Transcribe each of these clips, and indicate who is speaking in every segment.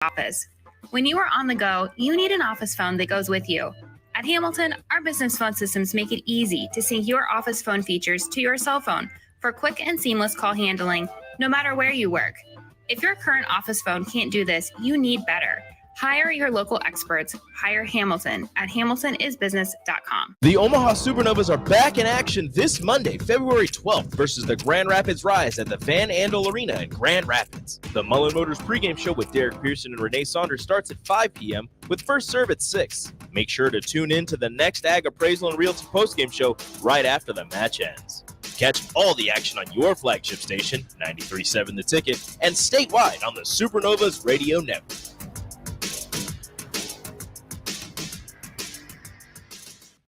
Speaker 1: office. When you are on the go, you need an office phone that goes with you. At Hamilton, our business phone systems make it easy to sync your office phone features to your cell phone for quick and seamless call handling, no matter where you work. If your current office phone can't do this, you need better. Hire your local experts. Hire Hamilton at hamiltonisbusiness.com.
Speaker 2: The Omaha Supernovas are back in action this Monday, February 12th versus the Grand Rapids Rise at the Van Andel Arena in Grand Rapids. The Mullen Motors pregame show with Derek Pearson and Renee Saunders starts at 5 p.m. with first serve at 6. Make sure to tune in to the next Ag Appraisal and Realty postgame show right after the match ends. Catch all the action on your flagship station, 93.7 The Ticket, and statewide on the Supernovas Radio Network.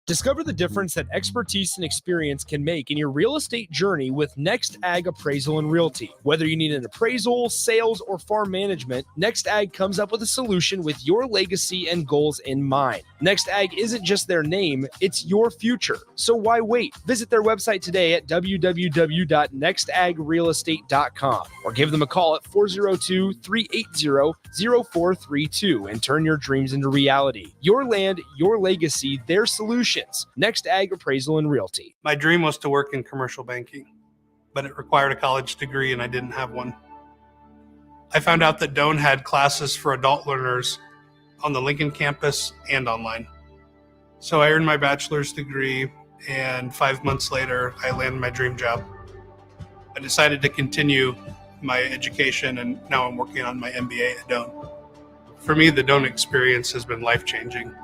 Speaker 3: Discover the difference that expertise and experience can make in your real estate journey with Next Ag Appraisal and Realty. Whether you need an appraisal, sales, or farm management, Next Ag comes up with a solution with your legacy and goals in mind. Next Ag isn't just their name, it's your future. So why wait? Visit their website today at www.nextagrealestate.com or give them a call at 402-380-0432 and turn your dreams into reality. Your land, your legacy, their solution. Next Ag Appraisal and Realty.
Speaker 4: My dream was to work in commercial banking, but it required a college degree and I didn't have one. I found out that Doane had classes for adult learners on the Lincoln campus and online. So I earned my bachelor's degree, and 5 months later, I landed my dream job. I decided to continue my education, and now I'm working on my MBA at Doane. For me, the Doane experience has been life-changing.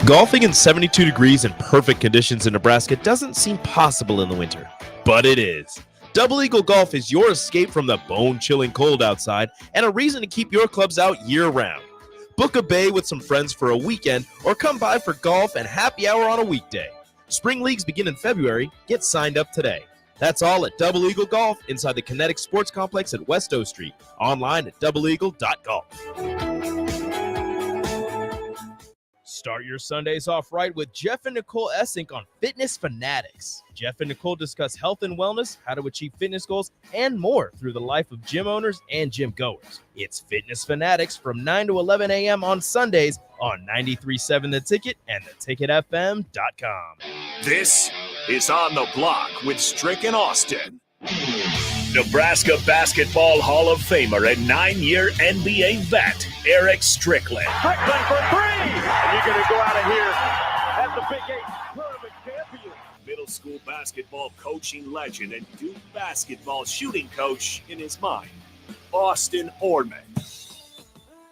Speaker 2: Golfing in 72 degrees and perfect conditions in Nebraska doesn't seem possible in the winter, but it is. Double Eagle Golf is your escape from the bone-chilling cold outside and a reason to keep your clubs out year-round. Book a bay with some friends for a weekend or come by for golf and happy hour on a weekday. Spring leagues begin in February. Get signed up today. That's all at Double Eagle Golf inside the Kinetic Sports Complex at West O Street. Online at doubleeagle.golf. Start your Sundays off right with Jeff and Nicole Essink on Fitness Fanatics. Jeff and Nicole discuss health and wellness, how to achieve fitness goals, and more through the life of gym owners and gym goers. It's Fitness Fanatics from 9 to 11 a.m. on Sundays on 93.7 The Ticket and theticketfm.com.
Speaker 5: This is On the Block with Strick and Austin. Nebraska Basketball Hall of Famer and 9-year NBA vet, Eric Strickland.
Speaker 6: Strickland for three! And you're going to go out of here as the Big 8 tournament champion.
Speaker 5: Middle school basketball coaching legend and Duke basketball shooting coach in his mind, Austin Orman.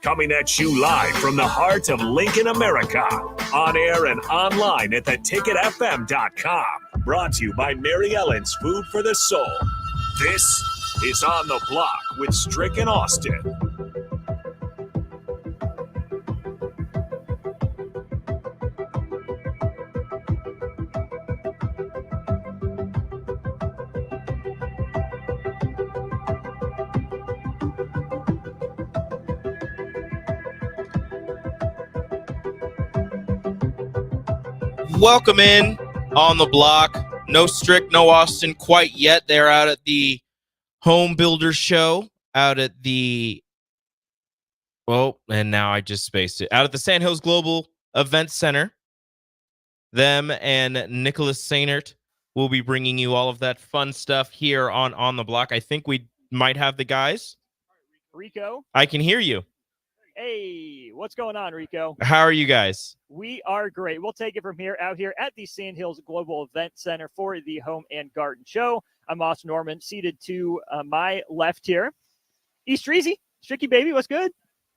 Speaker 5: Coming at you live from the heart of Lincoln, America. On air and online at theticketfm.com. Brought to you by Mary Ellen's Food for the Soul. This is On the Block with Strick and Austin.
Speaker 2: Welcome in On the Block. No Strick, no Austin quite yet. They're out at the Home Builders Show, out at the, and now I just spaced it, out at the Sand Hills Global Event Center. Them and Nicholas Sainert will be bringing you all of that fun stuff here on the Block. I think we might have the guys.
Speaker 7: Rico.
Speaker 2: I can hear you.
Speaker 7: Hey, what's going on, Rico?
Speaker 2: How are you guys?
Speaker 7: We are great. We'll take it from here out here at the Sand Hills Global Event Center for the Home and Garden Show. I'm Austin Norman, seated to my left here. East Treasy, Stricky baby, what's good?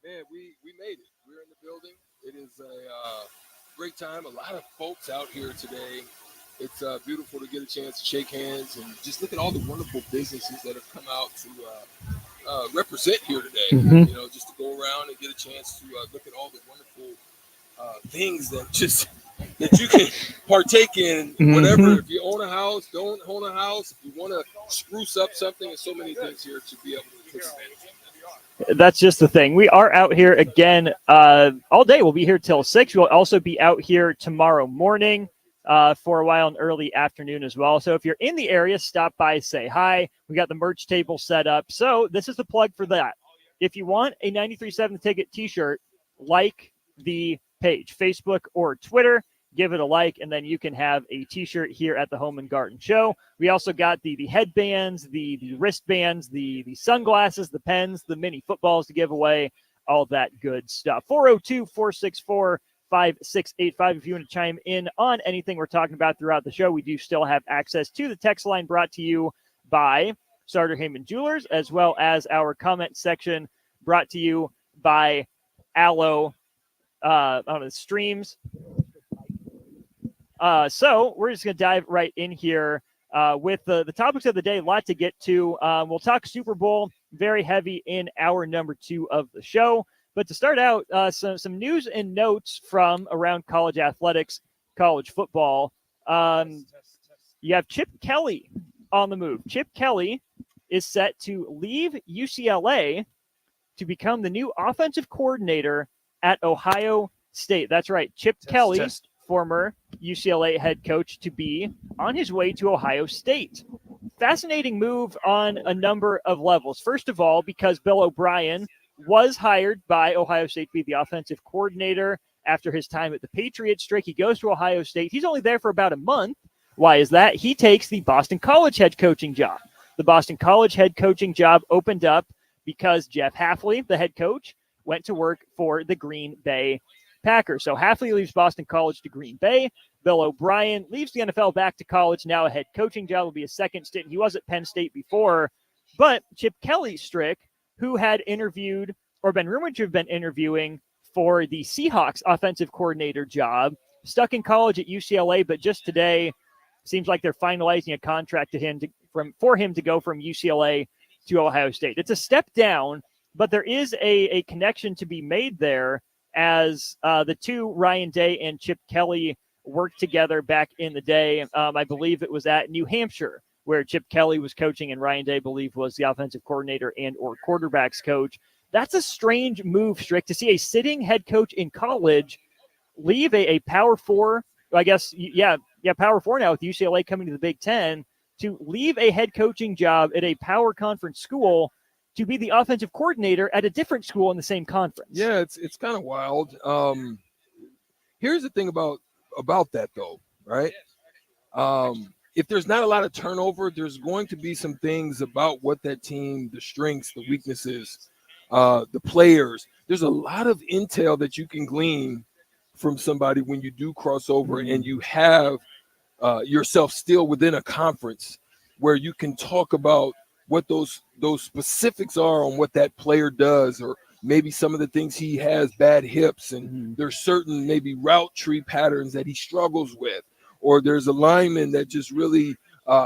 Speaker 8: Man, we made it. We're in the building. It is a great time. A lot of folks out here today. It's beautiful to get a chance to shake hands and just look at all the wonderful businesses that have come out to represent here today.
Speaker 7: Mm-hmm.
Speaker 8: You know, just to go around and get a chance to look at all the wonderful things that you can partake in.
Speaker 7: Mm-hmm.
Speaker 8: Whatever, if you own a house, don't own a house. If you want to spruce up something, there's so many things here to be able to take advantage of.
Speaker 7: That's just the thing. We are out here again all day. We'll be here till 6. We'll also be out here tomorrow morning. for a while in early afternoon as well. So if you're in the area, stop by, say hi. We got the merch table set up. So this is the plug for that. If you want a 93.7 Ticket t-shirt, like the page, Facebook or Twitter, give it a like, and then you can have a t-shirt here at the Home and Garden Show. We also got the headbands, the wristbands, the sunglasses, the pens, the mini footballs to give away, all that good stuff. 402-464-5685 if you want to chime in on anything we're talking about throughout the show. We do still have access to the text line brought to you by Starter Heyman Jewelers, as well as our comment section brought to you by Allo on the streams. So we're just going to dive right in here with the topics of the day. A lot to get to. We'll talk Super Bowl, very heavy in hour number 2 of the show. But to start out, some news and notes from around college athletics, college football. You have Chip Kelly on the move. Chip Kelly is set to leave UCLA to become the new offensive coordinator at Ohio State. That's right. Chip Kelly, former UCLA head coach, to be on his way to Ohio State. Fascinating move on a number of levels. First of all, because Bill O'Brien was hired by Ohio State to be the offensive coordinator after his time at the Patriots streak. He goes to Ohio State. He's only there for about a month. Why is that? He takes the Boston College head coaching job. The Boston College head coaching job opened up because Jeff Hafley, the head coach, went to work for the Green Bay Packers. So Hafley leaves Boston College to Green Bay. Bill O'Brien leaves the NFL back to college. Now a head coaching job, will be a second stint. He was at Penn State before. But Chip Kelly, Strick, who had interviewed or been rumored to have been interviewing for the Seahawks offensive coordinator job, stuck in college at UCLA, but just today seems like they're finalizing a contract for him to go from UCLA to Ohio State. It's a step down, but there is a connection to be made there, as the two, Ryan Day and Chip Kelly, worked together back in the day. I believe it was at New Hampshire, where Chip Kelly was coaching and Ryan Day, I believe, was the offensive coordinator and or quarterbacks coach. That's a strange move, Strick, to see a sitting head coach in college leave a Power 4, I guess, Power 4 now with UCLA coming to the Big Ten, to leave a head coaching job at a power conference school to be the offensive coordinator at a different school in the same conference.
Speaker 8: Yeah, it's kind of wild. Here's the thing about that, though, right? If there's not a lot of turnover, there's going to be some things about what that team, the strengths, the weaknesses, the players. There's a lot of intel that you can glean from somebody when you do cross over and you have yourself still within a conference where you can talk about what those specifics are on what that player does, or maybe some of the things he has, bad hips, and there's certain maybe route tree patterns that he struggles with, or there's a lineman that just really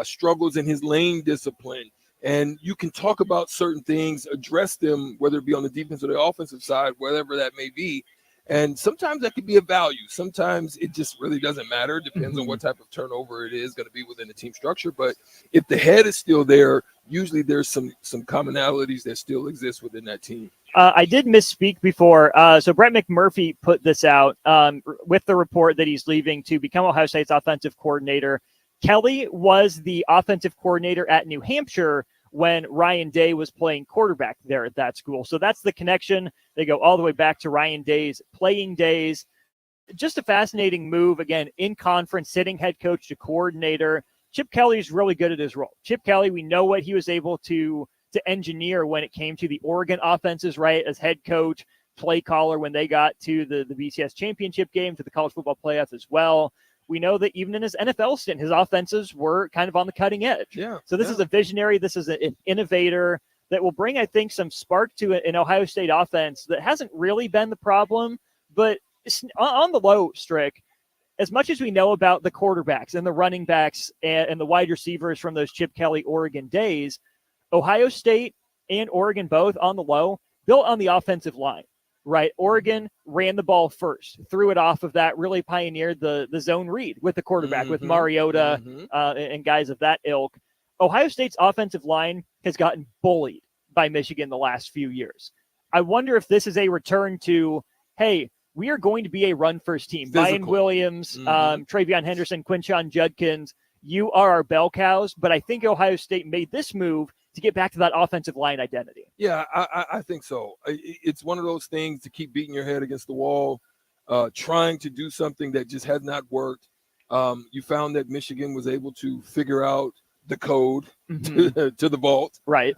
Speaker 8: struggles in his lane discipline. And you can talk about certain things, address them, whether it be on the defensive or the offensive side, whatever that may be. And sometimes that could be a value. Sometimes it just really doesn't matter. It depends on what type of turnover it is going to be within the team structure. But if the head is still there, usually there's some commonalities that still exist within that team.
Speaker 7: I did misspeak before. So Brett McMurphy put this out with the report that he's leaving to become Ohio State's offensive coordinator. Kelly was the offensive coordinator at New Hampshire when Ryan Day was playing quarterback there at that school. So that's the connection. They go all the way back to Ryan Day's playing days. Just a fascinating move, again, in conference, sitting head coach to coordinator. Chip Kelly's really good at his role. Chip Kelly, we know what he was able to engineer when it came to the Oregon offenses, right, as head coach, play caller when they got to the BCS championship game, to the college football playoff as well. We know that even in his NFL stint, his offenses were kind of on the cutting edge.
Speaker 8: Yeah.
Speaker 7: So this is a visionary. This is an innovator that will bring, I think, some spark to an Ohio State offense that hasn't really been the problem. But on the low, Strick, as much as we know about the quarterbacks and the running backs and the wide receivers from those Chip Kelly Oregon days, Ohio State and Oregon both on the low, built on the offensive line. Right. Oregon ran the ball first, threw it off of that, really pioneered the zone read with the quarterback, with Mariota and guys of that ilk. Ohio State's offensive line has gotten bullied by Michigan the last few years. I wonder if this is a return to, hey, we are going to be a run-first team.
Speaker 8: Physical.
Speaker 7: Ryan Williams,
Speaker 8: Mhm.
Speaker 7: Travion Henderson, Quinshon Judkins, you are our bell cows, but I think Ohio State made this move to get back to that offensive line identity.
Speaker 8: Yeah, I think so. It's one of those things to keep beating your head against the wall, trying to do something that just has not worked. You found that Michigan was able to figure out the code to the vault,
Speaker 7: Right.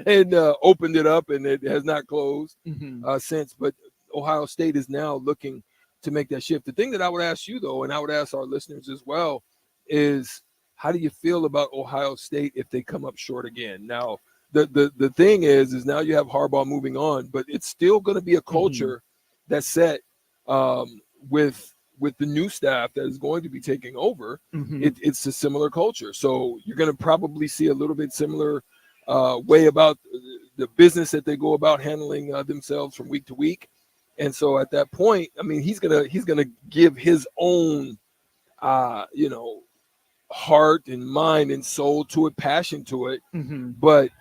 Speaker 8: and opened it up, and it has not closed
Speaker 7: Mm-hmm.
Speaker 8: since. But Ohio State is now looking to make that shift. The thing that I would ask you, though, and I would ask our listeners as well, is how do you feel about Ohio State if they come up short again? Now, the thing is now you have Harbaugh moving on, but it's still going to be a culture that's set with the new staff that is going to be taking over. It's a similar culture. So you're going to probably see a little bit similar way about the business that they go about handling themselves from week to week. And so at that point, I mean, he's gonna give his own, heart and mind and soul to it, passion to it. But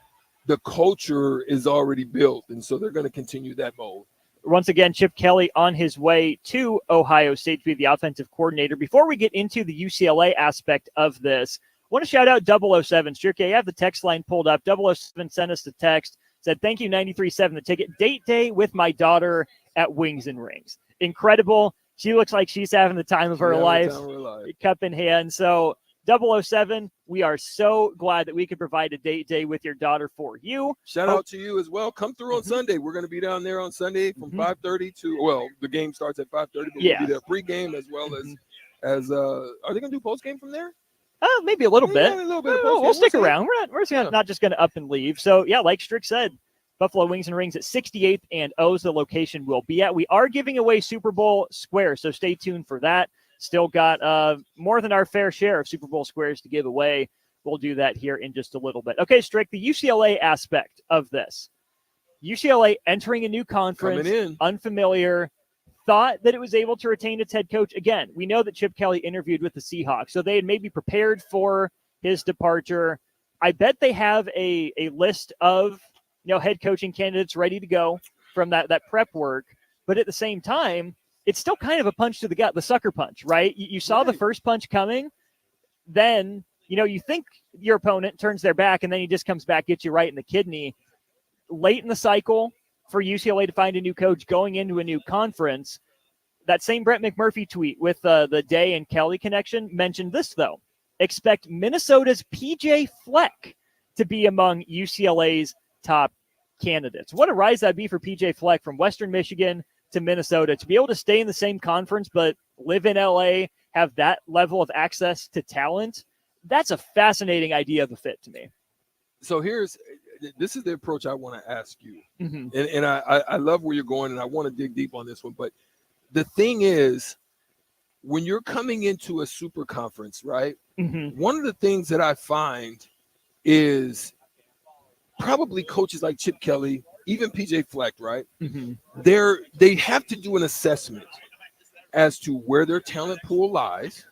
Speaker 8: the culture is already built, and so they're going to continue that mode.
Speaker 7: Once again, Chip Kelly on his way to Ohio State to be the offensive coordinator. Before we get into the UCLA aspect of this, I want to shout out 007. Strick, I have the text line pulled up. 007 sent us a text, said, "Thank you, 93.7, the ticket. Date day with my daughter at Wings and Rings." Incredible. She looks like she's having the time of her life. Cup in hand. So 007, we are so glad that we could provide a date day with your daughter for you.
Speaker 8: Shout out to you as well. Come through on Sunday. We're going to be down there on Sunday from 5:30 to, well, the game starts at 5:30, but we'll be there pre-game as well as are they going to do post-game from there?
Speaker 7: Maybe a little bit.
Speaker 8: A little bit.
Speaker 7: We'll stick around. We're not just going to up and leave. So, yeah, like Strick said, Buffalo Wings and Rings at 68th and O's the location we'll be at. We are giving away Super Bowl squares, so stay tuned for that. Still got more than our fair share of Super Bowl squares to give away. We'll do that here in just a little bit. Okay, Strick, the UCLA aspect of this. UCLA entering a new conference, unfamiliar, thought that it was able to retain its head coach. Again, we know that Chip Kelly interviewed with the Seahawks, so they had maybe prepared for his departure. I bet they have a list of head coaching candidates ready to go from that prep work. But at the same time, it's still kind of a punch to the gut, the sucker punch, right? You saw the first punch coming, then, you think your opponent turns their back, and then he just comes back, gets you right in the kidney. Late in the cycle for UCLA to find a new coach going into a new conference, that same Brett McMurphy tweet with the Day and Kelly connection mentioned this, though. Expect Minnesota's PJ Fleck to be among UCLA's top candidates. What a rise that'd be for PJ Fleck from Western Michigan to Minnesota to be able to stay in the same conference but live in LA, have that level of access to talent. That's a fascinating idea of a fit to me.
Speaker 8: So this is the approach I want to ask you. And I love where you're going, and I want to dig deep on this one. But the thing is, when you're coming into a super conference, right, one of the things that I find is probably coaches like Chip Kelly, even PJ Fleck, right? They have to do an assessment as to where their talent pool lies,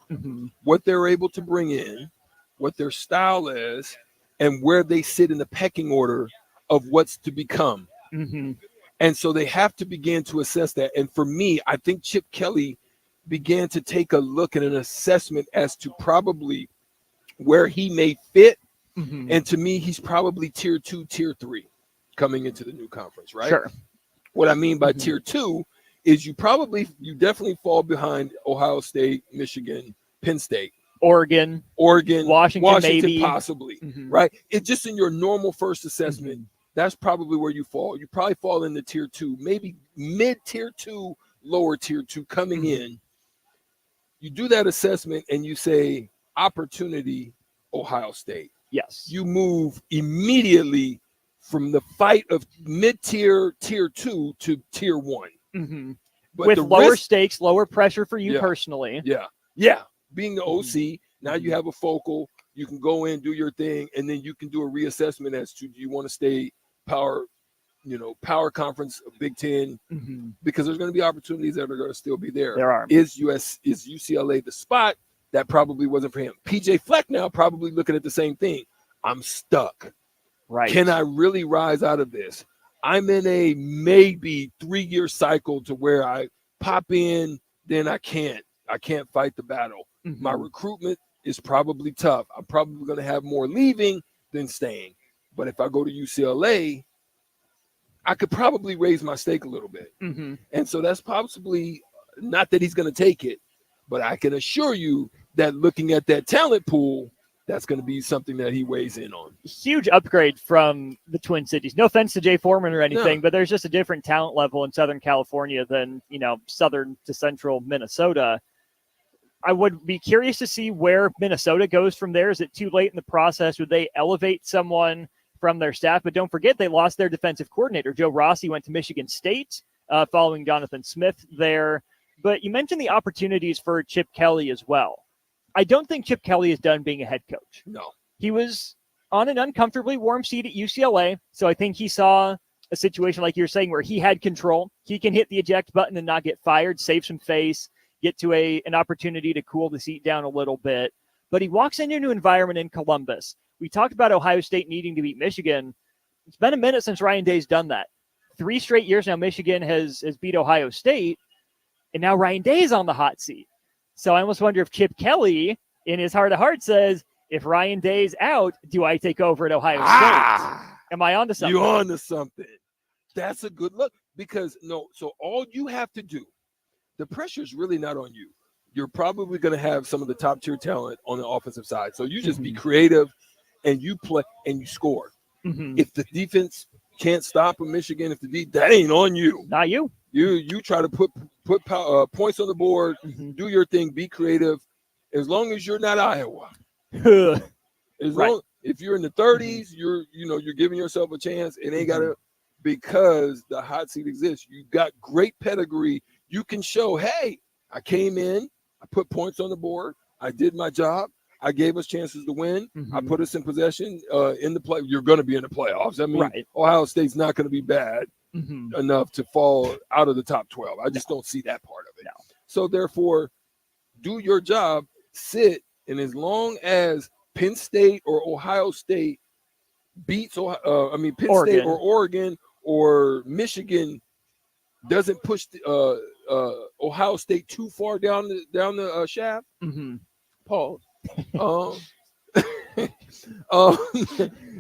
Speaker 8: what they're able to bring in, what their style is, and where they sit in the pecking order of what's to become. And so they have to begin to assess that. And for me, I think Chip Kelly began to take a look at an assessment as to probably where he may fit. And to me, he's probably tier 2, tier 3 coming into the new conference, right?
Speaker 7: Sure.
Speaker 8: What I mean by tier 2 is you definitely fall behind Ohio State, Michigan, Penn State, Oregon, Washington maybe. Possibly, right? It's just in your normal first assessment. That's probably where you fall. You probably fall in the tier 2, maybe mid tier 2, lower tier 2 coming in. You do that assessment and you say opportunity, Ohio State.
Speaker 7: Yes.
Speaker 8: You move immediately from the fight of mid-tier, tier 2 to tier 1. But
Speaker 7: with lower stakes, lower pressure for you personally.
Speaker 8: Yeah. Being the OC, now you have a focal. You can go in, do your thing, and then you can do a reassessment as to do you want to stay power conference, Big Ten, because there's going to be opportunities that are going to still be there.
Speaker 7: There are.
Speaker 8: Is UCLA the spot? That probably wasn't for him. PJ Fleck now probably looking at the same thing. I'm stuck.
Speaker 7: Right.
Speaker 8: Can I really rise out of this? I'm in a maybe 3-year cycle to where I pop in, then I can't fight the battle.
Speaker 7: Mhm.
Speaker 8: My recruitment is probably tough. I'm probably going to have more leaving than staying. But if I go to UCLA, I could probably raise my stake a little bit.
Speaker 7: Mm-hmm.
Speaker 8: And so that's possibly not that he's going to take it, but I can assure you that looking at that talent pool, that's going to be something that he weighs in on.
Speaker 7: Huge upgrade from the Twin Cities. No offense to Jay Foreman or anything,
Speaker 8: No.
Speaker 7: but there's just a different talent level in Southern California than, southern to central Minnesota. I would be curious to see where Minnesota goes from there. Is it too late in the process? Would they elevate someone from their staff? But don't forget, they lost their defensive coordinator. Joe Rossi went to Michigan State following Jonathan Smith there. But you mentioned the opportunities for Chip Kelly as well. I don't think Chip Kelly is done being a head coach.
Speaker 8: No.
Speaker 7: He was on an uncomfortably warm seat at UCLA. So I think he saw a situation like you're saying where he had control. He can hit the eject button and not get fired, save some face, get to an opportunity to cool the seat down a little bit. But he walks into a new environment in Columbus. We talked about Ohio State needing to beat Michigan. It's been a minute since Ryan Day's done that. 3 straight years now, Michigan has beat Ohio State. And now Ryan Day is on the hot seat. So I almost wonder if Chip Kelly, in his heart of hearts, says, if Ryan Day's out, do I take over at Ohio State? Am I onto something?
Speaker 8: You're onto something. That's a good look. Because, so all you have to do, the pressure is really not on you. You're probably going to have some of the top-tier talent on the offensive side. So you just be creative, and you play, and you score.
Speaker 7: Mm-hmm.
Speaker 8: If the defense can't stop a Michigan, that ain't on you.
Speaker 7: Not you.
Speaker 8: You try to put points on the board, do your thing, be creative. As long as you're not Iowa, if you're in the 30s, you're giving yourself a chance. It ain't gotta, because the hot seat exists. You got great pedigree. You can show, hey, I came in, I put points on the board, I did my job, I gave us chances to win, I put us in possession in the play. You're going to be in the playoffs. I mean, Ohio State's not going to be bad enough to fall out of the top 12. I just don't see that part of it.
Speaker 7: No.
Speaker 8: So therefore, do your job, sit, and as long as Penn State or Ohio State beats Penn State or Oregon or Michigan doesn't push Ohio State too far down the shaft, pause.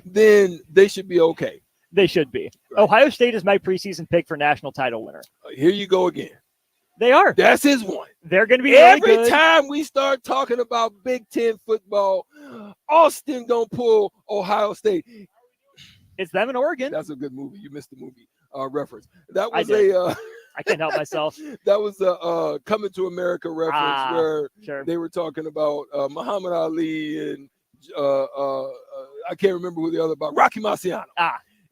Speaker 8: Then they should be okay.
Speaker 7: They should be. Right. Ohio State is my preseason pick for national title winner.
Speaker 8: Here you go again.
Speaker 7: They are.
Speaker 8: That's his one.
Speaker 7: They're going to be
Speaker 8: every
Speaker 7: really
Speaker 8: time we start talking about Big Ten football. Austin gonna pull Ohio State.
Speaker 7: It's them in Oregon.
Speaker 8: That's a good movie. You missed the movie reference. That was
Speaker 7: I can't help myself.
Speaker 8: That was a Coming to America reference where they were talking about Muhammad Ali and I can't remember who the other about Rocky Marciano.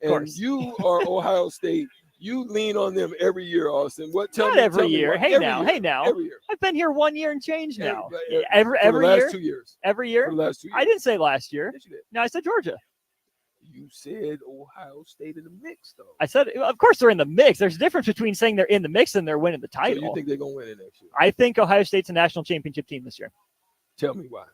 Speaker 8: And you are Ohio State. You lean on them every year, Austin.
Speaker 7: Not every year. Hey now.
Speaker 8: Every year.
Speaker 7: I've been here 1 year and change now.
Speaker 8: Every
Speaker 7: year.
Speaker 8: Last 2 years.
Speaker 7: Every year.
Speaker 8: For the last 2 years.
Speaker 7: I didn't say last year.
Speaker 8: Yes, you did.
Speaker 7: No, I said Georgia.
Speaker 8: You said Ohio State in the mix, though.
Speaker 7: I said, of course, they're in the mix. There's a difference between saying they're in the mix and they're winning the title.
Speaker 8: So you think they're going to win it next year?
Speaker 7: I think Ohio State's a national championship team this year.
Speaker 8: Tell me why.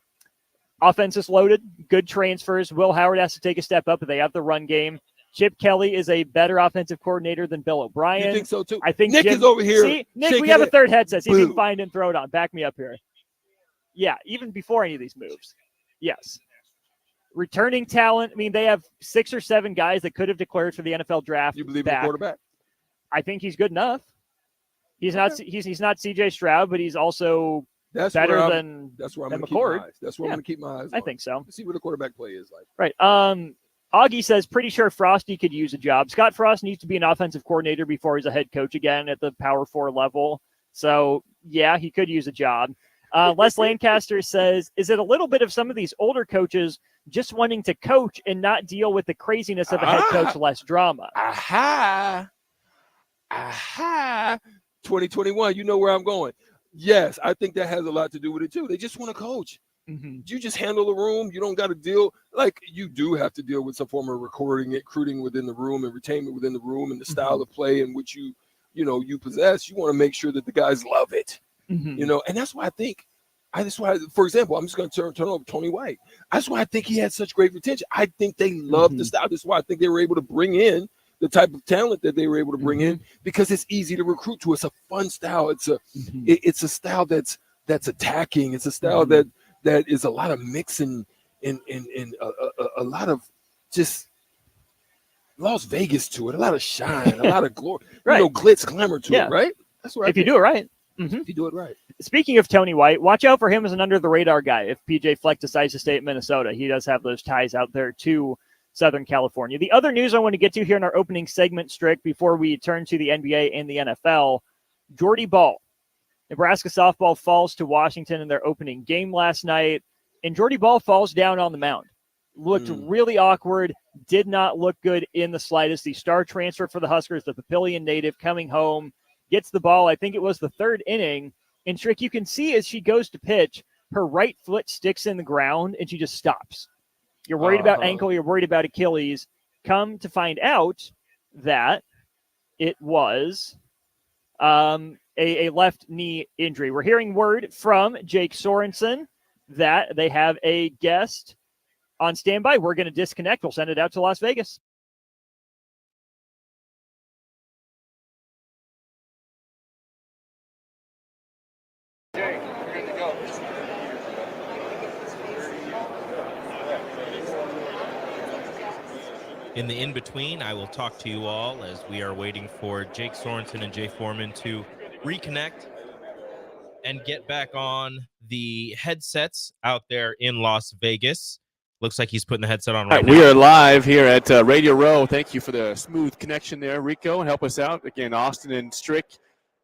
Speaker 7: Offense is loaded. Good transfers. Will Howard has to take a step up, but they have the run game. Chip Kelly is a better offensive coordinator than Bill O'Brien.
Speaker 8: You think so, too?
Speaker 7: I think
Speaker 8: Nick is over here.
Speaker 7: See, Nick, we have a third headset. See if you can find and throw it on. Back me up here. Yeah, even before any of these moves. Yes. Returning talent. I mean, they have 6 or 7 guys that could have declared for the NFL draft.
Speaker 8: You believe in the quarterback?
Speaker 7: I think he's good enough. He's not CJ Stroud, but he's also better than
Speaker 8: that's where I'm going to
Speaker 7: keep my
Speaker 8: eyes. That's where I'm going to keep my eyes on.
Speaker 7: I think so.
Speaker 8: Let's see what the quarterback play is like.
Speaker 7: Right. Augie says, pretty sure Frosty could use a job. Scott Frost needs to be an offensive coordinator before he's a head coach again at the Power 4 level. So, yeah, he could use a job. Les Lancaster says, is it a little bit of some of these older coaches just wanting to coach and not deal with the craziness of a head coach, less drama?
Speaker 8: 2021, you know where I'm going. Yes, I think that has a lot to do with it, too. They just want to coach. You just handle the room. You don't got to deal. Like, you do have to deal with some form of recruiting within the room and retainment within the room and the style of play in which you possess. You want to make sure that the guys love it. And that's why for example, I'm just going to turn over Tony White. That's why I think he had such great retention. I think they love the style. That's why I think they were able to bring in the type of talent that they were able to bring in, because it's easy to recruit to. It's a fun style. It's a style that's attacking. It's a style that is a lot of mixing and a lot of just Las Vegas to it, a lot of shine, a lot of glory, glitz, glamour to it, right? That's what
Speaker 7: if you do it right.
Speaker 8: If you do it right.
Speaker 7: Speaking of Tony White, watch out for him as an under-the-radar guy. If PJ Fleck decides to stay at Minnesota, he does have those ties out there to Southern California. The other news I want to get to here in our opening segment, Strick, before we turn to the NBA and the NFL, Jordy Ball. Nebraska softball falls to Washington in their opening game last night, and Jordy Ball falls down on the mound. Looked really awkward, did not look good in the slightest. The star transfer for the Huskers, the Papillion native, coming home, gets the ball. I think it was the third inning. And Strick, you can see as she goes to pitch, her right foot sticks in the ground and she just stops. You're worried about ankle, you're worried about Achilles. Come to find out that it was a left knee injury. We're hearing word from Jake Sorensen that they have a guest on standby. We're going to disconnect. We'll send it out to Las Vegas.
Speaker 2: In the in-between, I will talk to you all as we are waiting for Jake Sorensen and Jay Foreman to reconnect and get back on the headsets out there in Las Vegas. Looks like he's putting the headset on right now.
Speaker 9: We are live here at Radio Row. Thank you for the smooth connection there, Rico, and help us out. Again, Austin and Strick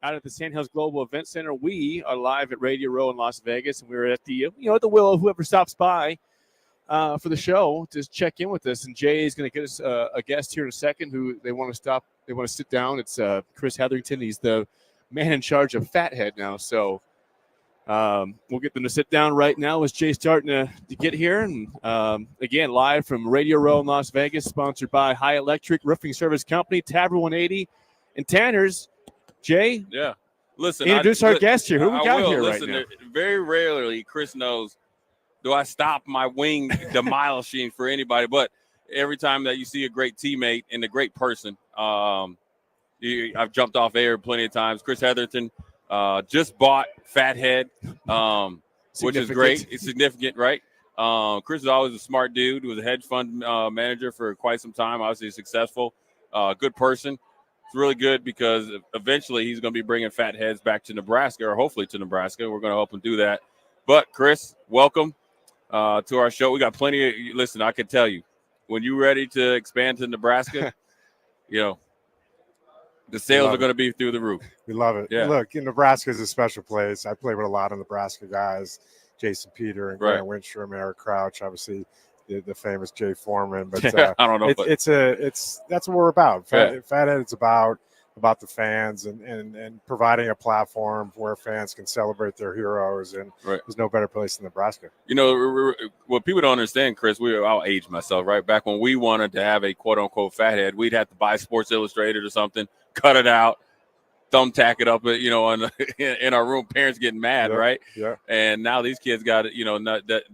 Speaker 9: out at the Sandhills Global Event Center. We are live at Radio Row in Las Vegas, and we're at the at the will of whoever stops by for the show to check in with us. And Jay is going to get us a guest here in a second who they want to sit down. It's Chris Hetherington. He's the man in charge of Fathead now. So we'll get them to sit down right now as Jay's starting to get here. And again, live from Radio Row in Las Vegas, sponsored by High Electric Roofing Service Company, Tavern 180, and Tanner's. Jay?
Speaker 10: Yeah. Listen,
Speaker 9: introduce our guest here. Who we got here right now?
Speaker 10: Very rarely, Chris knows, do I stop my wing demolishing for anybody, but every time that you see a great teammate and a great person, I've jumped off air plenty of times. Chris Hetherington just bought Fathead, which is great. It's significant, right? Chris is always a smart dude. He was a hedge fund manager for quite some time, obviously successful, good person. It's really good because eventually he's going to be bringing Fatheads back to Nebraska, or hopefully to Nebraska. We're going to help him do that. But, Chris, welcome to our show. We got plenty of – listen, I can tell you, when you're ready to expand to Nebraska, the sales are going to be through the roof.
Speaker 11: We love it.
Speaker 10: Yeah.
Speaker 11: Look, Nebraska is a special place. I play with a lot of Nebraska guys, Jason Peter and Grant Windstrom, Eric Crouch, obviously the famous Jay Foreman. But
Speaker 10: I don't know.
Speaker 11: That's what we're about. Fathead, it's about the fans and providing a platform where fans can celebrate their heroes. And there's no better place than Nebraska.
Speaker 10: What people don't understand, Chris, I'll age myself, right? Back when we wanted to have a quote-unquote Fathead, we'd have to buy Sports Illustrated or something, cut it out, thumbtack it up, in our room. Parents getting mad, right?
Speaker 11: Yeah.
Speaker 10: And now these kids got it,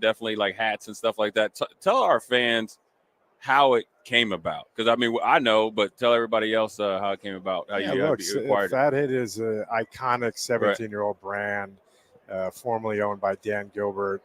Speaker 10: definitely like hats and stuff like that. Tell our fans how it came about, because I know, but tell everybody else how it came about. How you acquired it.
Speaker 11: Fathead is an iconic 17-year-old brand, formerly owned by Dan Gilbert.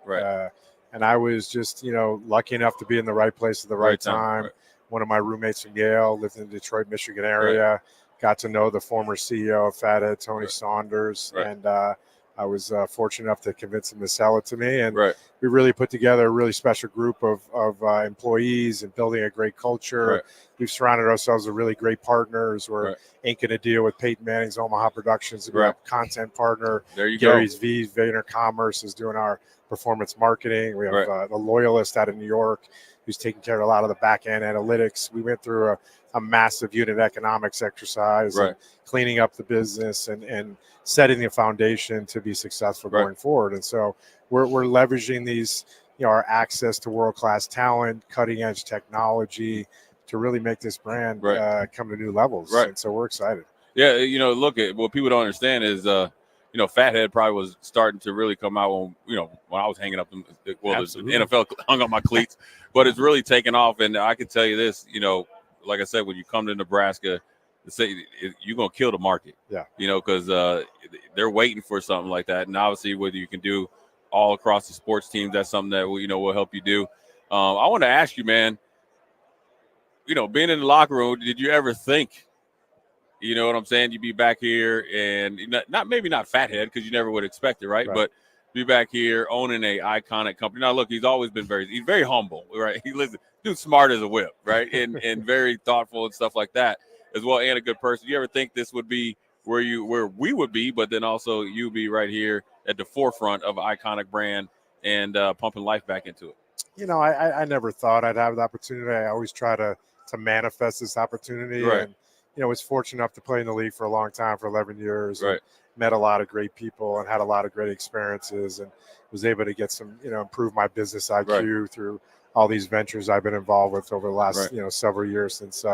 Speaker 11: And I was just lucky enough to be in the right place at the right time.
Speaker 10: Right.
Speaker 11: One of my roommates from Yale lived in the Detroit, Michigan area. Got to know the former CEO of Fathead, Tony Saunders, and I was fortunate enough to convince him to sell it to me. And we really put together a really special group of employees and building a great culture. We've surrounded ourselves with really great partners. We're inking a deal with Peyton Manning's Omaha Productions, a content partner.
Speaker 10: There you
Speaker 11: Gary's
Speaker 10: go.
Speaker 11: Vayner Commerce is doing our performance marketing. We have the Loyalist out of New York, who's taking care of a lot of the back-end analytics. We went through a massive unit economics exercise, and cleaning up the business and setting the foundation to be successful going forward. And so we're leveraging these, our access to world-class talent, cutting-edge technology to really make this brand come to new levels. And so we're excited.
Speaker 10: Yeah, look, at what people don't understand is Fathead probably was starting to really come out when I was hanging up the NFL hung up my cleats, but it's really taken off. And I can tell you this, a like I said, when you come to Nebraska, you're going to kill the market.
Speaker 11: Yeah.
Speaker 10: Because they're waiting for something like that. And obviously, whether you can do all across the sports teams, that's something that will help you do. I want to ask you, man, being in the locker room, did you ever think, you know what I'm saying, you'd be back here and maybe not fathead because you never would expect it, right? But be back here owning a iconic company. Now, look, he's always been he's very humble, right? Dude's smart as a whip, right? And very thoughtful and stuff like that as well, and a good person. You ever think this would be where we would be, but then also you be right here at the forefront of an iconic brand and pumping life back into it?
Speaker 11: I never thought I'd have the opportunity. I always try to manifest this opportunity.
Speaker 10: Right.
Speaker 11: And, was fortunate enough to play in the league for a long time, for 11 years.
Speaker 10: Right.
Speaker 11: Met a lot of great people and had a lot of great experiences, and was able to get some, improve my business IQ through all these ventures I've been involved with over the last, several years since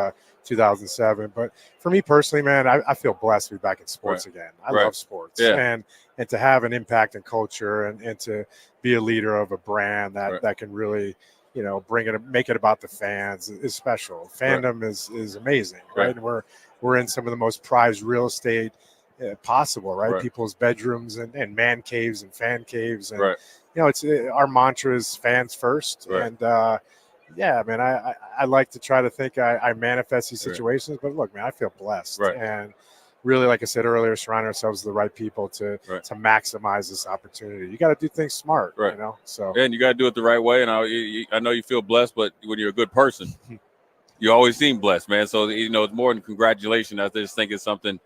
Speaker 11: 2007. But for me personally, man, I feel blessed to be back in sports again. I love sports, and to have an impact in culture and to be a leader of a brand that can really, make it about the fans is special. Fandom is amazing, right? And we're in some of the most prized real estate possible, right? People's bedrooms and man caves and fan caves, and it's our mantra is fans first. And man, I like to try to think I manifest these situations, but look, man, I feel blessed, and really, like I said earlier, surround ourselves with the right people to maximize this opportunity. You got to do things smart, So
Speaker 10: and you got to do it the right way. And I know you feel blessed, but when you're a good person, you always seem blessed, man. So it's more than congratulations. I just think it's something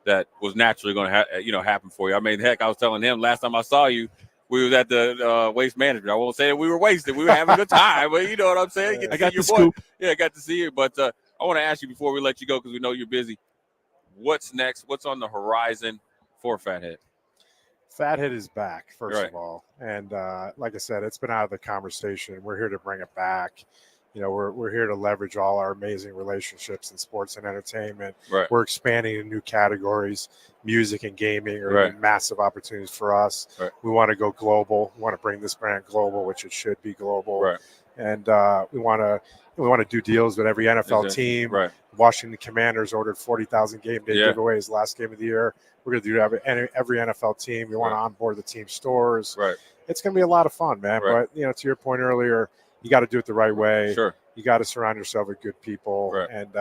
Speaker 10: that was naturally going to happen for you. I mean, heck, I was telling him last time I saw you, we was at the waste management. I won't say that we were wasted. We were having a good time, but you know what I'm saying.
Speaker 9: I got the scoop.
Speaker 10: Yeah, I got to see you. But I want to ask you before we let you go, because we know you're busy. What's next? What's on the horizon for Fathead?
Speaker 11: Fathead is back, first of all. And like I said, it's been out of the conversation. We're here to bring it back. We're here to leverage all our amazing relationships in sports and entertainment. We're expanding in new categories. Music and gaming are massive opportunities for us. We want to go global. We want to bring this brand global, which it should be global. And we want to do deals with every NFL team. Washington Commanders ordered 40,000 game day giveaways last game of the year. We're going to do every NFL team. We want to onboard the team stores. It's going to be a lot of fun, man. But to your point earlier, you got to do it the right way. You got to surround yourself with good people, and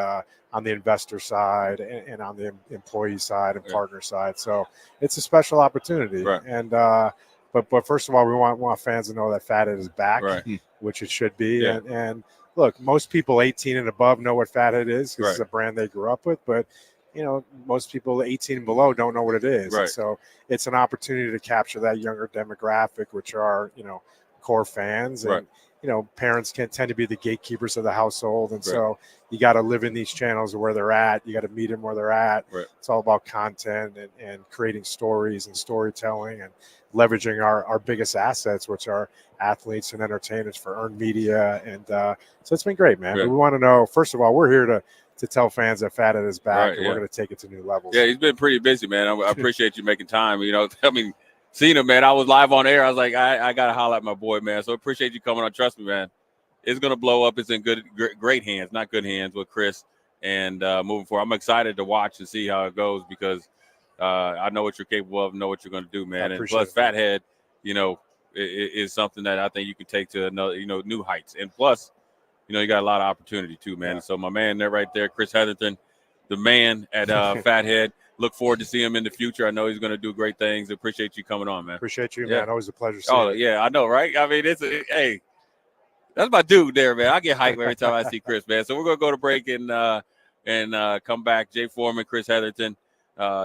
Speaker 11: on the investor side and on the employee side and partner side. So it's a special opportunity. And but first of all, we want fans to know that Fathead is back, which it should be. And look, most people 18 and above know what Fathead is because it's a brand they grew up with. But most people 18 and below don't know what it is. And so it's an opportunity to capture that younger demographic, which are core fans. And parents can tend to be the gatekeepers of the household. And so you got to live in these channels where they're at. You got to meet them where they're at. It's all about content and creating stories and storytelling and leveraging our biggest assets, which are athletes and entertainers for earned media. And so it's been great, man. But we want to know, first of all, we're here to tell fans that Fathead is back, and we're going to take it to new levels.
Speaker 10: Yeah, he's been pretty busy, man. I appreciate you making time. Seeing him, man, I was live on air. I was like, I got to holler at my boy, man. So appreciate you coming on. Trust me, man. It's going to blow up. It's in great hands, not good hands with Chris. And moving forward, I'm excited to watch and see how it goes because I know what you're capable of, know what you're going to do, man. And plus, Fathead, is something that I think you can take to another, new heights. And plus, you got a lot of opportunity too, man. So my man there right there, Chris Heatherton, the man at Fathead. Look forward to seeing him in the future. I know he's going to do great things. Appreciate you coming on, man.
Speaker 11: Appreciate you, man. Always a pleasure seeing you.
Speaker 10: Yeah, I know, right? I mean, hey, that's my dude there, man. I get hyped every time I see Chris, man. So we're going to go to break and come back. Jay Foreman, Chris Heatherton,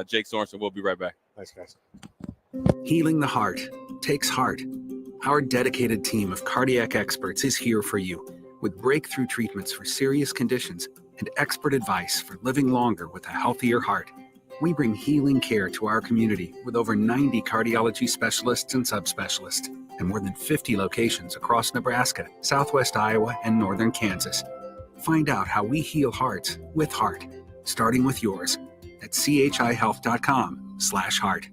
Speaker 10: Jake Sorensen. We'll be right back.
Speaker 11: Thanks, guys.
Speaker 12: Healing the heart takes heart. Our dedicated team of cardiac experts is here for you with breakthrough treatments for serious conditions and expert advice for living longer with a healthier heart. We bring healing care to our community with over 90 cardiology specialists and subspecialists and more than 50 locations across Nebraska, Southwest Iowa, and Northern Kansas. Find out how we heal hearts with heart, starting with yours at chihealth.com/heart.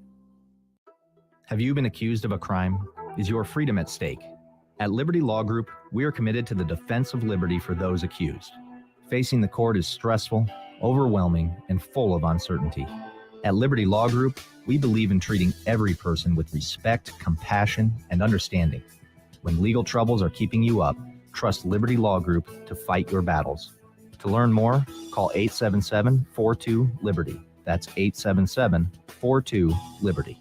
Speaker 13: Have you been accused of a crime? Is your freedom at stake? At Liberty Law Group, we are committed to the defense of liberty for those accused. Facing the court is stressful, overwhelming, and full of uncertainty. At Liberty Law Group, we believe in treating every person with respect, compassion, and understanding. When legal troubles are keeping you up, trust Liberty Law Group to fight your battles. To learn more, call 877-42-LIBERTY. That's 877-42-LIBERTY.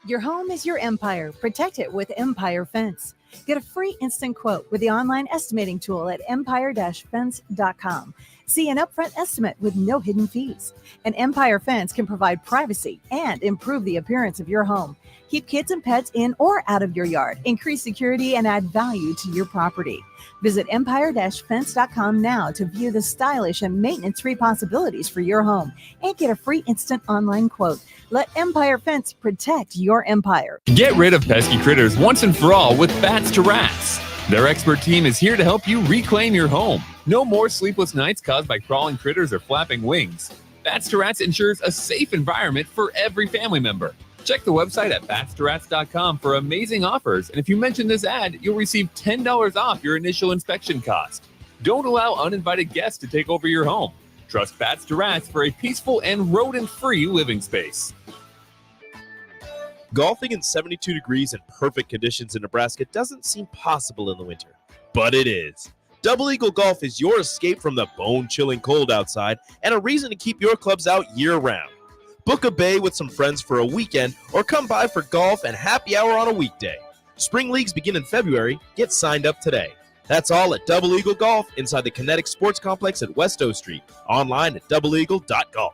Speaker 14: Your home is your empire. Protect it with Empire Fence. Get a free instant quote with the online estimating tool at empire-fence.com. See an upfront estimate with no hidden fees. An Empire Fence can provide privacy and improve the appearance of your home. Keep kids and pets in or out of your yard. Increase security and add value to your property. Visit empire-fence.com now to view the stylish and maintenance-free possibilities for your home and get a free instant online quote. Let Empire Fence protect your empire.
Speaker 15: Get rid of pesky critters once and for all with Bats to Rats. Their expert team is here to help you reclaim your home. No more sleepless nights caused by crawling critters or flapping wings. Bats to Rats ensures a safe environment for every family member. Check the website at batstoRats.com for amazing offers, and if you mention this ad, you'll receive $10 off your initial inspection cost. Don't allow uninvited guests to take over your home. Trust Bats to Rats for a peaceful and rodent-free living space.
Speaker 2: Golfing in 72 degrees and perfect conditions in Nebraska doesn't seem possible in the winter, but it is. Double Eagle Golf is your escape from the bone-chilling cold outside and a reason to keep your clubs out year-round. Book a bay with some friends for a weekend or come by for golf and happy hour on a weekday. Spring leagues begin in February. Get signed up today. That's all at Double Eagle Golf inside the Kinetic Sports Complex at West O Street. Online at doubleeagle.golf.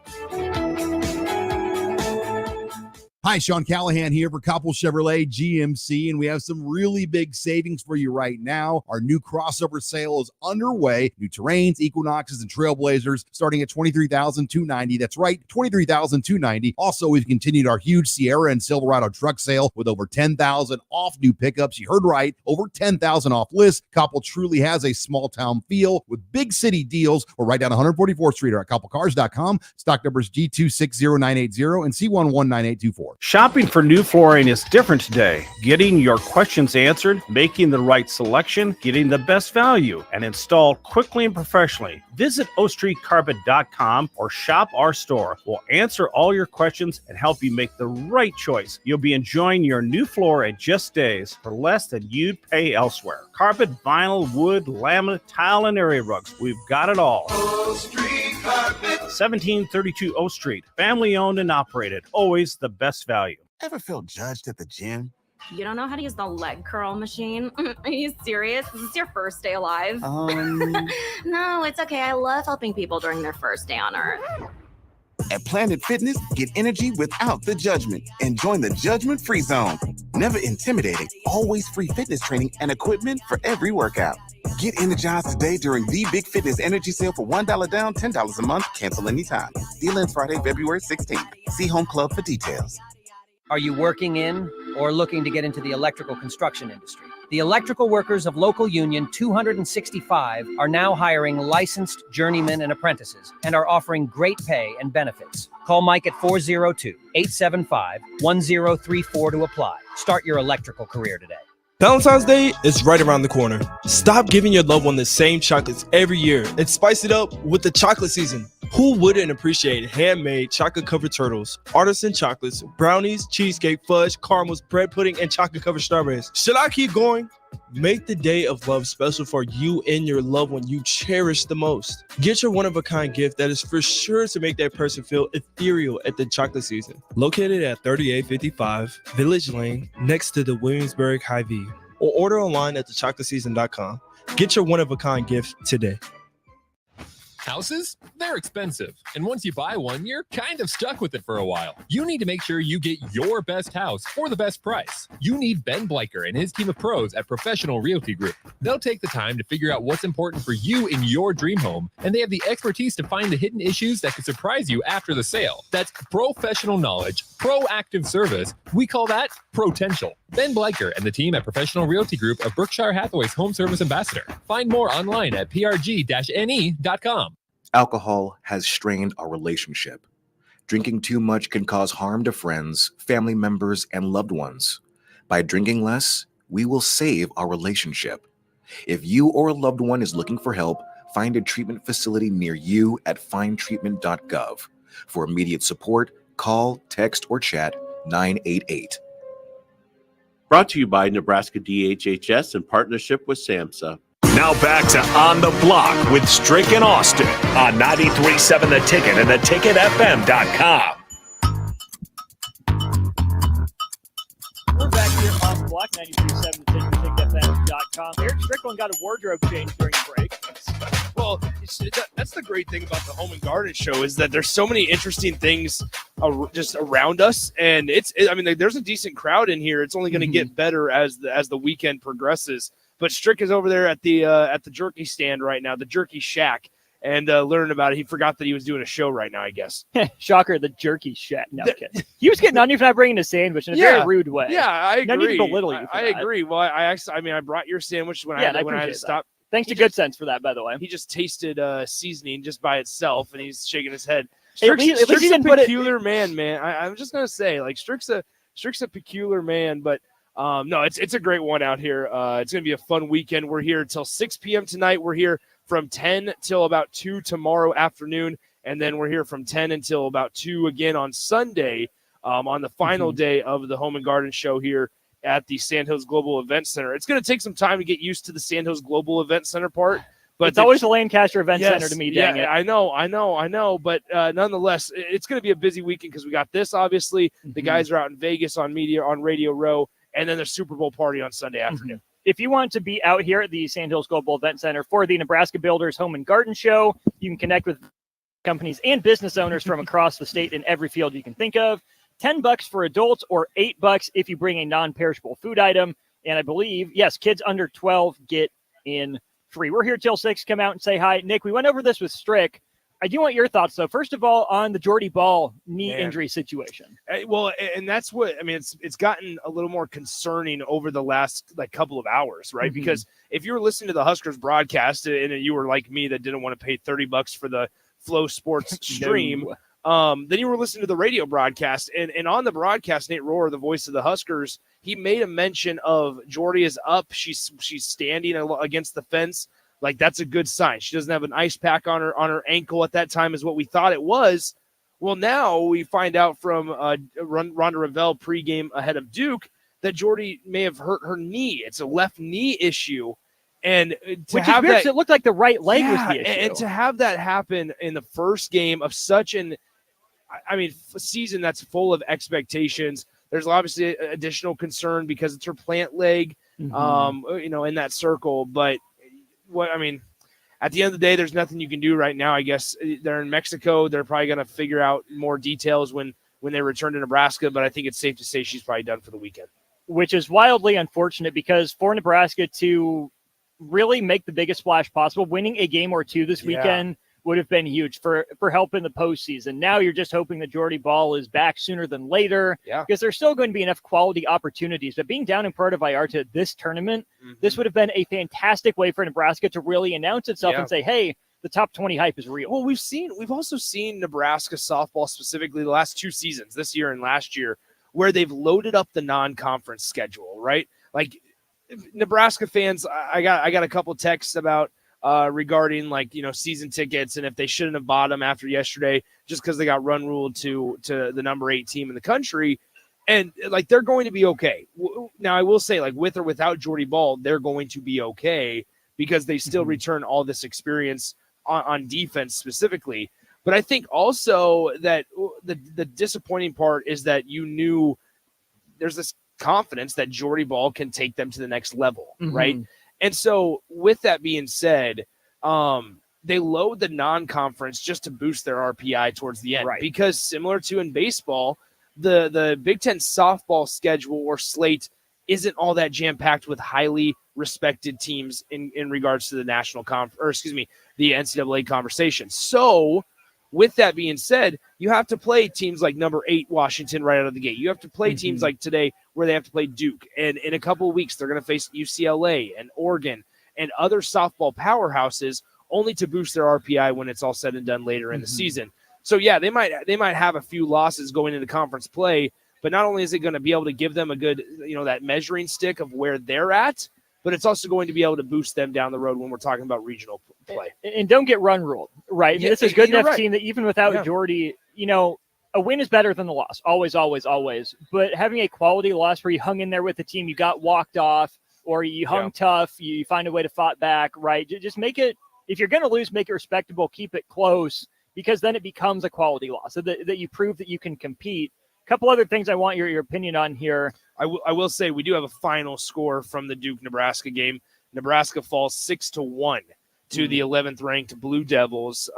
Speaker 16: Hi, Sean Callahan here for Koppel Chevrolet GMC, and we have some really big savings for you right now. Our new crossover sale is underway. New Terrains, Equinoxes, and Trailblazers starting at $23,290. That's right, $23,290. Also, we've continued our huge Sierra and Silverado truck sale with over $10,000 off new pickups. You heard right, over $10,000 off list. Koppel truly has a small-town feel with big city deals. We're right down 144th Street or at KoppelCars.com. Stock numbers G260980 and C119824.
Speaker 17: Shopping for new flooring is different today. Getting your questions answered, making the right selection, getting the best value, and installed quickly and professionally. Visit ostreetcarpet.com or shop our store. We'll answer all your questions and help you make the right choice. You'll be enjoying your new floor in just days for less than you'd pay elsewhere. Carpet, vinyl, wood, laminate, tile, and area rugs. We've got it all. O Street Carpet. 1732 O Street. Family owned and operated. Always the best value.
Speaker 18: Ever felt judged at the gym?
Speaker 19: You don't know how to use the leg curl machine? Are you serious? Is this your first day alive? No, it's okay. I love helping people during their first day on Earth.
Speaker 18: At Planet Fitness, get energy without the judgment and join the judgment-free zone. Never intimidating, always free fitness training and equipment for every workout. Get energized today during the Big Fitness Energy Sale for $1 down, $10 a month. Cancel anytime. Deal ends Friday, February 16th. See Home Club for details.
Speaker 20: Are you working in or looking to get into the electrical construction industry? The electrical workers of Local Union 265 are now hiring licensed journeymen and apprentices and are offering great pay and benefits. Call Mike at 402-875-1034 to apply. Start your electrical career today.
Speaker 21: Valentine's Day is right around the corner. Stop giving your loved one the same chocolates every year and spice it up with the chocolate season. Who wouldn't appreciate handmade chocolate-covered turtles, artisan chocolates, brownies, cheesecake, fudge, caramels, bread pudding, and chocolate-covered strawberries? Should I keep going? Make the day of love special for you and your loved one you cherish the most. Get your one-of-a-kind gift that is for sure to make that person feel ethereal at the chocolate season. Located at 3855 Village Lane, next to the Williamsburg Hy-Vee, or order online at thechocolateseason.com. Get your one-of-a-kind gift today.
Speaker 22: Houses? They're expensive. And once you buy one, you're kind of stuck with it for a while. You need to make sure you get your best house for the best price. You need Ben Bleicher and his team of pros at Professional Realty Group. They'll take the time to figure out what's important for you in your dream home, and they have the expertise to find the hidden issues that could surprise you after the sale. That's professional knowledge, proactive service. We call that potential. Ben Bleicher and the team at Professional Realty Group are Berkshire Hathaway's home service ambassador. Find more online at prg-ne.com.
Speaker 23: Alcohol has strained our relationship. Drinking too much can cause harm to friends, family members, and loved ones. By drinking less, we will save our relationship. If you or a loved one is looking for help, Find a treatment facility near you at findtreatment.gov. For immediate support, call, text, or chat 988.
Speaker 1: Brought to you by Nebraska DHHS in partnership with SAMHSA.
Speaker 5: Now back to On the Block with Strick and Austin on 93.7 The Ticket and theticketfm.com.
Speaker 7: We're back here on the block, 93.7 TicketFM.com. Eric Strickland got a wardrobe change during the break.
Speaker 3: Well, that's the great thing about the Home and Garden Show is that there's so many interesting things just around us, and there's a decent crowd in here. It's only going to get better as the weekend progresses. But Strick is over there at the jerky stand right now, the Jerky Shack, and learning about it. He forgot that he was doing a show right now, I guess.
Speaker 7: Shocker, the Jerky Shack. No, I'm kidding. He was getting on you for not bringing a sandwich in a very rude way.
Speaker 3: Yeah, I agree.
Speaker 7: No need to belittle you for
Speaker 3: I
Speaker 7: that.
Speaker 3: agree. Well, I brought your sandwich when I had to stop.
Speaker 7: Thanks to Good Sense for that, by the way.
Speaker 3: He just tasted seasoning just by itself, and he's shaking his head.
Speaker 7: At least he didn't
Speaker 3: a peculiar man. I'm just gonna say, like Strick's a peculiar man, but no, it's a great one out here. It's gonna be a fun weekend. We're here till 6 p.m. tonight. We're here from 10 till about 2 tomorrow afternoon, and then we're here from 10 until about 2 again on Sunday, on the final day of the Home and Garden Show here at the Sandhills Global Event Center. It's going to take some time to get used to the Sandhills Global Event Center part. But
Speaker 7: it's always the Lancaster Event Center to me, dang it.
Speaker 3: I know. But nonetheless, it's going to be a busy weekend because we got this, obviously. The guys are out in Vegas on Radio Row, and then the Super Bowl party on Sunday afternoon.
Speaker 7: If you want to be out here at the Sandhills Global Event Center for the Nebraska Builders Home and Garden Show, you can connect with companies and business owners from across the state in every field you can think of. $10 for adults or $8 if you bring a non-perishable food item. And I believe, yes, kids under 12 get in free. We're here till 6. Come out and say hi. Nick, we went over this with Strick. I do want your thoughts, though. First of all, on the Jordy Ball knee injury situation.
Speaker 3: Well, and that's what – it's gotten a little more concerning over the last, couple of hours, right? Because if you were listening to the Huskers broadcast and you were like me that didn't want to pay $30 for the Flow Sports stream – then you were listening to the radio broadcast, and on the broadcast, Nate Rohr, the voice of the Huskers, he made a mention of Jordy is up. She's standing against the fence. Like, that's a good sign. She doesn't have an ice pack on her ankle at that time is what we thought it was. Well, now we find out from Rhonda Revelle pregame ahead of Duke that Jordy may have hurt her knee. It's a left knee issue. And to have that,
Speaker 7: it looked like the right leg was the issue.
Speaker 3: And to have that happen in the first game of such a season that's full of expectations, there's obviously additional concern because it's her plant leg, in that circle. But at the end of the day, there's nothing you can do right now. I guess they're in Mexico. They're probably going to figure out more details when they return to Nebraska. But I think it's safe to say she's probably done for the weekend.
Speaker 7: Which is wildly unfortunate because for Nebraska to really make the biggest splash possible, winning a game or two this weekend would have been huge for help in the postseason. Now you're just hoping that Jordy Ball is back sooner than later because there's still going to be enough quality opportunities. But being down in Puerto Vallarta this tournament, this would have been a fantastic way for Nebraska to really announce itself and say, hey, the top 20 hype is real.
Speaker 3: Well, we've also seen Nebraska softball specifically the last 2 seasons, this year and last year, where they've loaded up the non-conference schedule, right? Like Nebraska fans, I got a couple texts about regarding season tickets and if they shouldn't have bought them after yesterday just because they got run ruled to the number 8 team in the country. And they're going to be okay. Now I will say with or without Jordy Ball, they're going to be okay because they still return all this experience on defense specifically. But I think also that the disappointing part is that you knew there's this confidence that Jordy Ball can take them to the next level, right? And so with that being said, they load the non-conference just to boost their RPI towards the end. Right. Because similar to in baseball, the Big Ten softball schedule or slate isn't all that jam-packed with highly respected teams in regards to the the NCAA conversation. So with that being said, you have to play teams like number 8 Washington right out of the gate. You have to play teams like today where they have to play Duke. And in a couple of weeks, they're going to face UCLA and Oregon and other softball powerhouses only to boost their RPI when it's all said and done later in the season. So, yeah, they might have a few losses going into conference play, but not only is it going to be able to give them a good, that measuring stick of where they're at, but it's also going to be able to boost them down the road when we're talking about regional play.
Speaker 7: And don't get run ruled, right?
Speaker 3: Yeah,
Speaker 7: This is a good
Speaker 3: you're
Speaker 7: enough
Speaker 3: right.
Speaker 7: team that even without
Speaker 3: Yeah.
Speaker 7: Jordy, a win is better than the loss. Always, always, always. But having a quality loss where you hung in there with the team, you got walked off, or you hung tough, you find a way to fight back, right? Just make it, if you're going to lose, make it respectable, keep it close, because then it becomes a quality loss, so that you prove that you can compete. A couple other things I want your opinion on here.
Speaker 3: I will say we do have a final score from the Duke-Nebraska game. Nebraska falls 6-1 to the 11th ranked Blue Devils.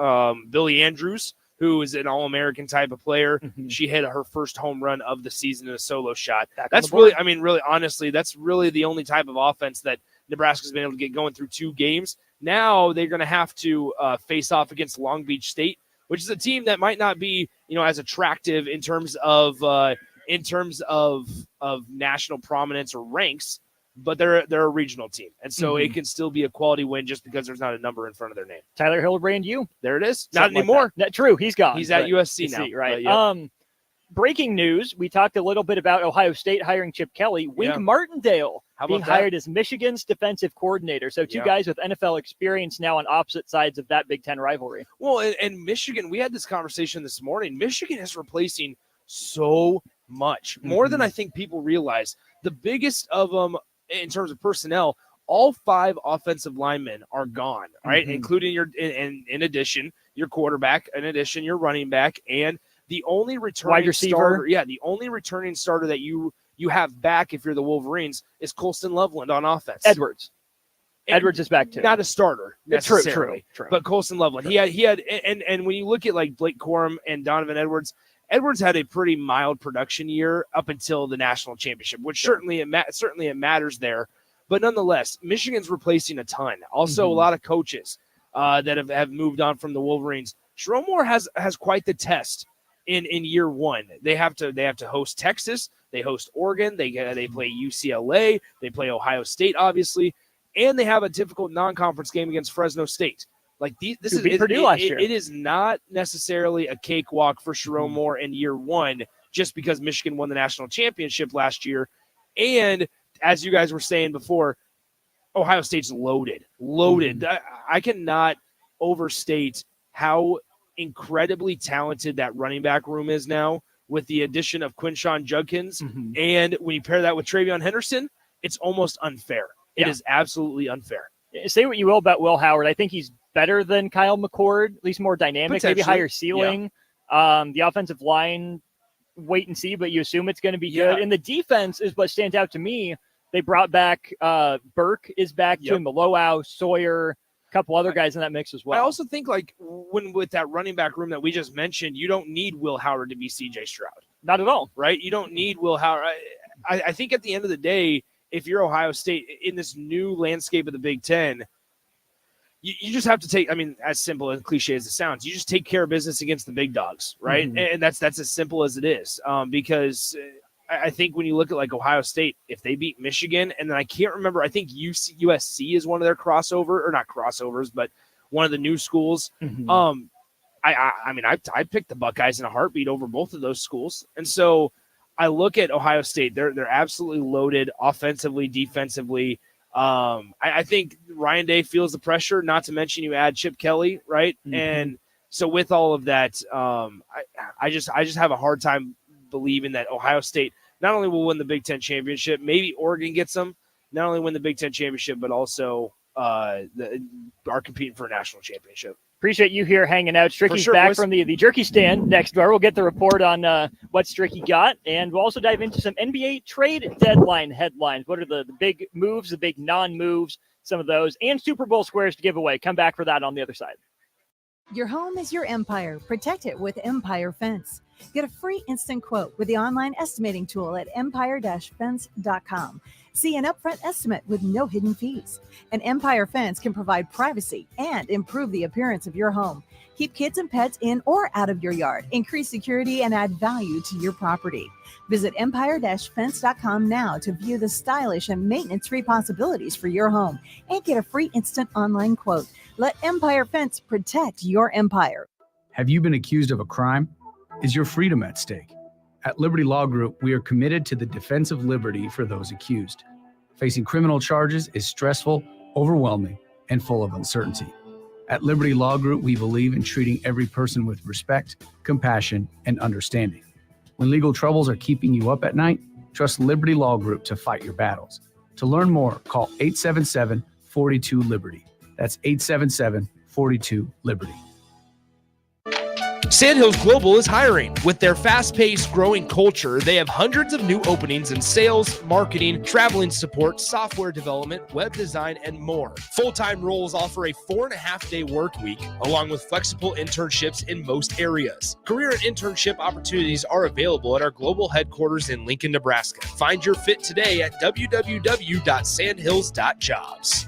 Speaker 3: Billy Andrews, who is an All-American type of player, she hit her first home run of the season in a solo shot. That's really, really honestly, that's really the only type of offense that Nebraska's been able to get going through 2 games. Now they're going to have to face off against Long Beach State, which is a team that might not be, as attractive in terms of national prominence or ranks, but they're a regional team, and so it can still be a quality win just because there's not a number in front of their name.
Speaker 7: Tyler Hildebrand, you
Speaker 3: there it is.
Speaker 7: Something
Speaker 3: Not anymore.
Speaker 7: Like that. True, he's gone.
Speaker 3: He's at USC now,
Speaker 7: right?
Speaker 3: But, yep.
Speaker 7: Breaking news: we talked a little bit about Ohio State hiring Chip Kelly. Wink Martindale being hired as Michigan's defensive coordinator. So 2 guys with NFL experience now on opposite sides of that Big Ten rivalry.
Speaker 3: Well, and Michigan, we had this conversation this morning. Michigan is replacing so much more than I think people realize. The biggest of them in terms of personnel, all 5 offensive linemen are gone, right? Including in addition, your quarterback, in addition, your running back, and the only returning
Speaker 7: wide receiver.
Speaker 3: starter, the only returning starter that you have back if you're the Wolverines is Colston Loveland on offense.
Speaker 7: Edwards is back too.
Speaker 3: Not a starter necessarily,
Speaker 7: True.
Speaker 3: but Colston Loveland. He had, and when you look at like Blake Corum and Donovan Edwards had a pretty mild production year up until the national championship, which certainly it matters there. But nonetheless, Michigan's replacing a ton. Also, a lot of coaches that have moved on from the Wolverines. Sherrone Moore has quite the test in year one. They have to host Texas. They host Oregon. They play UCLA. They play Ohio State, obviously, and they have a difficult non-conference game against Fresno State. Like this is
Speaker 7: Purdue last year.
Speaker 3: It is not necessarily a cakewalk for Sherrone Moore in year one, just because Michigan won the national championship last year, and as you guys were saying before, Ohio State's loaded. I cannot overstate how incredibly talented that running back room is now with the addition of Quinshon Judkins. And when you pair that with Travion Henderson, it's almost unfair. It is absolutely unfair.
Speaker 7: Say what you will about Will Howard. I think he's better than Kyle McCord, at least more dynamic, maybe higher ceiling. The offensive line, wait and see, but you assume it's going to be good. And the defense is what stands out to me. They brought back Burke is back to Maloau, Sawyer, a couple other guys in that mix as well.
Speaker 3: I also think like when with that running back room that we just mentioned, you don't need Will Howard to be CJ Stroud.
Speaker 7: Not at all.
Speaker 3: Right? You don't need Will Howard. I think at the end of the day, if you're Ohio State in this new landscape of the Big Ten, you just have to take, as simple and cliche as it sounds, you just take care of business against the big dogs, right? And that's as simple as it is. Because I think when you look at like Ohio State, if they beat Michigan, and then I can't remember, I think USC is one of their not crossovers, but one of the new schools. I picked the Buckeyes in a heartbeat over both of those schools. And so I look at Ohio State, they're absolutely loaded offensively, defensively. I think Ryan Day feels the pressure, not to mention you add Chip Kelly, right? And so with all of that, I just have a hard time believing that Ohio State not only will win the Big Ten championship, maybe Oregon gets them, not only win the Big Ten championship, but also are competing for a national championship.
Speaker 7: Appreciate you here hanging out. Stricky's back from the jerky stand next door. We'll get the report on what Stricky got, and we'll also dive into some NBA trade deadline headlines. What are the big moves, the big non-moves, some of those, and Super Bowl squares to give away. Come back for that on the other side.
Speaker 14: Your home is your empire. Protect it with Empire Fence. Get a free instant quote with the online estimating tool at empire-fence.com. See an upfront estimate with no hidden fees. An Empire Fence can provide privacy and improve the appearance of your home. Keep kids and pets in or out of your yard. Increase security and add value to your property. Visit empire-fence.com now to view the stylish and maintenance-free possibilities for your home and get a free instant online quote. Let Empire Fence protect your empire.
Speaker 4: Have you been accused of a crime? Is your freedom at stake? At Liberty Law Group, we are committed to the defense of liberty for those accused. Facing criminal charges is stressful, overwhelming, and full of uncertainty. At Liberty Law Group, we believe in treating every person with respect, compassion, and understanding. When legal troubles are keeping you up at night, trust Liberty Law Group to fight your battles. To learn more, call 877-42-LIBERTY. That's 877-42-LIBERTY.
Speaker 2: Sandhills Global is hiring. With their fast-paced, growing culture, they have hundreds of new openings in sales, marketing, traveling support, software development, web design, and more. Full-time roles offer a 4.5-day work week, along with flexible internships in most areas. Career and internship opportunities are available at our global headquarters in Lincoln, Nebraska. Find your fit today at www.sandhills.jobs.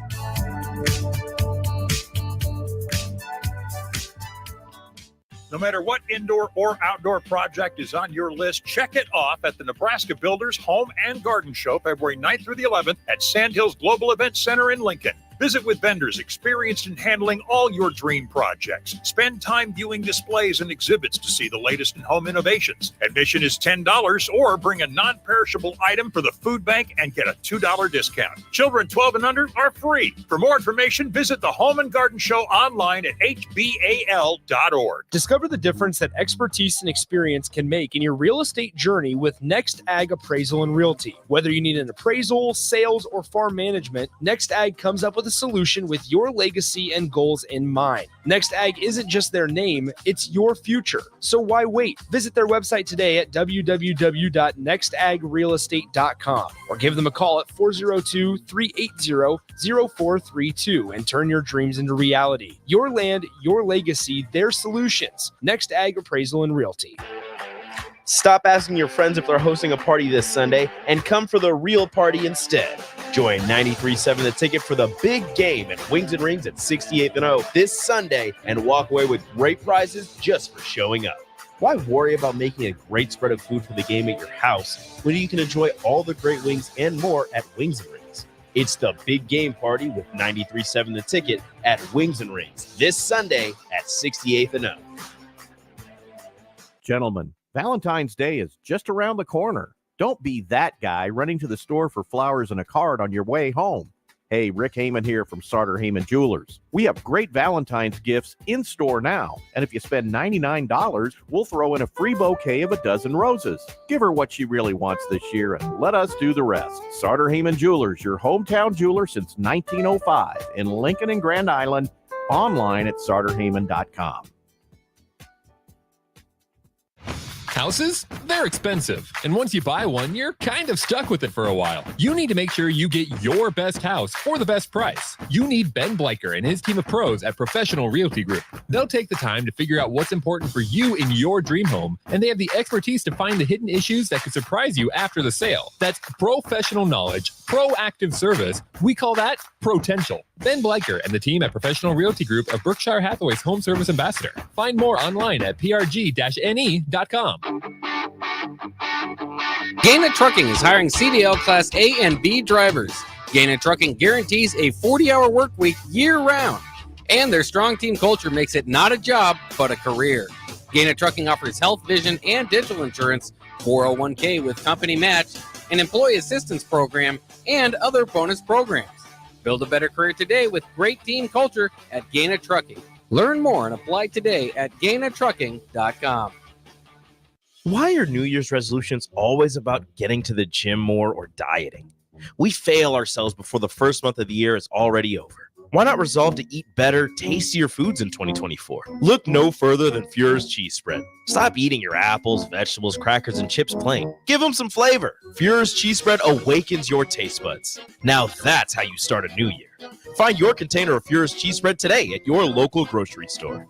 Speaker 6: No matter what indoor or outdoor project is on your list, check it off at the Nebraska Builders Home and Garden Show, February 9th through the 11th at Sandhills Global Event Center in Lincoln. Visit with vendors experienced in handling all your dream projects. Spend time viewing displays and exhibits to see the latest in home innovations. Admission is $10 or bring a non-perishable item for the food bank and get a $2 discount. Children 12 and under are free. For more information, visit the Home and Garden Show online at hbal.org.
Speaker 2: Discover the difference that expertise and experience can make in your real estate journey with Next Ag Appraisal and Realty. Whether you need an appraisal, sales, or farm management, Next Ag comes up with a solution with your legacy and goals in mind. Next Ag isn't just their name, it's your future. So why wait? Visit their website today at www.nextagrealestate.com or give them a call at 402-380-0432 and turn your dreams into reality. Your land, your legacy, their solutions. Next Ag Appraisal and Realty. Stop asking your friends if they're hosting a party this Sunday and come for the real party instead. Join 93.7 The Ticket for the big game at Wings and Rings at 68th and O this Sunday and walk away with great prizes just for showing up. Why worry about making a great spread of food for the game at your house when you can enjoy all the great wings and more at Wings and Rings? It's the big game party with 93.7 The Ticket at Wings and Rings this Sunday at 68th and O.
Speaker 8: Gentlemen, Valentine's Day is just around the corner. Don't be that guy running to the store for flowers and a card on your way home. Hey, Rick Heyman here from Sartor Heyman Jewelers. We have great Valentine's gifts in store now. And if you spend $99, we'll throw in a free bouquet of a dozen roses. Give her what she really wants this year and let us do the rest. Sartor Heyman Jewelers, your hometown jeweler since 1905 in Lincoln and Grand Island. Online at sartorheyman.com.
Speaker 22: Houses? They're expensive. And once you buy one, you're kind of stuck with it for a while. You need to make sure you get your best house for the best price. You need Ben Bleicher and his team of pros at Professional Realty Group. They'll take the time to figure out what's important for you in your dream home, and they have the expertise to find the hidden issues that could surprise you after the sale. That's professional knowledge, proactive service. We call that potential. Ben Bleicher and the team at Professional Realty Group are Berkshire Hathaway's home service ambassador. Find more online at prg-ne.com.
Speaker 9: Gaina Trucking is hiring CDL Class A and B drivers. Gaina Trucking guarantees a 40-hour work week year-round, and their strong team culture makes it not a job, but a career. Gaina Trucking offers health, vision, and dental insurance, 401k with company match, an employee assistance program, and other bonus programs. Build a better career today with great team culture at Gaina Trucking. Learn more and apply today at GainaTrucking.com.
Speaker 2: Why are New Year's resolutions always about getting to the gym more or dieting? We fail ourselves before the first month of the year is already over. Why not resolve to eat better, tastier foods in 2024? Look no further than Fuhrer's cheese spread. Stop eating your apples, vegetables, crackers, and chips plain. Give them some flavor. Fuhrer's cheese spread awakens your taste buds. Now that's how you start a new year. Find your container of Fuhrer's cheese spread today at your local grocery store.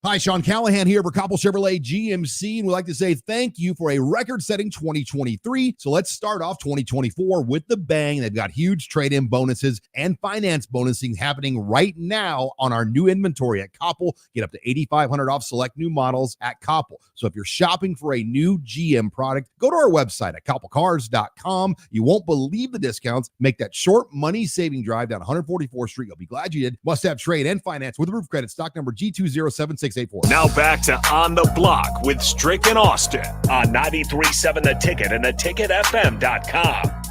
Speaker 16: Hi, Sean Callahan here for Coppell Chevrolet GMC, and we'd like to say thank you for a record-setting 2023. So let's start off 2024 with the bang. They've got huge trade-in bonuses and finance bonusing happening right now on our new inventory at Coppell. Get up to $8,500 off select new models at Coppell. So if you're shopping for a new GM product, go to our website at coppellcars.com. You won't believe the discounts. Make that short money-saving drive down 144th Street. You'll be glad you did. Must have trade and finance with roof credit. Stock number G2076. 684.
Speaker 5: Now back to On the Block with Strick and Austin on 93.7 The Ticket and theticketfm.com.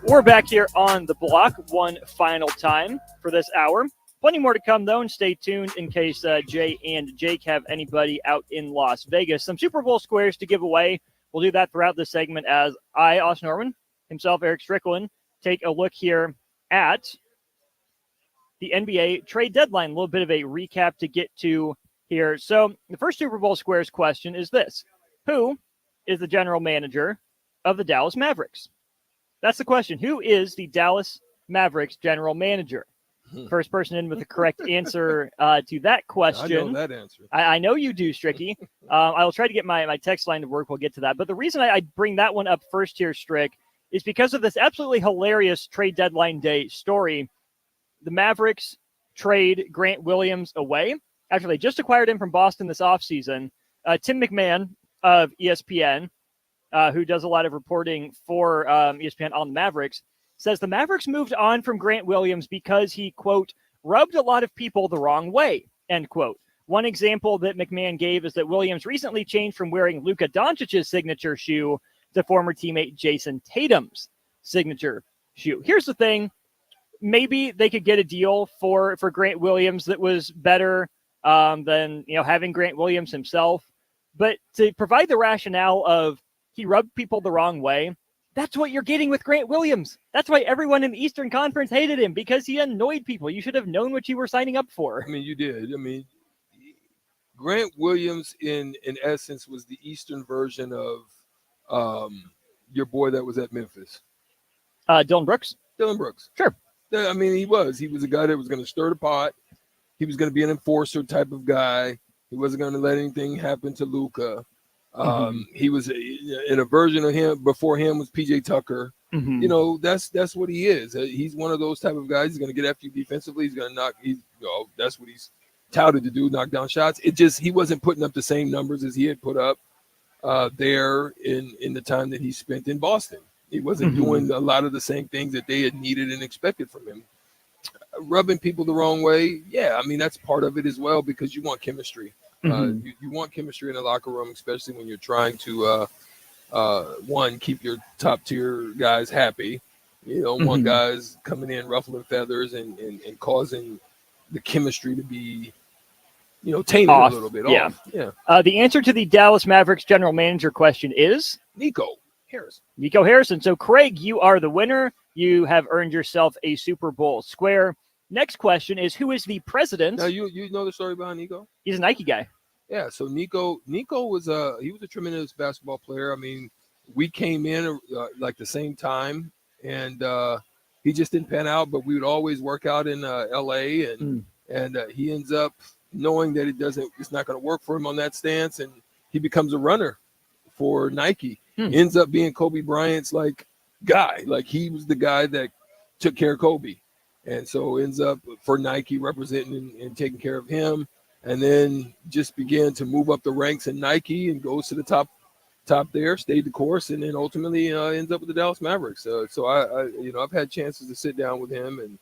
Speaker 7: We're back here on the block one final time for this hour. Plenty more to come, though, and stay tuned in case Jay and Jake have anybody out in Las Vegas. Some Super Bowl squares to give away. We'll do that throughout this segment as I, Austin Norman, himself, Eric Strickland, take a look here at the NBA trade deadline. A little bit of a recap to get to here. So the first Super Bowl squares question is this. Who is the general manager of the Dallas Mavericks? That's the question. Who is the Dallas Mavericks general manager? First person in with the correct answer to that question.
Speaker 10: I know that answer.
Speaker 7: I know you do, Stricky. I'll try to get my text line to work. We'll get to that. But the reason I bring that one up first here, Strick, is because of this absolutely hilarious trade deadline day story. The Mavericks trade Grant Williams away after they just acquired him from Boston this offseason. Tim McMahon of ESPN, who does a lot of reporting for ESPN on the Mavericks, says the Mavericks moved on from Grant Williams because he, quote, rubbed a lot of people the wrong way, end quote. One example that McMahon gave is that Williams recently changed from wearing Luka Doncic's signature shoe to former teammate Jason Tatum's signature shoe. Here's the thing. Maybe they could get a deal for Grant Williams that was better than having Grant Williams himself. But to provide the rationale of he rubbed people the wrong way, that's what you're getting with Grant Williams. That's why everyone in the Eastern Conference hated him, because he annoyed people. You should have known what you were signing up for.
Speaker 10: I mean, you did. I mean, Grant Williams, in essence, was the Eastern version of your boy that was at Memphis.
Speaker 7: Dylan Brooks?
Speaker 10: Dylan Brooks.
Speaker 7: Sure.
Speaker 10: I mean, he was a guy that was going to stir the pot. He was going to be an enforcer type of guy. He wasn't going to let anything happen to Luka. He was in a version of him. Before him was PJ Tucker. That's what he is. He's one of those type of guys. He's going to get after you defensively. He's going to knock. That's what he's touted to do, knock down shots. It just, he wasn't putting up the same numbers as he had put up there in the time that he spent in Boston. He wasn't doing a lot of the same things that they had needed and expected from him. Rubbing people the wrong way, yeah, I mean, that's part of it as well, because you want chemistry. You want chemistry in the locker room, especially when you're trying to, one, keep your top-tier guys happy. You don't want guys coming in ruffling feathers and causing the chemistry to be, tainted
Speaker 7: off.
Speaker 10: A little bit.
Speaker 7: Yeah.
Speaker 10: Off. Yeah.
Speaker 7: The answer to the Dallas Mavericks general manager question is?
Speaker 10: Nico Harrison.
Speaker 7: Nico Harrison. So, Craig, you are the winner. You have earned yourself a Super Bowl square. Next question is, who is the president?
Speaker 10: Now, you know the story behind Nico?
Speaker 7: He's a Nike guy.
Speaker 10: Yeah, so Nico was a tremendous basketball player. I mean, we came in like the same time, and he just didn't pan out, but we would always work out in LA, and he ends up knowing that it's not going to work for him on that stance, and he becomes a runner for Nike. Ends up being Kobe Bryant's guy. Like, he was the guy that took care of Kobe. And so ends up for Nike representing and taking care of him, and then just began to move up the ranks in Nike and goes to the top there, stayed the course, and then ultimately ends up with the Dallas Mavericks. So I've had chances to sit down with him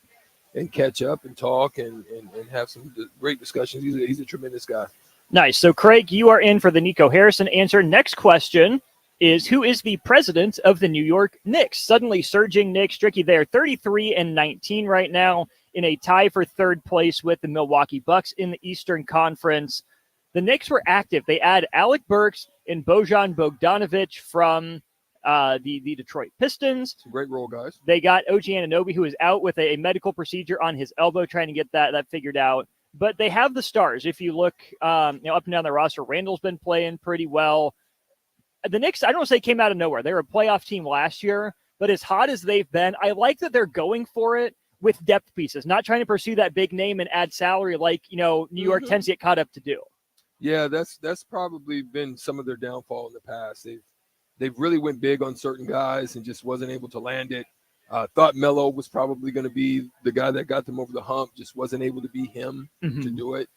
Speaker 10: and catch up and talk and have some great discussions. He's a tremendous guy.
Speaker 7: Nice. So, Craig, you are in for the Nico Harrison answer. Next question is, who is the president of the New York Knicks? Suddenly surging Knicks. Stricky there, 33-19 right now, in a tie for third place with the Milwaukee Bucks in the Eastern Conference. The Knicks were active. They add Alec Burks and Bojan Bogdanovic from the Detroit Pistons.
Speaker 10: Some great role guys.
Speaker 7: They got OG Anunoby, who is out with a medical procedure on his elbow, trying to get that figured out. But they have the stars. If you look up and down the roster, Randall's been playing pretty well. The Knicks, I don't want to say came out of nowhere. They were a playoff team last year, but as hot as they've been, I like that they're going for it with depth pieces, not trying to pursue that big name and add salary like, New York tends to get caught up to do.
Speaker 10: Yeah, that's probably been some of their downfall in the past. They've really went big on certain guys and just wasn't able to land it. Thought Melo was probably going to be the guy that got them over the hump, just wasn't able to be him to do it.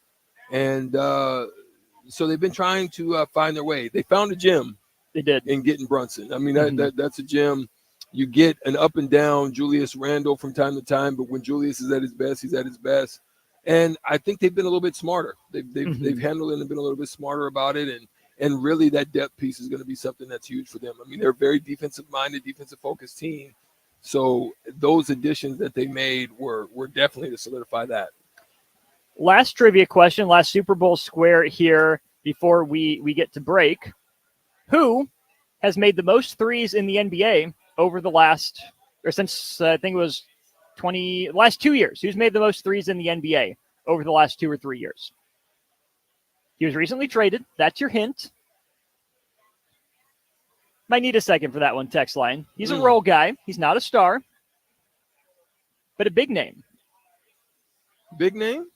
Speaker 10: And so they've been trying to find their way. They found a gem.
Speaker 7: They did.
Speaker 10: In getting Brunson. I mean, that's a gem. You get an up and down Julius Randle from time to time, but when Julius is at his best, he's at his best. And I think they've been a little bit smarter. They've handled it and been a little bit smarter about it. And really that depth piece is going to be something that's huge for them. I mean, they're a very defensive-minded, defensive-focused team. So those additions that they made were definitely to solidify that.
Speaker 7: Last trivia question, last Super Bowl square here before we get to break. Who has made the most threes in the NBA over the last, or since I think it was last 2 years? Who's made the most threes in the NBA over the last 2 or 3 years? He was recently traded. That's your hint. Might need a second for that one, text line. He's a role guy. He's not a star, but a big name.
Speaker 10: Big name?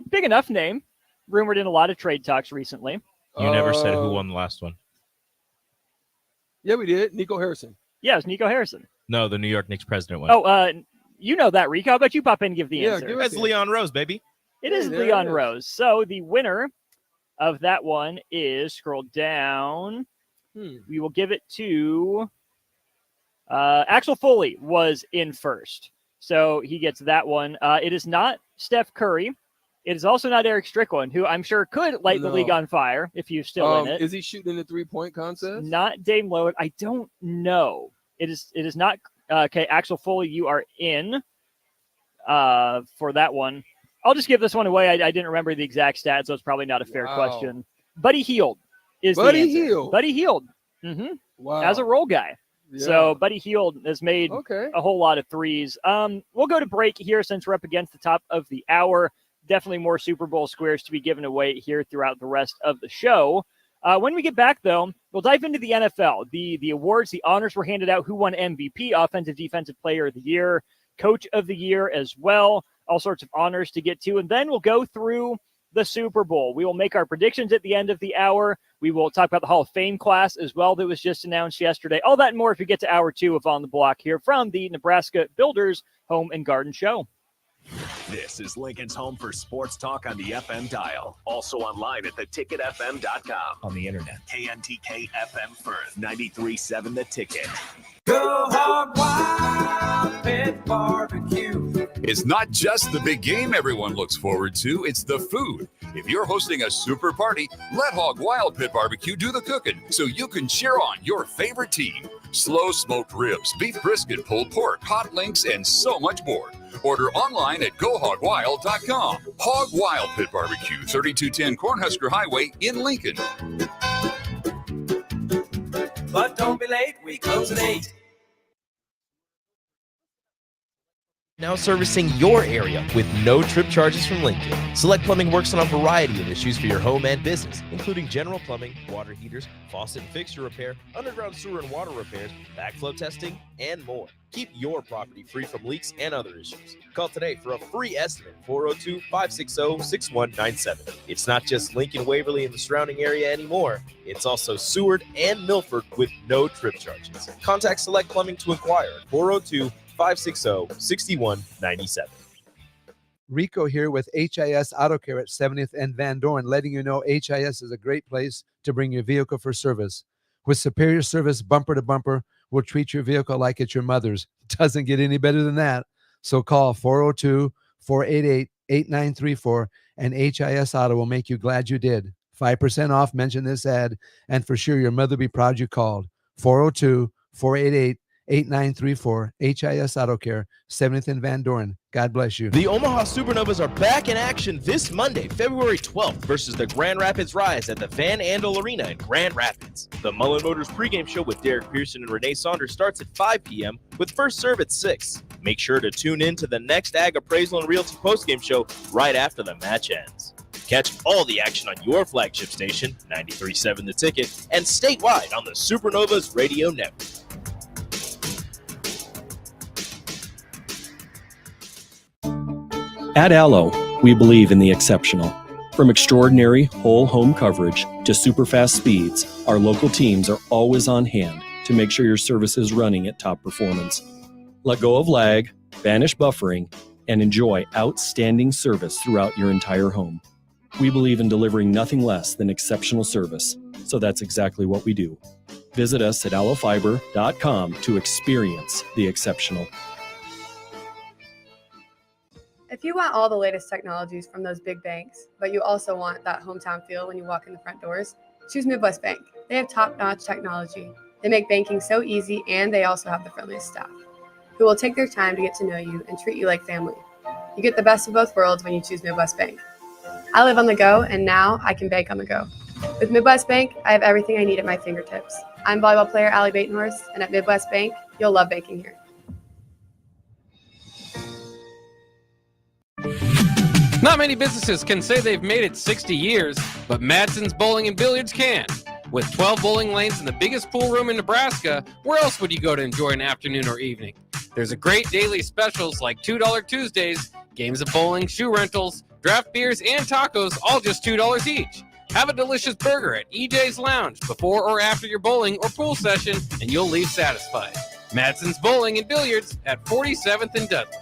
Speaker 7: Big enough name. Rumored in a lot of trade talks recently.
Speaker 2: You never said who won the last one.
Speaker 10: Yeah, we did. Nico Harrison.
Speaker 7: Yeah, it's Nico Harrison.
Speaker 2: No, the New York Knicks president won.
Speaker 7: Oh, you know that, Rico. How about you pop in and give the answer?
Speaker 2: It's Leon Rose, baby.
Speaker 7: It is Leon Rose. So the winner of that one is, scroll down. We will give it to Axel Foley was in first. So he gets that one. It is not Steph Curry. It is also not Eric Strickland, who I'm sure could light the league on fire if he's still in it.
Speaker 10: Is he shooting in the three-point contest?
Speaker 7: Not Dame Lillard. I don't know. It is not. Okay, Axel Foley, you are in for that one. I'll just give this one away. I didn't remember the exact stat, so it's probably not a fair question. Buddy Hield is the answer. Buddy Hield. Mm-hmm.
Speaker 10: Wow.
Speaker 7: As a role guy.
Speaker 10: Yeah.
Speaker 7: So Buddy Hield has made a whole lot of threes. We'll go to break here since we're up against the top of the hour. Definitely more Super Bowl squares to be given away here throughout the rest of the show. When we get back, though, we'll dive into the NFL. The awards, the honors were handed out. Who won MVP, Offensive Defensive Player of the Year, Coach of the Year as well. All sorts of honors to get to. And then we'll go through the Super Bowl. We will make our predictions at the end of the hour. We will talk about the Hall of Fame class as well that was just announced yesterday. All that and more if we get to hour 2 of On the Block here from the Nebraska Builders Home and Garden Show.
Speaker 5: This is Lincoln's home for sports talk on the FM dial. Also online at theticketfm.com. On the internet. KNTK FM Firth, 93.7 The Ticket.
Speaker 11: Go Hog Wild Pit Barbecue.
Speaker 12: It's not just the big game everyone looks forward to, it's the food. If you're hosting a super party, let Hog Wild Pit Barbecue do the cooking so you can cheer on your favorite team. Slow smoked ribs, beef brisket, pulled pork, hot links, and so much more. Order online at GoHogWild.com. Hog Wild Pit Barbecue, 3210 Cornhusker Highway in Lincoln.
Speaker 11: But don't be late, we close at 8.
Speaker 2: Now servicing your area with no trip charges from Lincoln. Select Plumbing works on a variety of issues for your home and business, including general plumbing, water heaters, faucet and fixture repair, underground sewer and water repairs, backflow testing, and more. Keep your property free from leaks and other issues. Call today for a free estimate, 402-560-6197. It's not just Lincoln, Waverly, and the surrounding area anymore. It's also Seward and Milford with no trip charges. Contact Select Plumbing to inquire at 402-560-6197.
Speaker 13: Rico here with HIS Auto Care at 70th and Van Dorn, letting you know HIS is a great place to bring your vehicle for service. With superior service, bumper to bumper, we'll treat your vehicle like it's your mother's. Doesn't get any better than that. So call 402-488-8934 and HIS Auto will make you glad you did. 5% off, mention this ad, and for sure your mother will be proud you called. 402-488-8934, HIS Auto Care, 70th and Van Dorn. God bless you.
Speaker 2: The Omaha Supernovas are back in action this Monday, February 12th versus the Grand Rapids Rise at the Van Andel Arena in Grand Rapids. The Mullen Motors pregame show with Derek Pearson and Renee Saunders starts at 5 p.m. with first serve at 6. Make sure to tune in to the next Ag Appraisal and Realty postgame show right after the match ends. Catch all the action on your flagship station, 93.7 The Ticket, and statewide on the Supernovas Radio Network.
Speaker 24: At Allo, we believe in the exceptional. From extraordinary whole home coverage to super fast speeds, our local teams are always on hand to make sure your service is running at top performance. Let go of lag, banish buffering, and enjoy outstanding service throughout your entire home. We believe in delivering nothing less than exceptional service, so that's exactly what we do. Visit us at allofiber.com to experience the exceptional.
Speaker 15: If you want all the latest technologies from those big banks, but you also want that hometown feel when you walk in the front doors, choose Midwest Bank. They have top-notch technology. They make banking so easy, and they also have the friendliest staff who will take their time to get to know you and treat you like family. You get the best of both worlds when you choose Midwest Bank. I live on the go, and now I can bank on the go. With Midwest Bank, I have everything I need at my fingertips. I'm volleyball player Allie Batenhorst, and at Midwest Bank, you'll love banking here.
Speaker 9: Not many businesses can say they've made it 60 years, but Madsen's Bowling and Billiards can. With 12 bowling lanes and the biggest pool room in Nebraska, where else would you go to enjoy an afternoon or evening? There's a great daily specials like $2 Tuesdays, games of bowling, shoe rentals, draft beers, and tacos, all just $2 each. Have a delicious burger at EJ's Lounge before or after your bowling or pool session, and you'll leave satisfied. Madsen's Bowling and Billiards at 47th and Dudley.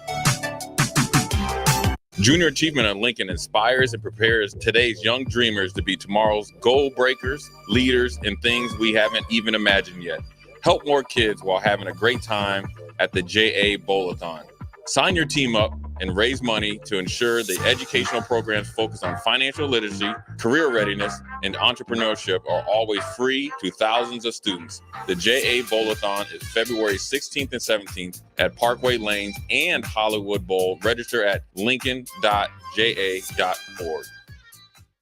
Speaker 17: Junior Achievement at Lincoln inspires and prepares today's young dreamers to be tomorrow's goal breakers, leaders, and things we haven't even imagined yet. Help more kids while having a great time at the JA Bowl-a-thon. Sign your team up and raise money to ensure the educational programs focused on financial literacy, career readiness, and entrepreneurship are always free to thousands of students. The JA Bowl-a-thon is February 16th and 17th at Parkway Lanes and Hollywood Bowl. Register at lincoln.ja.org.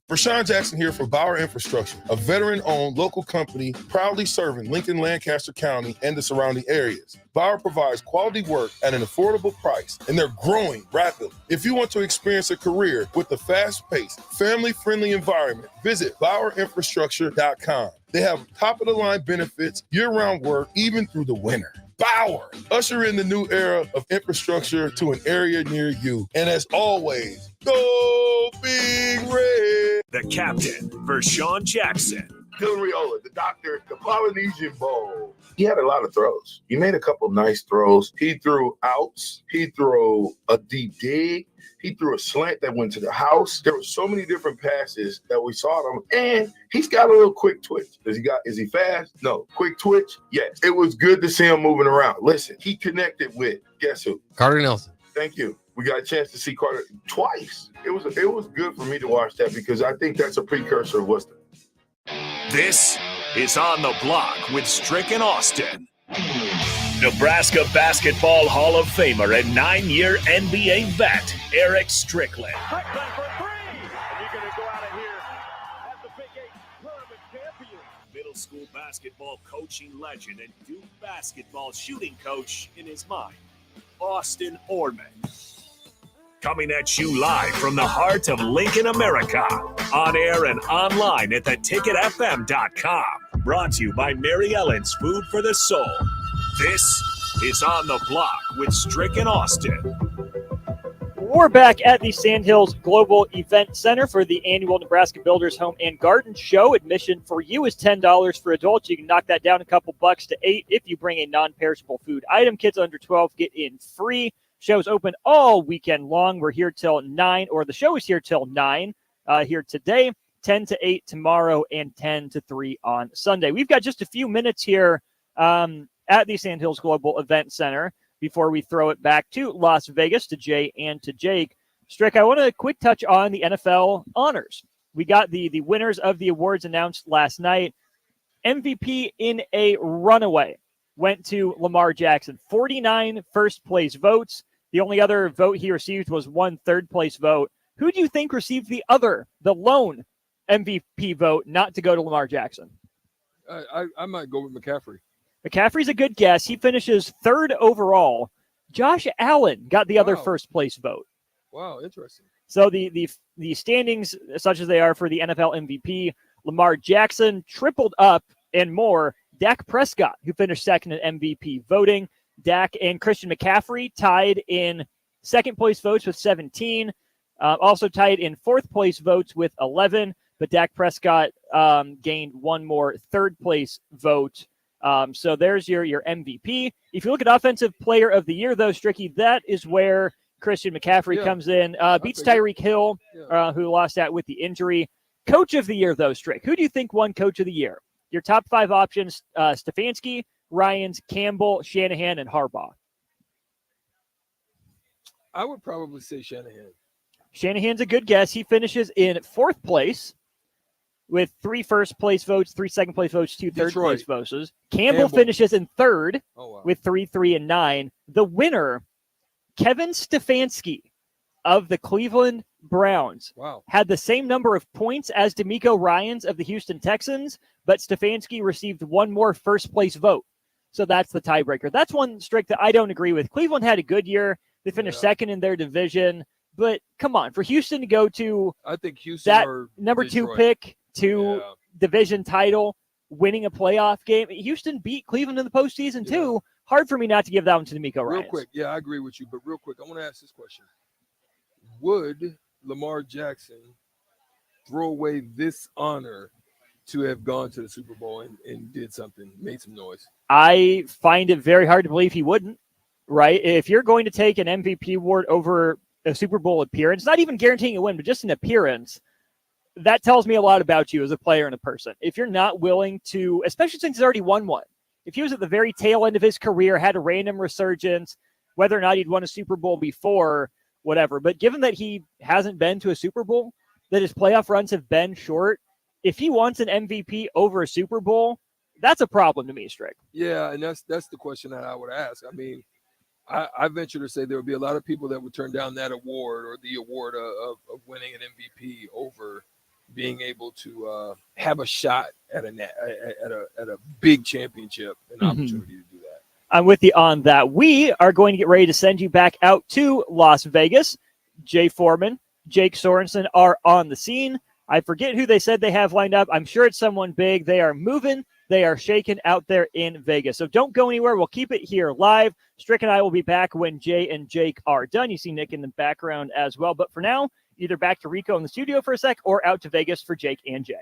Speaker 18: Rashawn Jackson here for Bauer Infrastructure, a veteran-owned local company proudly serving Lincoln, Lancaster County, and the surrounding areas. Bauer provides quality work at an affordable price, and they're growing rapidly. If you want to experience a career with a fast-paced, family-friendly environment, visit BauerInfrastructure.com. They have top-of-the-line benefits, year-round work, even through the winter. Bauer, usher in the new era of infrastructure to an area near you. And as always, go Big Red.
Speaker 5: The captain, Vershawn Jackson.
Speaker 19: Dylan Riola, the doctor, the Polynesian Bowl. He had a lot of throws. He made a couple nice throws. He threw outs. He threw a deep dig. He threw a slant that went to the house. There were so many different passes that we saw him. And he's got a little quick twitch. Is he fast? No. Quick twitch? Yes. It was good to see him moving around. Listen, he connected with, guess who?
Speaker 9: Carter Nelson.
Speaker 19: Thank you. We got a chance to see Carter twice. It was good for me to watch that because I think that's a precursor of what's the.
Speaker 5: This is On the Block with Strick and Austin. Nebraska Basketball Hall of Famer and 9-year NBA vet, Eric Strickland. Middle school basketball coaching legend and Duke basketball shooting coach in his mind, Austin Orman. Coming at you live from the heart of Lincoln, America. On air and online at theticketfm.com. Brought to you by Mary Ellen's Food for the Soul. This is On the Block with Strick and Austin.
Speaker 7: We're back at the Sandhills Global Event Center for the annual Nebraska Builders Home and Garden Show. Admission for you is $10 for adults. You can knock that down a couple bucks to $8 if you bring a non-perishable food item. Kids under 12 get in free. Show's open all weekend long. We're here till 9, or the show is here till 9 here today, 10 to 8 tomorrow, and 10 to 3 on Sunday. We've got just a few minutes here at the Sandhills Global Event Center before we throw it back to Las Vegas, to Jay and to Jake. Strick, I want to quick touch on the NFL honors. We got the winners of the awards announced last night. MVP in a runaway went to Lamar Jackson. 49 first-place votes. The only other vote he received was one third-place vote. Who do you think received the lone MVP vote not to go to Lamar Jackson?
Speaker 10: I might go with McCaffrey.
Speaker 7: McCaffrey's a good guess. He finishes third overall. Josh Allen got the other first-place vote.
Speaker 10: Wow, interesting.
Speaker 7: So the standings, such as they are for the NFL MVP, Lamar Jackson tripled up and more. Dak Prescott, who finished second in MVP voting. Dak and Christian McCaffrey tied in second-place votes with 17. Also tied in fourth-place votes with 11. But Dak Prescott gained one more third-place vote. So there's your MVP. If you look at Offensive Player of the Year, though, Stricky, that is where Christian McCaffrey comes in. Beats Tyreek Hill, who lost out with the injury. Coach of the Year, though, Strick. Who do you think won Coach of the Year? Your top 5 options, Stefanski, Ryans, Campbell, Shanahan, and Harbaugh.
Speaker 10: I would probably say Shanahan.
Speaker 7: Shanahan's a good guess. He finishes in 4th place with 3 first-place votes, 3 second-place votes, 2 third-place votes. Campbell finishes in 3rd with 3, 3, and 9. The winner, Kevin Stefanski of the Cleveland Browns, had the same number of points as D'Amico Ryans of the Houston Texans, but Stefanski received 1 more first-place vote. So that's the tiebreaker. That's one streak that I don't agree with. Cleveland had a good year. They finished 2nd in their division. But come on, for Houston to go to
Speaker 10: I think Houston
Speaker 7: that
Speaker 10: or
Speaker 7: number
Speaker 10: Detroit.
Speaker 7: 2 pick to division title, winning a playoff game. Houston beat Cleveland in the postseason too. Hard for me not to give that one to D'Amico Ryans.
Speaker 10: Real quick, I agree with you. But real quick, I want to ask this question. Would Lamar Jackson throw away this honor to have gone to the Super Bowl and did something, made some noise?
Speaker 7: I find it very hard to believe he wouldn't, right? If you're going to take an MVP award over a Super Bowl appearance, not even guaranteeing a win, but just an appearance, that tells me a lot about you as a player and a person. If you're not willing to, especially since he's already won one, if he was at the very tail end of his career, had a random resurgence, whether or not he'd won a Super Bowl before, whatever. But given that he hasn't been to a Super Bowl, that his playoff runs have been short, if he wants an MVP over a Super Bowl, that's a problem to me, Strick.
Speaker 10: Yeah, and that's the question that I would ask. I mean, I venture to say there would be a lot of people that would turn down that award or the award of winning an MVP over being able to have a shot at a big championship, an opportunity to do that.
Speaker 7: I'm with you on that. We are going to get ready to send you back out to Las Vegas. Jay Foreman, Jake Sorensen are on the scene. I forget who they said they have lined up. I'm sure it's someone big. They are moving. They are shaking out there in Vegas. So don't go anywhere. We'll keep it here live. Strick and I will be back when Jay and Jake are done. You see Nick in the background as well. But for now, either back to Rico in the studio for a sec or out to Vegas for Jake and Jay.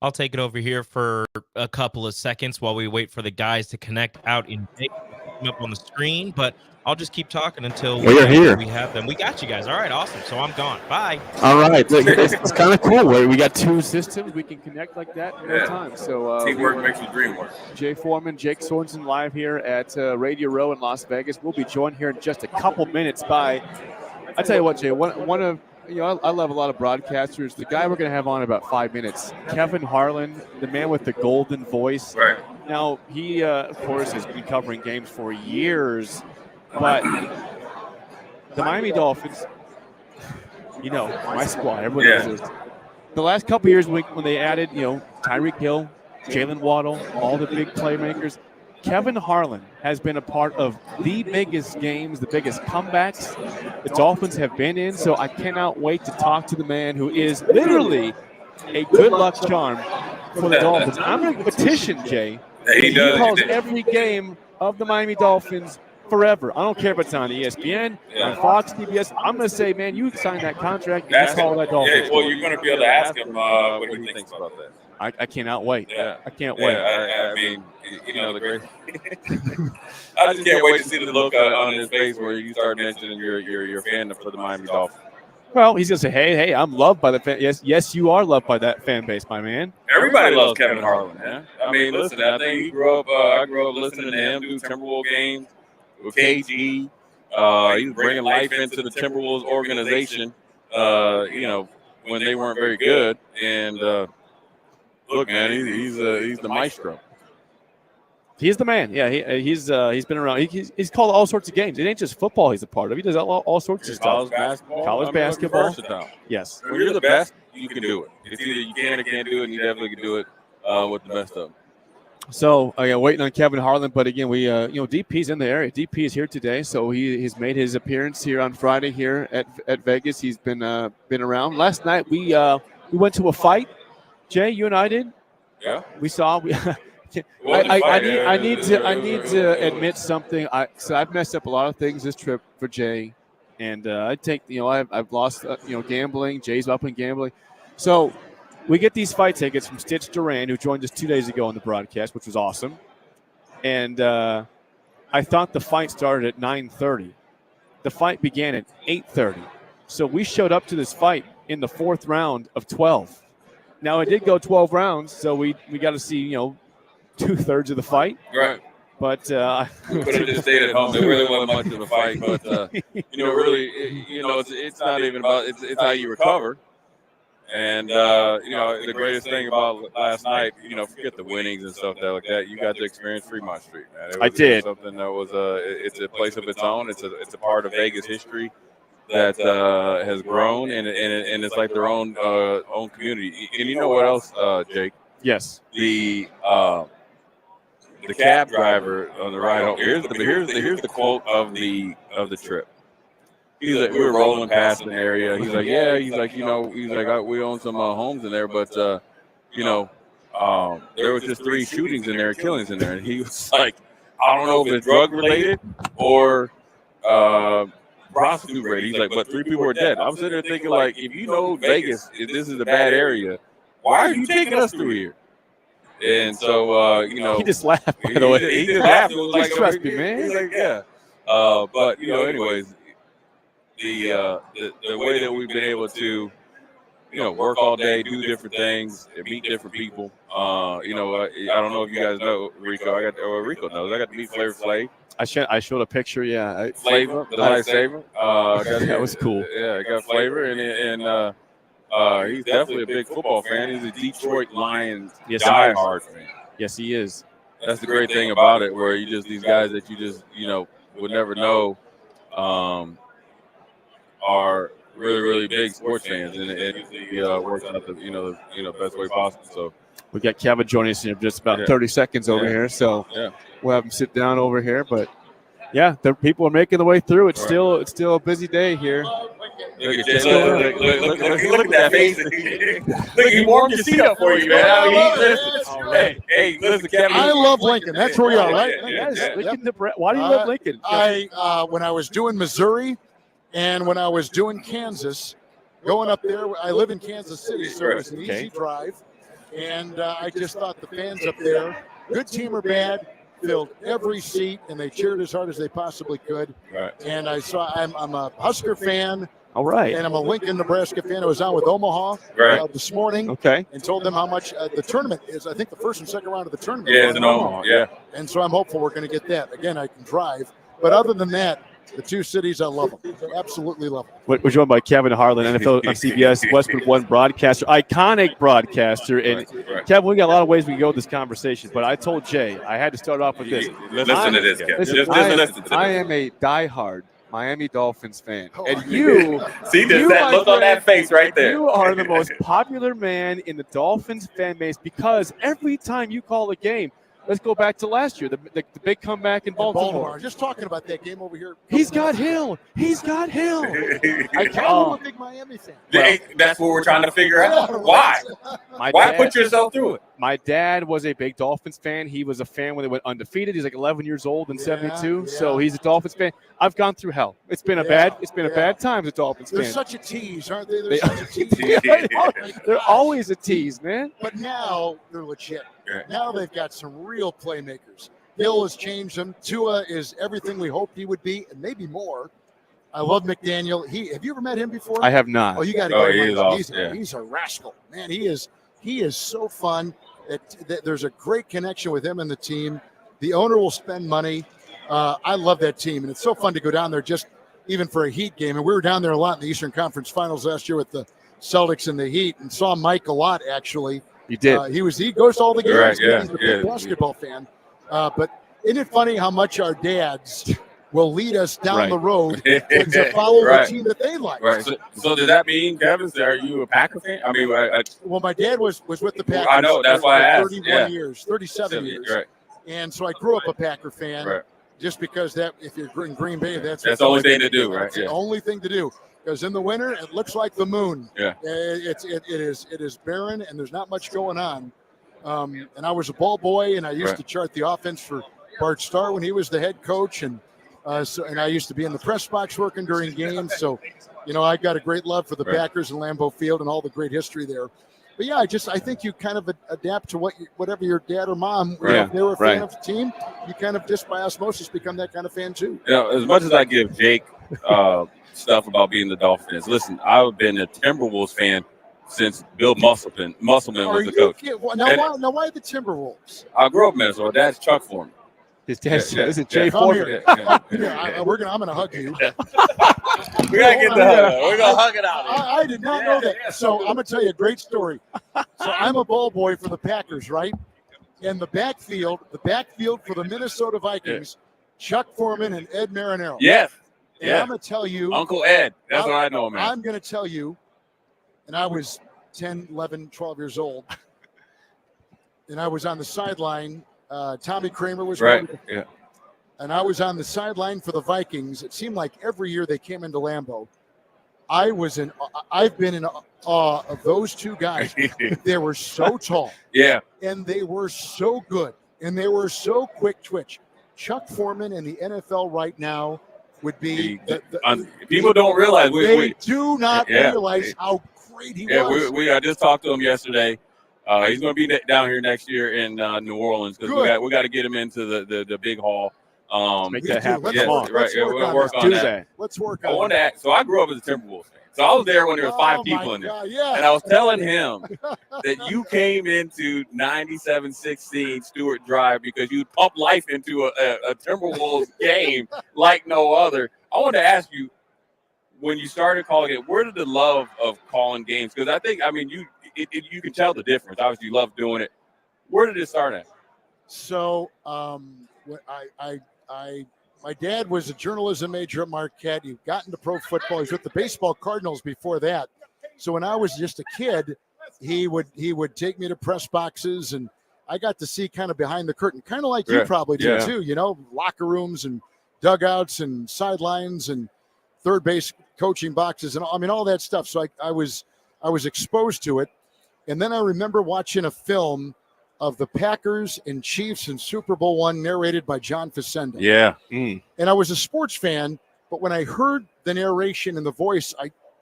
Speaker 2: I'll take it over here for a couple of seconds while we wait for the guys to connect out in Vegas. Up on the screen, but I'll just keep talking until
Speaker 1: we're here.
Speaker 2: We have them. We got you guys. All right, awesome. So I'm gone. Bye.
Speaker 1: All right, look, it's kind of cool where we got 2 systems we can connect like that in no time. So
Speaker 17: teamwork makes the dream work.
Speaker 1: Jay Foreman, Jake Sorensen live here at Radio Row in Las Vegas. We'll be joined here in just a couple minutes by. I tell you what, Jay, one of I love a lot of broadcasters. The guy we're going to have on in about 5 minutes, Kevin Harlan, the man with the golden voice.
Speaker 17: Right.
Speaker 1: Now, he, of course, has been covering games for years, but the Miami Dolphins, my squad, everyone knows this. The last couple of years when they added, Tyreek Hill, Jalen Waddle, all the big playmakers, Kevin Harlan has been a part of the biggest games, the biggest comebacks the Dolphins have been in. So I cannot wait to talk to the man who is literally a good luck charm for the Dolphins. I'm going to petition, Jay. He calls every game of the Miami Dolphins forever. I don't care if it's on ESPN, on Fox, TBS. I'm going to say, man, you signed that contract. You call that Dolphins.
Speaker 17: Yeah, well, you're going to be able to ask him what he thinks about that.
Speaker 1: I cannot wait.
Speaker 17: Yeah.
Speaker 1: I can't wait.
Speaker 17: I mean, the great. I just can't wait to see the look on his face where you start mentioning your fandom for the Miami Dolphins.
Speaker 1: Well, he's gonna say, "Hey, I'm loved by the fan." Yes, you are loved by that fan base, my man.
Speaker 17: Everybody loves Kevin Harlan, man. I mean, listen, I think I grew up listening to him do Timberwolves games with KG. He was bringing life into the Timberwolves organization. When they weren't very good, and look, man, he's the maestro.
Speaker 1: He's the man. Yeah, he's been around. He's called all sorts of games. It ain't just football he's a part of. He does all sorts of stuff. College basketball.
Speaker 17: Versatile.
Speaker 1: Yes.
Speaker 17: When you're the best, you can do it. It's either you can or can't do it, and you definitely can do it with the best of them.
Speaker 1: So again, waiting on Kevin Harlan, but again, we DP's in the area. DP is here today, so he's made his appearance here on Friday here at Vegas. He's been around. Last night we went to a fight. Jay, you and I did.
Speaker 17: Yeah.
Speaker 1: We saw. I need to admit something. So I've messed up a lot of things this trip for Jay, and I've lost gambling. Jay's up in gambling, so we get these fight tickets from Stitch Duran, who joined us 2 days ago on the broadcast, which was awesome. And I thought the fight started at 9:30. The fight began at 8:30. So we showed up to this fight in the 4th round of 12. Now it did go 12 rounds, so we got to see 2/3 of the fight.
Speaker 17: Right.
Speaker 1: But
Speaker 17: we could have just stayed at home. There really wasn't much of a fight, but really, it's not even about it's how you recover. And the greatest thing about last night, forget the winnings and stuff like that. You got to experience Fremont Street, man.
Speaker 1: I did.
Speaker 17: It was something that was it's a place of its own. It's a part of Vegas history that has grown, and it's like their own community. And you know what else, Jake?
Speaker 1: Yes.
Speaker 17: The cab driver on the ride home. Here's the quote of the trip. He's like, we were rolling past an area. He's like, we own some homes in there, but there was just 3 shootings in there, killings in there, and he was like, I don't know if it's drug related or prostitute related. He's like, but 3 people are dead. I'm sitting there thinking, like, if you know Vegas, if this is a bad area, why are you taking us through here? And so,
Speaker 1: he just laughed.
Speaker 17: He just laughed. It was
Speaker 1: Just trust me, man.
Speaker 17: He's like, yeah. But anyways, the way that we've been able to, work all day, do different things, and meet different people. I don't know if you guys know Rico. Rico knows. I got to meet Flavor Flav.
Speaker 1: I showed a picture. Yeah,
Speaker 17: Flavor, the lifesaver.
Speaker 1: That was cool.
Speaker 17: Yeah, I got Flavor, and he's definitely a big football fan. He's a Detroit Lions diehard fan.
Speaker 1: Yes, he is.
Speaker 17: That's the great thing about it, where these guys that you just would never know are really, really big sports fans, and he works out the best way possible. So
Speaker 1: we got Kevin joining us in just about 30 seconds over here, so we'll have him sit down over here. But yeah, the people are making the way through. It's still a busy day here.
Speaker 17: Look at that face. Look, he warmed your seat up for you, man. Hey, listen, Kevin.
Speaker 3: I love Lincoln. That's where we are, right?
Speaker 1: Yes, Lincoln. Why do you love Lincoln?
Speaker 3: When I was doing Missouri and when I was doing Kansas, going up there, I live in Kansas City, so it was an easy drive. And I just thought the fans up there, good team or bad, filled every seat, and they cheered as hard as they possibly could.
Speaker 17: Right.
Speaker 3: And I'm a Husker fan.
Speaker 1: All right.
Speaker 3: And I'm a Lincoln, Nebraska fan. I was on with Omaha this morning.
Speaker 1: Okay.
Speaker 3: And told them how much the tournament is. I think the first and second round of the tournament.
Speaker 17: Yeah, it's in Omaha. Yeah.
Speaker 3: And so I'm hopeful we're going to get that. Again, I can drive. But other than that, the 2 cities, I love them. Absolutely love them.
Speaker 1: We're joined by Kevin Harlan, NFL on CBS, Westwood One broadcaster, iconic broadcaster. And Kevin, we got a lot of ways we can go with this conversation, but I told Jay I had to start off with this.
Speaker 17: Listen to this, Kevin. Listen to this.
Speaker 1: I am a diehard Miami Dolphins fan. And you
Speaker 17: see that look on that face right there.
Speaker 1: You are the most popular man in the Dolphins fan base because every time you call a game, let's go back to last year, the big comeback in Baltimore.
Speaker 3: Just talking about that game over here.
Speaker 1: He's got Hill. He's got Hill.
Speaker 3: I'm a big Miami fan.
Speaker 17: That's what we're trying to figure out. Why? Why put yourself through it?
Speaker 1: My dad was a big Dolphins fan. He was a fan when they went undefeated. He's like 11 years old in '72, so he's a Dolphins fan. I've gone through hell. It's been a bad time as a Dolphins fan.
Speaker 3: They're such a tease, aren't they? They're such a tease.
Speaker 1: They're always a tease, man.
Speaker 3: But now they're legit. Now they've got some real playmakers. Hill has changed them. Tua is everything we hoped he would be, and maybe more. I love McDaniel. Have you ever met him before?
Speaker 1: I have not.
Speaker 3: Oh, you got to go.
Speaker 17: Awesome.
Speaker 3: He's a rascal, man. He is so fun. There's a great connection with him and the team. The owner will spend money. I love that team, and it's so fun to go down there just even for a Heat game. And we were down there a lot in the Eastern Conference Finals last year with the Celtics and the Heat, and saw Mike a lot actually.
Speaker 1: You did.
Speaker 3: He goes to all the games.
Speaker 17: Right,
Speaker 3: He's a big basketball fan. But isn't it funny how much our dads will lead us down the road to follow the team that they like?
Speaker 17: Right. So does that mean, Kevin, are you a Packer fan? I mean,
Speaker 3: well, my dad was with the Packers.
Speaker 17: I know. That's why I asked.
Speaker 3: 37 years.
Speaker 17: Right.
Speaker 3: And so I grew up a Packer fan.
Speaker 17: Right.
Speaker 3: Just because if you're in Green Bay, that's
Speaker 17: the only thing to do, right?
Speaker 3: It's the only thing to do. Because in the winter, it looks like the moon.
Speaker 17: Yeah.
Speaker 3: It is barren, and there's not much going on. And I was a ball boy, and I used to chart the offense for Bart Starr when he was the head coach, and I used to be in the press box working during games. So, I got a great love for the Packers and Lambeau Field and all the great history there. But yeah, I think you kind of adapt to whatever your dad or mom, if they were a fan of the team, you kind of just by osmosis become that kind of fan too.
Speaker 17: As much as I give Jake stuff about being the Dolphins, listen, I've been a Timberwolves fan since Bill Musselman was the coach.
Speaker 3: Now why the Timberwolves?
Speaker 17: I grew up in Minnesota. Dad's Chuck Foreman.
Speaker 1: His dad says it. Jay
Speaker 3: Come
Speaker 1: Foreman.
Speaker 3: here. I'm gonna hug you.
Speaker 14: We gotta get the hug. We're gonna hug it out.
Speaker 3: I did not know that. So I'm gonna tell you a great story. So I'm a ball boy for the Packers, right? And the backfield for the Minnesota Vikings, Chuck Foreman and Ed Marinero.
Speaker 14: Yes.
Speaker 3: And
Speaker 14: Yeah.
Speaker 3: I'm gonna tell you,
Speaker 14: Uncle Ed. That's what I know him as.
Speaker 3: I'm gonna tell you, and I was 10, 11, 12 years old, and I was on the sideline. Tommy Kramer was
Speaker 14: Right.
Speaker 3: going,
Speaker 14: Yeah.
Speaker 3: and I was on the sideline for the Vikings. It seemed like every year they came into Lambeau, I've been in awe of those two guys. They were so tall.
Speaker 14: Yeah.
Speaker 3: And they were so good. And they were so quick twitch. Chuck Foreman in the NFL right now would be
Speaker 14: people don't realize
Speaker 3: they do not realize how great he was.
Speaker 14: I just talked to him yesterday. He's going to be down here next year in New Orleans because we got to get him into the big hall.
Speaker 1: Make that happen.
Speaker 3: Let's
Speaker 14: Yeah,
Speaker 3: work,
Speaker 14: right.
Speaker 3: let's
Speaker 14: Yeah,
Speaker 3: work
Speaker 14: we'll
Speaker 3: on
Speaker 14: work
Speaker 3: that.
Speaker 14: on that.
Speaker 3: Let's work
Speaker 14: I
Speaker 3: on
Speaker 14: want
Speaker 3: that.
Speaker 14: to. So I grew up as a Timberwolves fan. So I was there when there was 5 people in there, and I was telling him that you came into 97-16 Stewart Drive because you pumped life into a Timberwolves game like no other. I want to ask you, when you started calling it, where did the love of calling games? Because you can tell the difference. Obviously, you love doing it. Where did it start at?
Speaker 3: So my dad was a journalism major at Marquette. He got into pro football. He was with the baseball Cardinals before that. So when I was just a kid, he would take me to press boxes, and I got to see kind of behind the curtain, kind of like you probably did too. You know, locker rooms and dugouts and sidelines and third base coaching boxes and all that stuff. So I was exposed to it, and then I remember watching a film of the Packers and Chiefs in Super Bowl I, narrated by John Facenda.
Speaker 14: Yeah.
Speaker 3: And I was a sports fan, but when I heard the narration and the voice,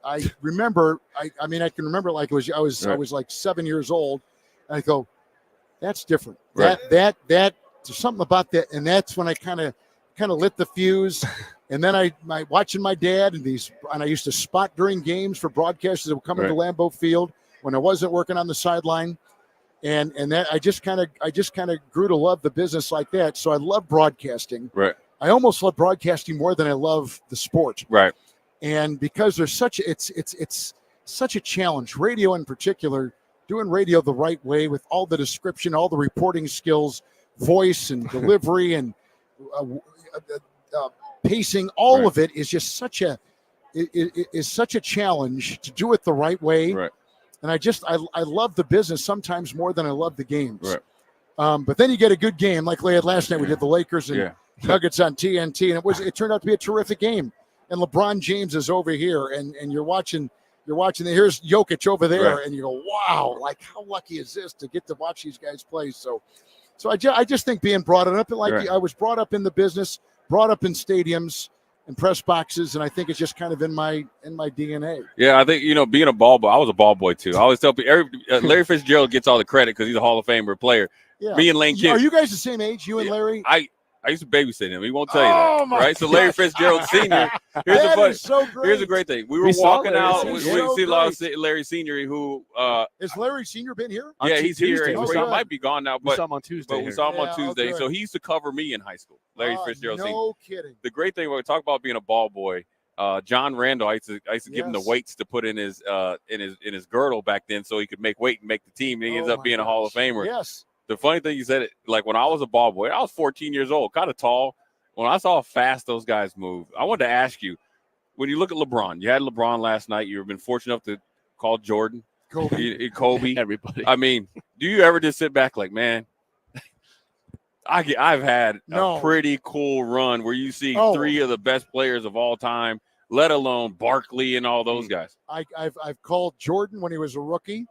Speaker 3: I remember, I can remember like it was, I was like 7 years old, and I go, that's different.
Speaker 14: Right.
Speaker 3: That there's something about that. And that's when I kind of lit the fuse. And then I watching my dad and I used to spot during games for broadcasters that would come into Lambeau Field when I wasn't working on the sideline. And that I just kind of grew to love the business like that. So I love broadcasting.
Speaker 14: Right.
Speaker 3: I almost love broadcasting more than I love the sport.
Speaker 14: Right.
Speaker 3: And because there's it's such a challenge, radio in particular, doing radio the right way with all the description, all the reporting skills, voice and delivery and pacing, all of it is just such a challenge to do it the right way.
Speaker 14: Right.
Speaker 3: And I love the business sometimes more than I love the games.
Speaker 14: Right.
Speaker 3: But then you get a good game like we had last night. We did the Lakers and Nuggets on TNT, and it turned out to be a terrific game. And LeBron James is over here, and you're watching. Here's Jokic over there, and you go, wow! Like how lucky is this to get to watch these guys play? So I just think being brought up I was brought up in the business, brought up in stadiums and press boxes, and I think it's just kind of in my DNA.
Speaker 14: Yeah, I think being a ball boy. I was a ball boy too. I always tell people Larry Fitzgerald gets all the credit because he's a Hall of Famer player.
Speaker 3: Yeah.
Speaker 14: Me and Lane Kiffin.
Speaker 3: Are you guys the same age? You and Larry?
Speaker 14: I used to babysit him. He won't tell you that, right? So Larry Fitzgerald Sr. Here's a great thing. We were walking out. We see Larry Sr. who
Speaker 3: has Larry Sr. been here?
Speaker 14: Yeah, he's here.
Speaker 1: Tuesday.
Speaker 14: He might be gone now, but
Speaker 1: we saw him on Tuesday.
Speaker 14: But we saw him on Tuesday. So he used to cover me in high school. Larry Fitzgerald Sr.
Speaker 3: No kidding.
Speaker 14: The great thing when we talk about being a ball boy, John Randall, I used to give him the weights to put in his girdle back then, so he could make weight and make the team. And he ends up being a Hall of Famer.
Speaker 3: Yes.
Speaker 14: The funny thing you said, like when I was a ball boy, I was 14 years old, kind of tall. When I saw how fast those guys move, I wanted to ask you, when you look at LeBron, you had LeBron last night. You've been fortunate enough to call Jordan, Kobe,
Speaker 1: everybody.
Speaker 14: I mean, do you ever just sit back like, man, I've had a pretty cool run where you see 3 of the best players of all time, let alone Barkley and all those guys.
Speaker 3: I've called Jordan when he was a rookie.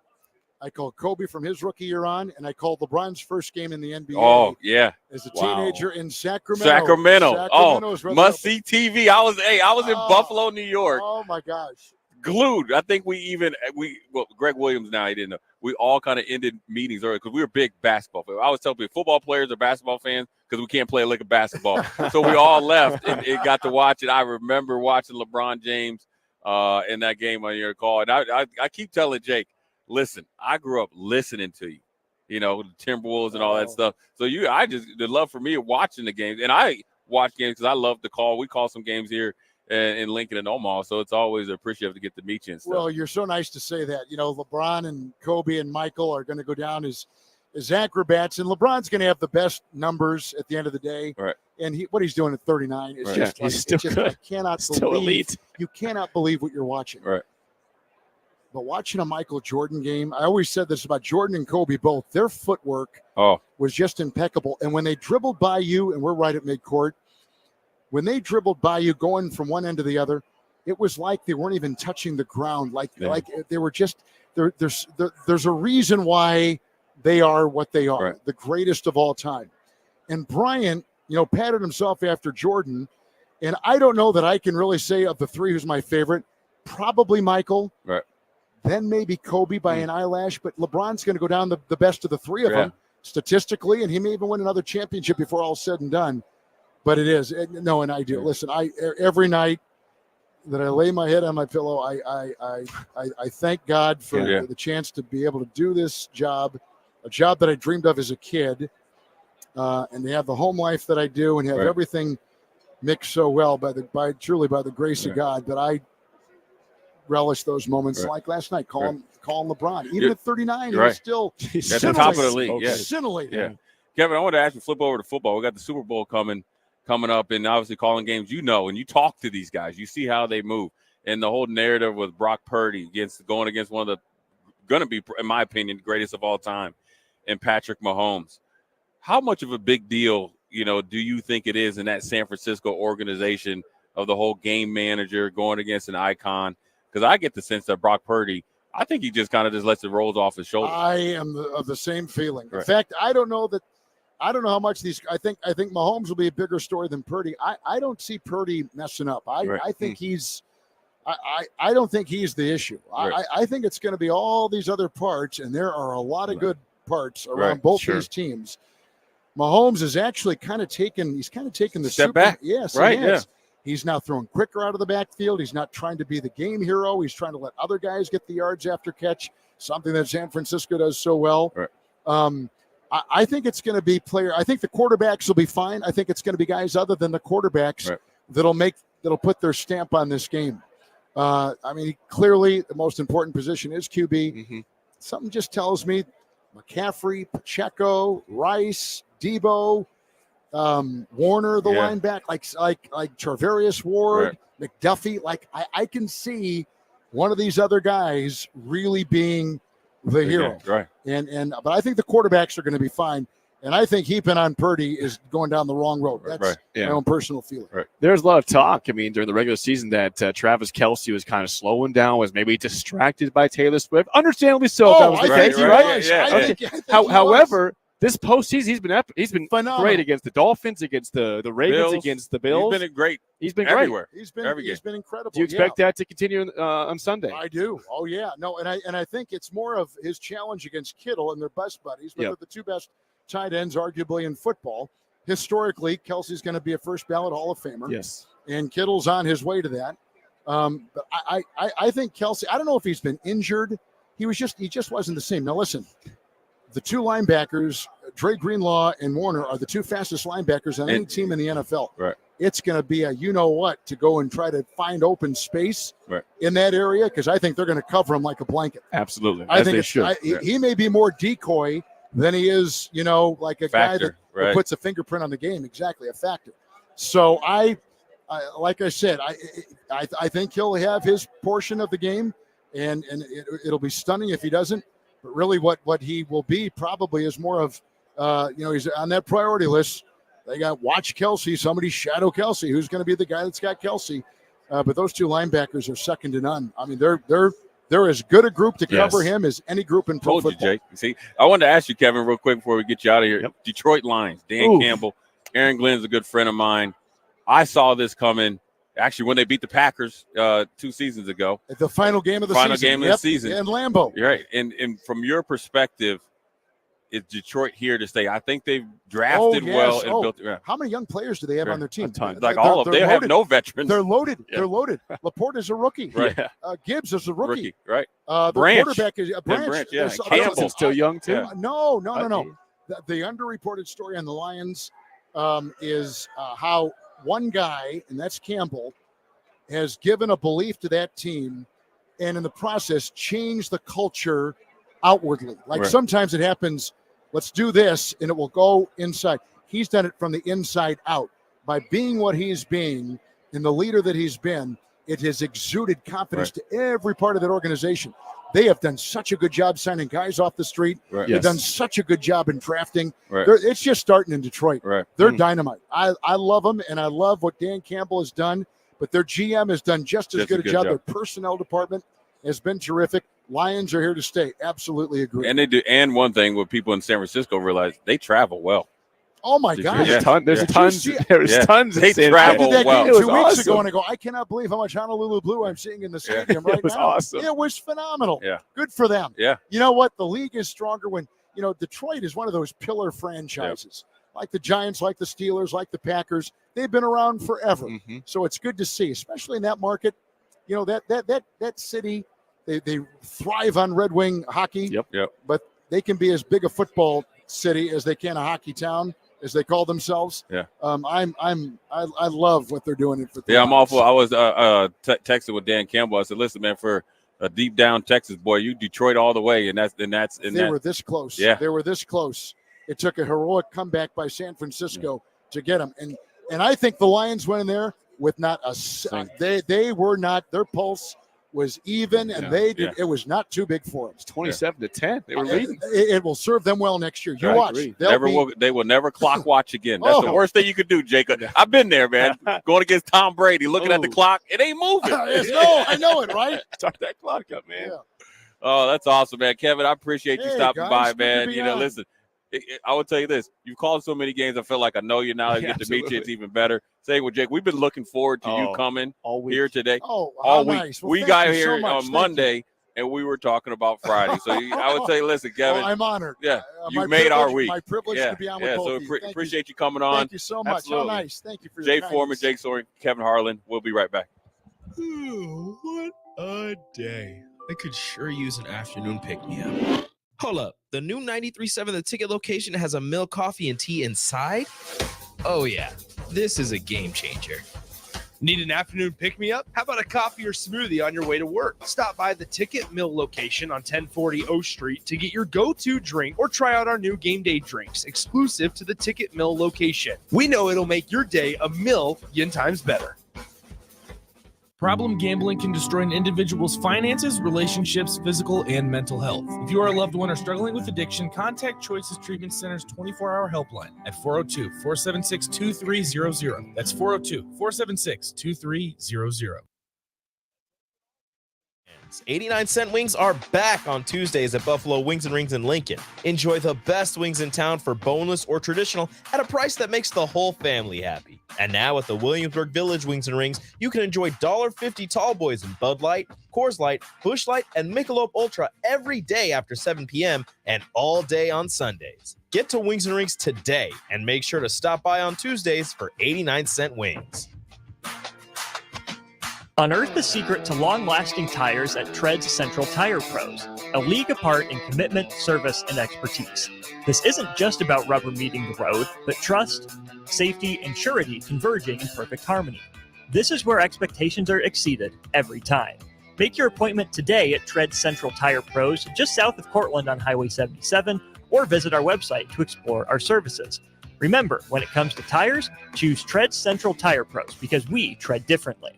Speaker 3: I called Kobe from his rookie year on, and I called LeBron's first game in the NBA.
Speaker 14: Oh, yeah.
Speaker 3: As a teenager in Sacramento.
Speaker 14: Must see TV. I was in Buffalo, New York.
Speaker 3: Oh my gosh.
Speaker 14: Glued. I think Greg Williams now, he didn't know. We all kind of ended meetings early because we were big basketball fans. I always tell people football players are basketball fans because we can't play a lick of basketball. So we all left and got to watch it. I remember watching LeBron James in that game on your call. And I keep telling Jake, listen, I grew up listening to you. the Timberwolves and all that stuff. So the love for me of watching the games, and I watch games because I love to call. We call some games here in Lincoln and Omaha, so it's always appreciative to get to meet you and stuff.
Speaker 3: Well, you're so nice to say that. LeBron and Kobe and Michael are going to go down as acrobats, and LeBron's going to have the best numbers at the end of the day.
Speaker 14: Right.
Speaker 3: And what he's doing at 39 is just
Speaker 1: he's still good.
Speaker 3: I cannot
Speaker 1: Still
Speaker 3: believe
Speaker 1: elite.
Speaker 3: You cannot believe what you're watching.
Speaker 14: Right.
Speaker 3: But watching a Michael Jordan game, I always said this about Jordan and Kobe both. Their footwork was just impeccable. And when they dribbled by you, and we're right at midcourt, when they dribbled by you going from one end to the other, it was like they weren't even touching the ground. Like they were just there's a reason why they are what they are, the greatest of all time. And Bryant, patted himself after Jordan. And I don't know that I can really say of the three who's my favorite. Probably Michael.
Speaker 14: Right.
Speaker 3: Then maybe Kobe by an eyelash, but LeBron's going to go down the best of the three of them statistically, and he may even win another championship before all said and done. But it is and I do. Listen, every night that I lay my head on my pillow, I thank God for the chance to be able to do this job, a job that I dreamed of as a kid, and to have the home life that I do, and have everything mixed so well truly by the grace of God that I relish those moments like last night, calling LeBron. Even at 39, he's still
Speaker 14: at the top of the league.
Speaker 3: Scintillating.
Speaker 14: Yeah. Kevin, I want to ask you, flip over to football. We got the Super Bowl coming up, and obviously calling games, and you talk to these guys. You see how they move. And the whole narrative with Brock Purdy going against one of the going to be, in my opinion, greatest of all time, and Patrick Mahomes. How much of a big deal, do you think it is in that San Francisco organization of the whole game manager going against an icon? Because I get the sense that Brock Purdy, I think he just kind of just lets it roll off his shoulders.
Speaker 3: I am of the same feeling. In fact, I don't know how much these. I think Mahomes will be a bigger story than Purdy. I don't see Purdy messing up. I think he's. I don't think he's the issue. I think it's going to be all these other parts, and there are a lot of good parts around both these teams. Mahomes is actually kind of taken. He's kind of taken the
Speaker 14: step back.
Speaker 3: Yes, He's now throwing quicker out of the backfield. He's not trying to be the game hero. He's trying to let other guys get the yards after catch, something that San Francisco does so well. I think it's going to be I think the quarterbacks will be fine. I think it's going to be guys other than the quarterbacks that'll put their stamp on this game. Clearly the most important position is QB. Something just tells me McCaffrey, Pacheco, Rice, Debo, Warner, the linebacker, like Charvarius Ward, McDuffie. I can see one of these other guys really being the hero. But I think the quarterbacks are going to be fine. And I think heaping on Purdy is going down the wrong road. That's my own personal feeling.
Speaker 1: There's a lot of talk, during the regular season that Travis Kelce was kind of slowing down, was maybe distracted by Taylor Swift. Understandably so. That was the case, right? However, this postseason, he's been phenomenal. Great against the Dolphins, against the Ravens, against the Bills.
Speaker 14: He's been great.
Speaker 1: He's been
Speaker 14: everywhere.
Speaker 1: Great.
Speaker 3: He's been incredible.
Speaker 1: Do you expect that to continue on Sunday?
Speaker 3: I do. Oh yeah. No, and I think it's more of his challenge against Kittle and their best buddies, but they're the two best tight ends, arguably, in football. Historically, Kelsey's going to be a first ballot Hall of Famer.
Speaker 1: Yes.
Speaker 3: And Kittle's on his way to that. But I think Kelce, I don't know if he's been injured. He just wasn't the same. Now listen, the two linebackers, Dre Greenlaw and Warner, are the two fastest linebackers on any team in the NFL. It's going to be a you-know-what to go and try to find open space in that area, because I think they're going to cover him like a blanket.
Speaker 1: Absolutely.
Speaker 3: I think he may be more decoy than he is, like a guy that puts a fingerprint on the game. Exactly, a factor. So I like I said, I think he'll have his portion of the game, and it'll be stunning if he doesn't. But really, what he will be probably is more of, he's on that priority list. They got watch Kelce, somebody shadow Kelce. Who's going to be the guy that's got Kelce? But those two linebackers are second to none. I mean, they're as good a group to cover him as any group in pro football.
Speaker 14: Jake. See, I wanted to ask you, Kevin, real quick before we get you out of here. Detroit Lions, Dan Campbell, Aaron Glenn's a good friend of mine. I saw this coming actually when they beat the Packers 2 seasons ago.
Speaker 3: At the final game of the season.
Speaker 14: Final game of the season.
Speaker 3: In Lambeau.
Speaker 14: You're right. And from your perspective, is Detroit here to stay? I think they've drafted well and built. Yeah.
Speaker 3: How many young players do they have on their team?
Speaker 14: Like all of them. They have no veterans.
Speaker 3: They're loaded.
Speaker 14: Yeah.
Speaker 3: They're loaded. Laporte is a rookie.
Speaker 14: Right.
Speaker 3: Gibbs is a rookie.
Speaker 14: Right.
Speaker 3: The
Speaker 14: Branch.
Speaker 3: quarterback is Branch.
Speaker 14: Yeah.
Speaker 1: Campbell's still young too.
Speaker 3: No. The underreported story on the Lions is how one guy, and that's Campbell, has given a belief to that team, and in the process changed the culture outwardly. Like sometimes it happens, let's do this, and it will go inside. He's done it from the inside out. By being what he's being and the leader that he's been, it has exuded confidence to every part of that organization. They have done such a good job signing guys off the street. They've done such a good job in drafting. It's just starting in Detroit. They're dynamite. I love them, and I love what Dan Campbell has done, but their GM has done just as good a job. Their personnel department has been terrific. Lions are here to stay. Absolutely agree.
Speaker 14: And they do. And one thing what people in San Francisco realize, they travel well.
Speaker 3: Oh my gosh!
Speaker 1: There's tons.
Speaker 14: They travel well.
Speaker 3: It was 2 weeks ago, and I go, I cannot believe how much Honolulu blue I'm seeing in the stadium right now.
Speaker 1: It was awesome.
Speaker 3: It was phenomenal.
Speaker 14: Yeah.
Speaker 3: Good for them.
Speaker 14: Yeah.
Speaker 3: You know what? The league is stronger when Detroit is one of those pillar franchises, like the Giants, like the Steelers, like the Packers. They've been around forever, so it's good to see, especially in that market. That city. They thrive on Red Wing hockey.
Speaker 14: Yep.
Speaker 3: But they can be as big a football city as they can a hockey town, as they call themselves.
Speaker 14: Yeah.
Speaker 3: I love what they're doing.
Speaker 14: I'm awful. I was texting with Dan Campbell. I said, listen, man, for a deep down Texas boy, you Detroit all the way,
Speaker 3: They were this close.
Speaker 14: Yeah.
Speaker 3: They were this close. It took a heroic comeback by San Francisco to get them. And I think the Lions went in there with not a they were not, their pulse was even, and it was not too big for them.
Speaker 1: It's 27-10. They were leading.
Speaker 3: It will serve them well next year. You watch.
Speaker 14: They will never clock watch again. That's the worst thing you could do, Jacob. I've been there, man. Going against Tom Brady, looking at the clock, it ain't moving.
Speaker 3: I know it, right?
Speaker 1: Start that clock up, man.
Speaker 3: Yeah.
Speaker 14: Oh, that's awesome, man. Kevin, I appreciate you stopping by, man.
Speaker 3: Listen,
Speaker 14: I will tell you this. You've called so many games, I feel like I know you now. I get to meet you. It's even better. Same with Jake. We've been looking forward to you coming here today.
Speaker 3: All
Speaker 14: week.
Speaker 3: Nice. Well,
Speaker 14: we got here on Monday, and we were talking about Friday. So I would say, listen, Kevin.
Speaker 3: I'm honored.
Speaker 14: Yeah, you made our week.
Speaker 3: My privilege to be on with both of you.
Speaker 14: Appreciate you coming on.
Speaker 3: Thank you so much.
Speaker 14: Absolutely.
Speaker 3: How nice. Thank you for your
Speaker 14: Jay
Speaker 3: kindness.
Speaker 14: Foreman, Jake Soren, Kevin Harlan. We'll be right back.
Speaker 2: What a day. I could sure use an afternoon pick-me-up. Hold up. The new 93.7 The Ticket location has a milk, coffee, and tea inside? Oh, yeah. This is a game changer.
Speaker 4: Need an afternoon pick-me-up? How about a coffee or smoothie on your way to work? Stop by the Ticket Mill location on 1040 O Street to get your go-to drink or try out our new game day drinks exclusive to the Ticket Mill location. We know it'll make your day a million times better.
Speaker 20: Problem gambling can destroy an individual's finances, relationships, physical, and mental health. If you are a loved one or struggling with addiction, contact Choices Treatment Center's 24-hour helpline at 402-476-2300. That's 402-476-2300.
Speaker 2: 89-cent wings are back on Tuesdays at Buffalo Wings and Rings in Lincoln. Enjoy the best wings in town for boneless or traditional at a price that makes the whole family happy. And now at the Williamsburg Village Wings and Rings, you can enjoy $1.50 tall boys in Bud Light, Coors Light, Busch Light, and Michelob Ultra every day after 7 p.m. and all day on Sundays. Get to Wings and Rings today and make sure to stop by on Tuesdays for 89-cent wings.
Speaker 7: Unearth the secret to long-lasting tires at Tread's Central Tire Pros, a league apart in commitment, service, and expertise. This isn't just about rubber meeting the road, but trust, safety, and surety converging in perfect harmony. This is where expectations are exceeded every time. Make your appointment today at Tread's Central Tire Pros, just south of Cortland on Highway 77, or visit our website to explore our services. Remember, when it comes to tires, choose Tread's Central Tire Pros because we tread differently.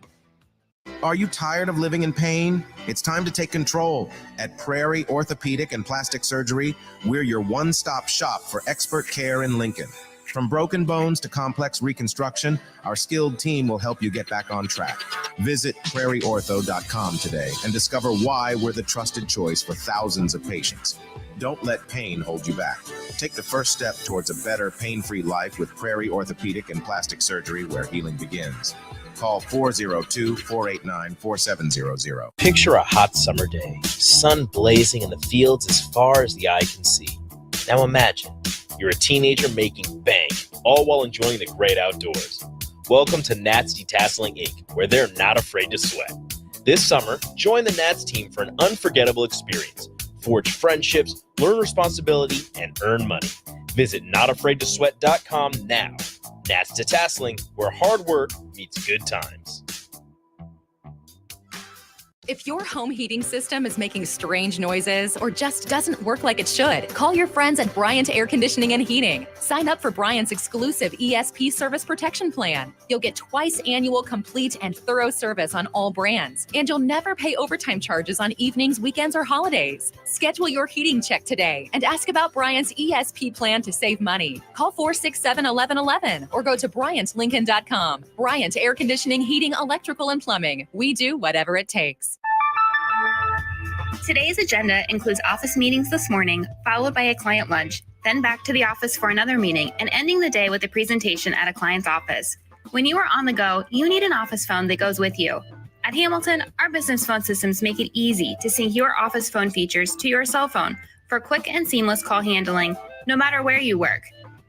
Speaker 21: Are you tired of living in pain? It's time to take control. At Prairie Orthopedic and Plastic Surgery, we're your one-stop shop for expert care in Lincoln. From broken bones to complex reconstruction, our skilled team will help you get back on track. Visit prairieortho.com today and discover why we're the trusted choice for thousands of patients. Don't let pain hold you back. Take the first step towards a better, pain-free life with Prairie Orthopedic and Plastic Surgery, where healing begins. Call 402-489-4700.
Speaker 2: Picture a hot summer day, sun blazing in the fields as far as the eye can see. Now imagine you're a teenager making bank, all while enjoying the great outdoors. Welcome to Nats Detasseling Inc., where they're not afraid to sweat. This summer, join the Nats team for an unforgettable experience. Forge friendships, learn responsibility, and earn money. Visit notafraidtosweat.com now. Nats Detasseling, where hard work meets good times.
Speaker 6: If your home heating system is making strange noises or just doesn't work like it should, call your friends at Bryant Air Conditioning and Heating. Sign up for Bryant's exclusive ESP service protection plan. You'll get twice annual complete and thorough service on all brands, and you'll never pay overtime charges on evenings, weekends, or holidays. Schedule your heating check today and ask about Bryant's ESP plan to save money. Call 467-1111 or go to BryantLincoln.com. Bryant Air Conditioning, Heating, Electrical, and Plumbing. We do whatever it takes.
Speaker 8: Today's agenda includes office meetings this morning, followed by a client lunch, then back to the office for another meeting, and ending the day with a presentation at a client's office. When you are on the go, you need an office phone that goes with you. At Hamilton, our business phone systems make it easy to sync your office phone features to your cell phone for quick and seamless call handling, no matter where you work.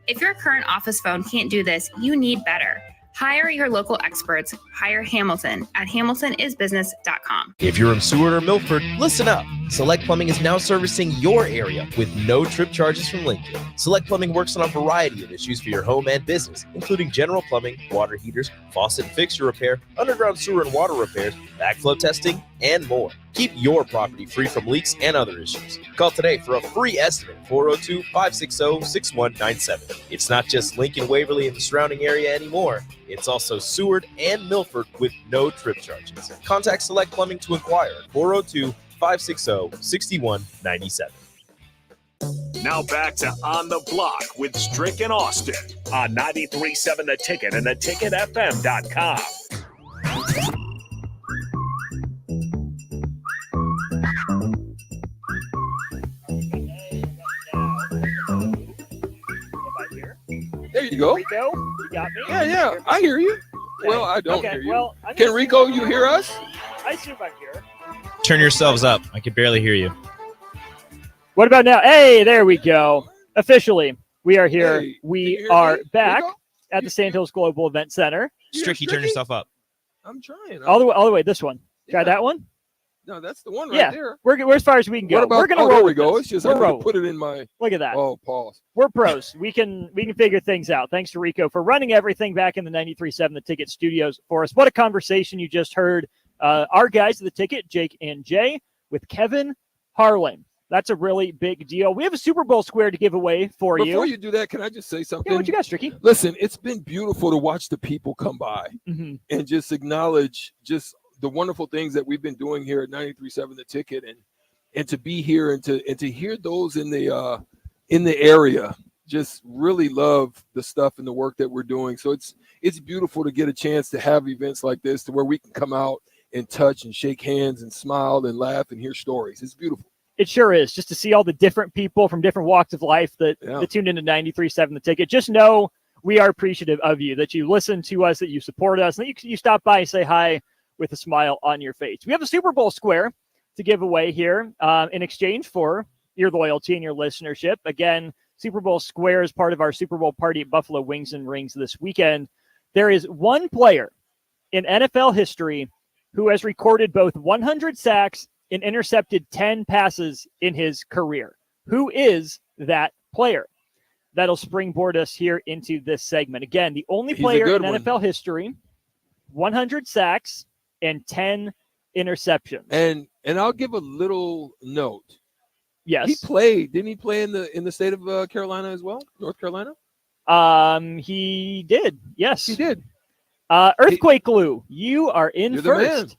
Speaker 8: If your current office phone can't do this, you need better. Hire your local experts. Hire Hamilton at hamiltonisbusiness.com.
Speaker 2: If you're in Seward or Milford, listen up. Select Plumbing is now servicing your area with no trip charges from Lincoln. Select Plumbing works on a variety of issues for your home and business, including general plumbing, water heaters, faucet and fixture repair, underground sewer and water repairs, backflow testing, and more. Keep your property free from leaks and other issues. Call today for a free estimate, 402-560-6197. It's not just Lincoln, Waverly, and the surrounding area anymore. It's also Seward and Milford with no trip charges. Contact Select Plumbing to inquire at 402-560-6197.
Speaker 5: Now back to On the Block with Strick and Austin on 93.7 The Ticket and theticketfm.com.
Speaker 10: There you go.
Speaker 7: Rico, you got me?
Speaker 10: Yeah, I hear you. Well, I don't hear you.
Speaker 7: Well,
Speaker 10: Can Rico, you hear us?
Speaker 7: I assume I'm here.
Speaker 2: Turn yourselves up. I can barely hear you.
Speaker 7: What about now? Hey, there we go. Officially, we are here.
Speaker 10: Hey,
Speaker 7: we are back at the Sandhills Global Event Center.
Speaker 2: Stricky, turn yourself up.
Speaker 10: I'm trying.
Speaker 7: All the way. This one. Try that one.
Speaker 10: No, that's the one right there.
Speaker 7: We're as far as we can go.
Speaker 10: What about,
Speaker 7: we're gonna
Speaker 10: oh,
Speaker 7: roll.
Speaker 10: there we
Speaker 7: with
Speaker 10: go.
Speaker 7: this.
Speaker 10: It's just
Speaker 7: We're
Speaker 10: I'm gonna
Speaker 7: rolling.
Speaker 10: put it in my.
Speaker 7: Look at that.
Speaker 10: Oh, pause.
Speaker 7: We're pros. We can figure things out. Thanks to Rico for running everything back in the 93.7 The Ticket studios for us. What a conversation you just heard. Our guys at The Ticket, Jake and Jay, with Kevin Harlan. That's a really big deal. We have a Super Bowl square to give away for you.
Speaker 10: Before you do that, can I just say something?
Speaker 7: Yeah, what you got, Stricky?
Speaker 10: Listen, it's been beautiful to watch the people come by and just acknowledge just the wonderful things that we've been doing here at 93.7 The Ticket, and to be here and to hear those in the area just really love the stuff and the work that we're doing. So it's beautiful to get a chance to have events like this to where we can come out and touch and shake hands and smile and laugh and hear stories. It's beautiful.
Speaker 7: It sure is, just to see all the different people from different walks of life that tuned into 93.7 The Ticket. Just know we are appreciative of you, that you listen to us, that you support us, and that you stop by and say hi with a smile on your face. We have a Super Bowl square to give away here in exchange for your loyalty and your listenership. Again, Super Bowl square is part of our Super Bowl party at Buffalo Wings and Rings this weekend. There is one player in NFL history who has recorded both 100 sacks and intercepted 10 passes in his career. Who is that player? That'll springboard us here into this segment. Again, the only player in NFL history, 100 sacks and 10 interceptions.
Speaker 10: And I'll give a little note.
Speaker 7: Yes.
Speaker 10: He played. Didn't he play in the state of Carolina as well? North Carolina?
Speaker 7: He did. Yes.
Speaker 10: He did.
Speaker 7: Earthquake Lou, you are in
Speaker 10: You're the
Speaker 7: first.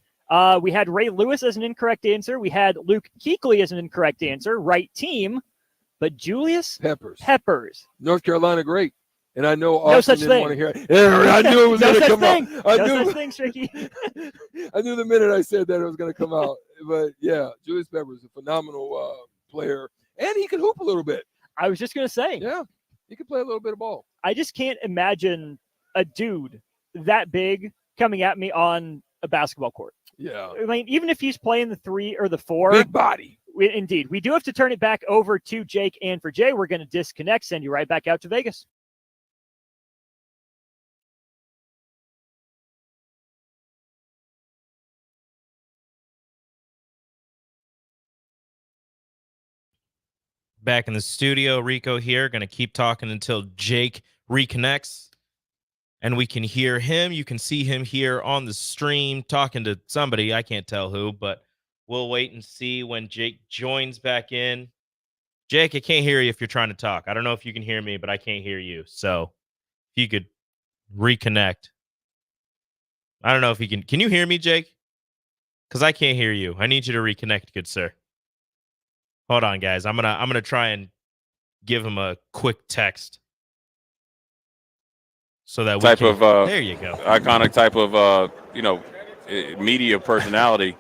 Speaker 7: We had Ray Lewis as an incorrect answer. We had Luke Kuechly as an incorrect answer. Right team. But Julius Peppers.
Speaker 10: North Carolina, great. And I know
Speaker 7: No
Speaker 10: Austin
Speaker 7: such
Speaker 10: didn't
Speaker 7: thing.
Speaker 10: want to hear it. I knew it was
Speaker 7: No
Speaker 10: going to
Speaker 7: such
Speaker 10: come
Speaker 7: thing.
Speaker 10: out. I
Speaker 7: No
Speaker 10: knew.
Speaker 7: such thing, Tricky.
Speaker 10: I knew the minute I said that it was going to come out. But yeah, Julius Peppers, a phenomenal player, and he could hoop a little bit.
Speaker 7: I was just going to say.
Speaker 10: Yeah, he could play a little bit of ball.
Speaker 7: I just can't imagine a dude that big coming at me on a basketball court.
Speaker 10: Yeah.
Speaker 7: I mean, even if he's playing the 3 or the 4.
Speaker 10: Big body.
Speaker 7: Indeed. We do have to turn it back over to Jake, and for Jay, we're going to disconnect, send you right back out to Vegas.
Speaker 2: Back in the studio, Rico here. Going to keep talking until Jake reconnects and we can hear him. You can see him here on the stream talking to somebody. I can't tell who, but we'll wait and see when Jake joins back in. Jake, I can't hear you if you're trying to talk. I don't know if you can hear me, but I can't hear you. So if you could reconnect. I don't know if you can. Can you hear me, Jake? Because I can't hear you. I need you to reconnect, good sir. Hold on, guys. I'm gonna try and give him a quick text so that we can. There you go.
Speaker 17: Iconic type of media personality,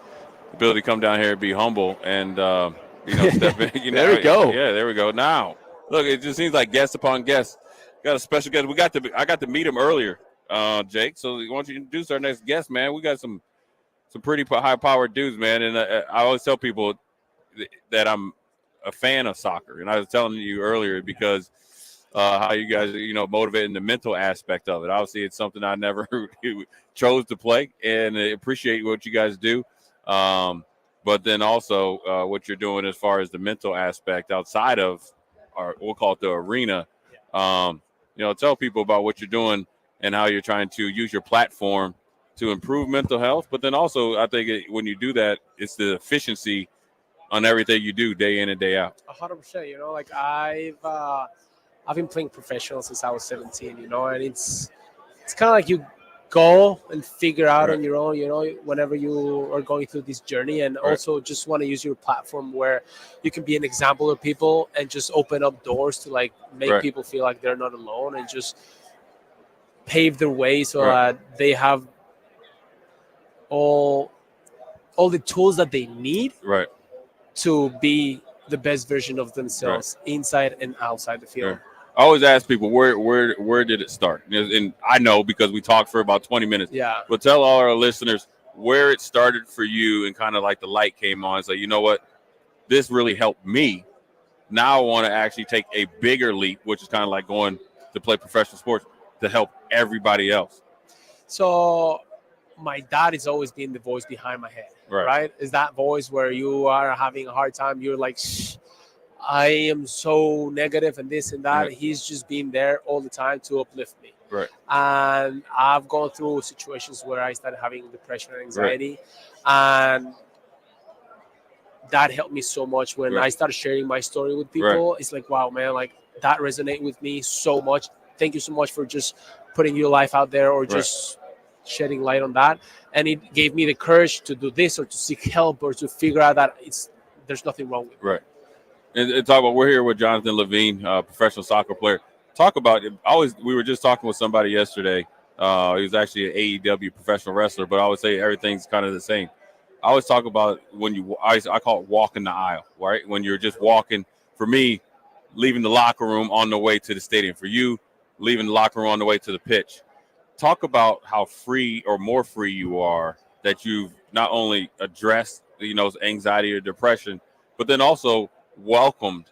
Speaker 17: ability to come down here and be humble and step in.
Speaker 1: There we go.
Speaker 17: Yeah, there we go. Now look, it just seems like guest upon guest. Got a special guest. I got to meet him earlier, Jake. So why don't you introduce our next guest, man? We got some pretty high powered dudes, man. And I always tell people that I'm a fan of soccer, and I was telling you earlier because how you guys motivate in the mental aspect of it. Obviously, it's something I never chose to play, and I appreciate what you guys do. But then also what you're doing as far as the mental aspect outside of we'll call it the arena. Tell people about what you're doing and how you're trying to use your platform to improve mental health. But then also, I think when you do that, it's the efficiency on everything you do day in and day out.
Speaker 12: 100%. I've been playing professional since I was 17. And it's kind of like you go and figure out on your own. Whenever you are going through this journey, and also just want to use your platform where you can be an example to people and just open up doors to make people feel like they're not alone and just pave their way so that they have all the tools that they need to be the best version of themselves inside and outside the field.
Speaker 17: I always ask people where did it start? And I know because we talked for about 20 minutes.
Speaker 12: Yeah.
Speaker 17: But tell all our listeners where it started for you and kind of like the light came on. So you know what? This really helped me. Now I want to actually take a bigger leap, which is kind of like going to play professional sports to help everybody else.
Speaker 12: So my dad has always been the voice behind my head, right? Is that voice where you are having a hard time, you're like, shh, I am so negative and this and that. He's just been there all the time to uplift me.
Speaker 17: Right.
Speaker 12: And I've gone through situations where I started having depression and anxiety. And that helped me so much when I started sharing my story with people. It's like, wow, man, like that resonated with me so much. Thank you so much for just putting your life out there or just shedding light on that. And it gave me the courage to do this or to seek help or to figure out that there's nothing wrong with it.
Speaker 17: Right. And talk about, we're here with Jonathan Levine, professional soccer player. Talk about it. We were just talking with somebody yesterday. He was actually an AEW professional wrestler, but I would say everything's kind of the same. I always talk about I call it walking the aisle, right? When you're just walking, for me, leaving the locker room on the way to the stadium. For you, leaving the locker room on the way to the pitch. Talk about how free or more free you are, that you've not only addressed, anxiety or depression, but then also welcomed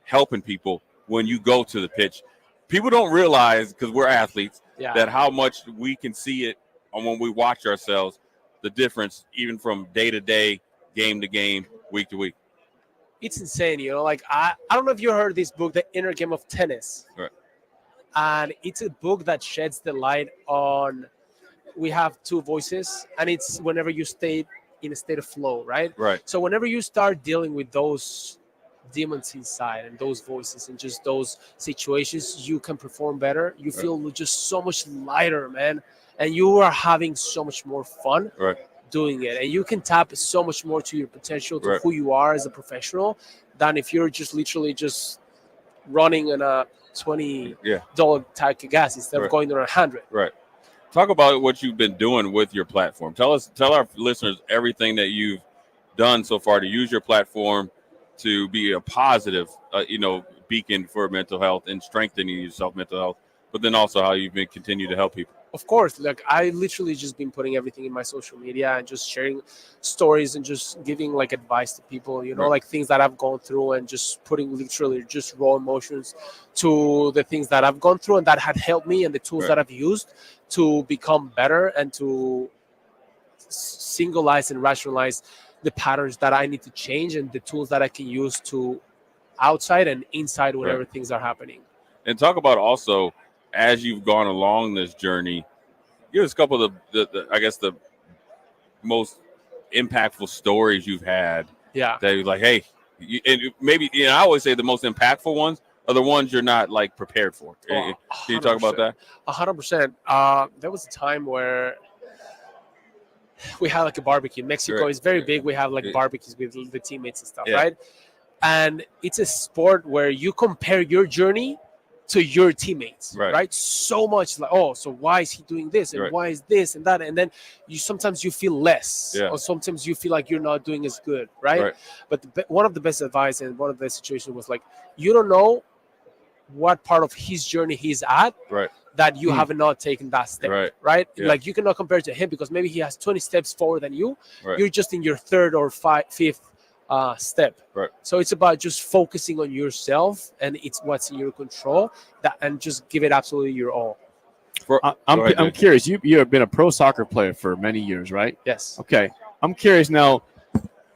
Speaker 17: helping people when you go to the pitch. People don't realize, because we're athletes, that how much we can see it when we watch ourselves, the difference even from day to day, game to game, week to week.
Speaker 12: It's insane, I don't know if you heard this book, The Inner Game of Tennis.
Speaker 17: Right.
Speaker 12: And it's a book that sheds the light on, we have two voices, and it's whenever you stay in a state of flow, right?
Speaker 17: Right.
Speaker 12: So whenever you start dealing with those demons inside and those voices and just those situations, you can perform better. You feel just so much lighter, man. And you are having so much more fun doing it. And you can tap so much more to your potential, to who you are as a professional, than if you're just literally just running in a $20 tank of gas instead of going to 100.
Speaker 17: Right. Talk about what you've been doing with your platform. Tell our listeners everything that you've done so far to use your platform to be a positive, beacon for mental health and strengthening yourself, mental health, but then also how you've been continue to help people.
Speaker 12: Of course, like I literally just been putting everything in my social media and just sharing stories and just giving like advice to people, you know,
Speaker 14: Right.
Speaker 12: like things that I've gone through and just putting literally just raw emotions to the things that I've gone through and that had helped me and the tools
Speaker 14: Right.
Speaker 12: that I've used to become better and to singleize and rationalize the patterns that I need to change and the tools that I can use to outside and inside whenever
Speaker 14: Right.
Speaker 12: things are happening.
Speaker 14: And talk about also, as you've gone along this journey, give us a couple of the I guess the most impactful stories you've had.
Speaker 12: Yeah.
Speaker 14: That you're like, hey, and maybe I always say the most impactful ones are the ones you're not like prepared for. Can you talk about that?
Speaker 12: 100%. There was a time where we had like a barbecue. Mexico
Speaker 14: Right.
Speaker 12: is very big. We have like
Speaker 14: Yeah.
Speaker 12: barbecues with the teammates and stuff,
Speaker 14: Yeah.
Speaker 12: right? And it's a sport where you compare your journey to your teammates,
Speaker 14: Right.
Speaker 12: right? So much like, oh, so why is he doing this and
Speaker 14: Right.
Speaker 12: why is this and that? And then sometimes you feel less,
Speaker 14: Yeah.
Speaker 12: or sometimes you feel like you're not doing as good, right?
Speaker 14: Right.
Speaker 12: But one of the best advice and one of the best situations was like, you don't know what part of his journey he's at
Speaker 14: Right.
Speaker 12: that you have not taken that step,
Speaker 14: Right. Yeah.
Speaker 12: Like you cannot compare to him because maybe he has 20 steps forward than you.
Speaker 14: Right.
Speaker 12: You're just in your third or fifth step.
Speaker 14: Right.
Speaker 12: So it's about just focusing on yourself and it's what's in your control and just give it absolutely your all.
Speaker 1: I'm curious. You have been a pro soccer player for many years, right?
Speaker 12: Yes.
Speaker 1: Okay. I'm curious now.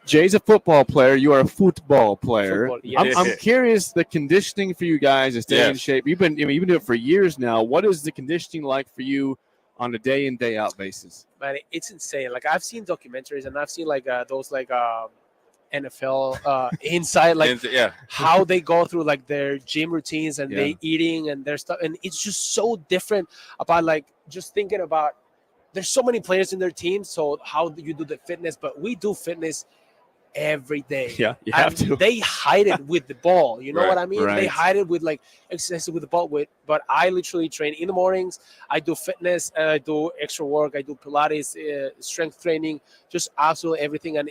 Speaker 1: Jay's a football player. You are a football player.
Speaker 12: Football, yes.
Speaker 1: I'm curious the conditioning for you guys to stay in
Speaker 14: Yes.
Speaker 1: shape. You've been doing it for years now. What is the conditioning like for you on a day in day out basis?
Speaker 12: Man, it's insane. Like I've seen documentaries and I've seen like those like NFL inside, like
Speaker 14: Yeah.
Speaker 12: how they go through like their gym routines and
Speaker 1: Yeah.
Speaker 12: they eating and their stuff, and it's just so different about like just thinking about. There's so many players in their team, so how do you do the fitness? But we do fitness every day.
Speaker 1: Yeah, you have
Speaker 12: And
Speaker 1: to.
Speaker 12: They hide it with the ball. You know
Speaker 14: Right,
Speaker 12: what I mean? They
Speaker 1: right.
Speaker 12: hide it with like exercises with the ball. But I literally train in the mornings. I do fitness and I do extra work. I do Pilates, strength training, just absolutely everything. And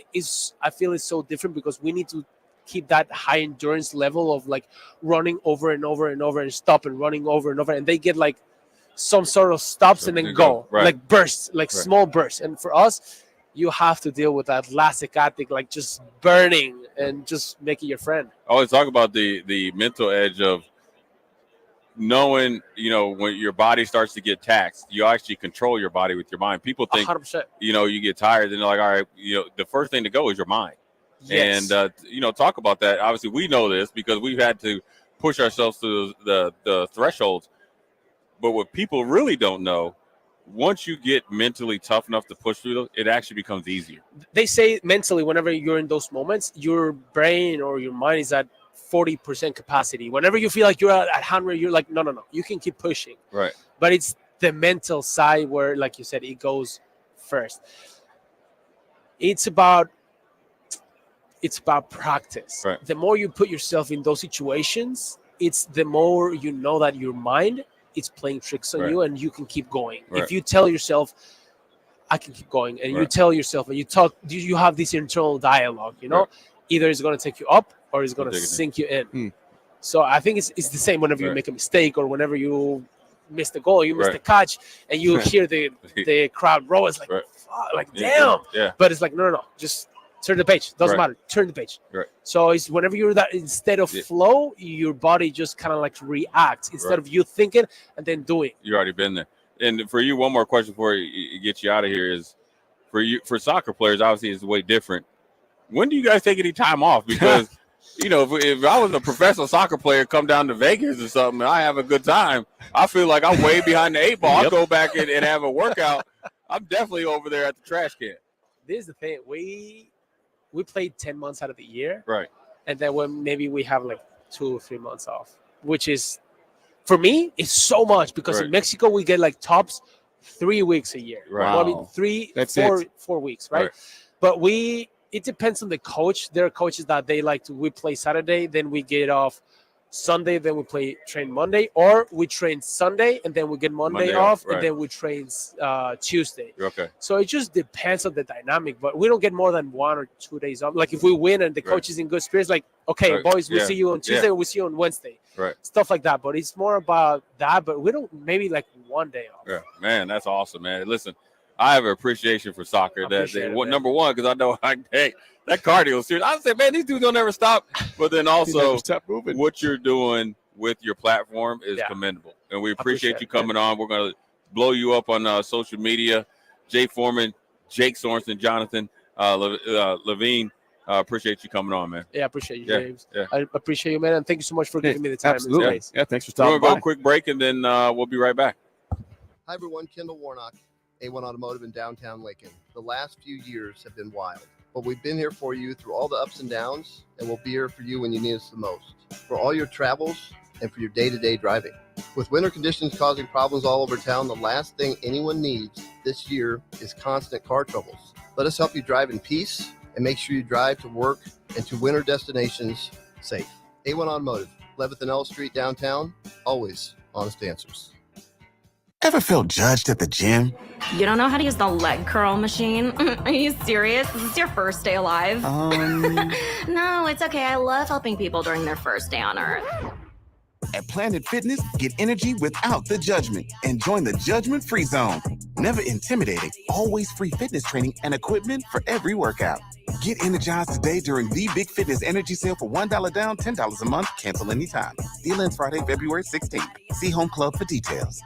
Speaker 12: I feel it's so different because we need to keep that high endurance level of like running over and over and over and stop and running over and over. And they get like some sort of stops and then go,
Speaker 14: Right.
Speaker 12: like bursts, like
Speaker 14: Right.
Speaker 12: small bursts. And for us, you have to deal with that lactic, like just burning and just make it your friend.
Speaker 14: I always talk about the mental edge of knowing, when your body starts to get taxed, you actually control your body with your mind. People think,
Speaker 12: 100%.
Speaker 14: You get tired, and they're like, all right, the first thing to go is your mind.
Speaker 12: Yes.
Speaker 14: And, talk about that. Obviously, we know this because we've had to push ourselves to the thresholds. But what people really don't know, once you get mentally tough enough to push through those, it actually becomes easier.
Speaker 12: They say mentally, whenever you're in those moments, your brain or your mind is at 40% capacity. Whenever you feel like you're at 100, you're like, no, you can keep pushing.
Speaker 14: Right.
Speaker 12: But it's the mental side where, like you said, it goes first. It's about practice.
Speaker 14: Right.
Speaker 12: The more you put yourself in those situations, it's the more you know that your mind is playing tricks on
Speaker 14: Right.
Speaker 12: you and you can keep going.
Speaker 14: Right.
Speaker 12: If you tell yourself, I can keep going, and you
Speaker 14: Right.
Speaker 12: tell yourself and you talk, you have this internal dialogue,
Speaker 14: Right.
Speaker 12: either it's going to take you up or it's going to
Speaker 14: Take it in.
Speaker 12: sink you in. So I think it's the same whenever you
Speaker 14: Right.
Speaker 12: make a mistake or whenever you miss the goal, you miss
Speaker 14: Right.
Speaker 12: the catch, and you
Speaker 14: Right.
Speaker 12: hear the crowd roar. It's like,
Speaker 14: Right.
Speaker 12: fuck, like
Speaker 14: Yeah,
Speaker 12: damn.
Speaker 14: yeah.
Speaker 12: But it's like, no, just turn the page. Doesn't
Speaker 14: Right.
Speaker 12: matter. Turn the page.
Speaker 14: Right.
Speaker 12: So it's whenever you're that, instead of
Speaker 14: Yeah.
Speaker 12: flow, your body just kind of like reacts instead
Speaker 14: Right.
Speaker 12: of you thinking and then doing.
Speaker 14: You already been there. And for you, one more question before you get you out of here is for soccer players, obviously it's way different. When do you guys take any time off? Because if I was a professional soccer player, come down to Vegas or something, and I have a good time, I feel like I'm way behind the 8 ball.
Speaker 1: Yep.
Speaker 14: I go back and have a workout. I'm definitely over there at the trash can.
Speaker 12: This is the thing. We played 10 months out of the year.
Speaker 14: Right.
Speaker 12: And then when maybe we have like 2 or 3 months off, which is, for me, it's so much because in
Speaker 14: Right.
Speaker 12: Mexico we get like tops 3 weeks a year.
Speaker 14: Right.
Speaker 12: Well, I mean,
Speaker 1: Wow. That's
Speaker 12: 4 weeks, right?
Speaker 14: Right.
Speaker 12: But it depends on the coach. There are coaches that they like to, we play Saturday, then we get off Sunday, then we train Monday, or we train Sunday and then we get Monday off,
Speaker 14: right.
Speaker 12: and then we train Tuesday.
Speaker 14: Okay.
Speaker 12: So it just depends on the dynamic, but we don't get more than 1 or 2 days off. Like if we win and the coach is in good spirits, like, okay,
Speaker 14: Right.
Speaker 12: boys, we'll
Speaker 14: Yeah.
Speaker 12: see you on Tuesday,
Speaker 14: Yeah.
Speaker 12: we'll see you on Wednesday.
Speaker 14: Right.
Speaker 12: Stuff like that. But it's more about that, but we don't maybe like 1 day off.
Speaker 14: Yeah, man, that's awesome, man. Listen, I have an appreciation for soccer. Number one, because I know that cardio is serious. I said, man, these dudes don't ever stop. But then also, what you're doing with your platform is commendable, and we appreciate you coming on. We're gonna blow you up on social media. Jay Foreman, Jake Sorensen, Jonathan Levine. Appreciate you coming on, man.
Speaker 12: Yeah, I appreciate you,
Speaker 14: Yeah,
Speaker 12: James.
Speaker 14: yeah.
Speaker 12: I appreciate you, man, and thank you so much for giving me the time.
Speaker 14: Absolutely.
Speaker 12: It's
Speaker 14: Yeah,
Speaker 1: thanks for
Speaker 14: We're
Speaker 1: stopping
Speaker 14: gonna go
Speaker 1: by.
Speaker 14: a quick break, and then we'll be right back.
Speaker 11: Hi, everyone. Kendall Warnock, A1 Automotive in downtown Lincoln. The last few years have been wild, but we've been here for you through all the ups and downs, and we'll be here for you when you need us the most, for all your travels and for your day-to-day driving. With winter conditions causing problems all over town, the last thing anyone needs this year is constant car troubles. Let us help you drive in peace and make sure you drive to work and to winter destinations safe. A1 Automotive, 11th and L Street downtown, always honest answers.
Speaker 16: Ever feel judged at the gym?
Speaker 22: You don't know how to use the leg curl machine? Are you serious? Is this your first day alive? No, it's okay. I love helping people during their first day on Earth.
Speaker 16: At Planet Fitness, get energy without the judgment and join the judgment-free zone. Never intimidating, always free fitness training and equipment for every workout. Get energized today during the Big Fitness Energy Sale for $1 down, $10 a month. Cancel anytime. Deal ends Friday, February 16th. See Home Club for details.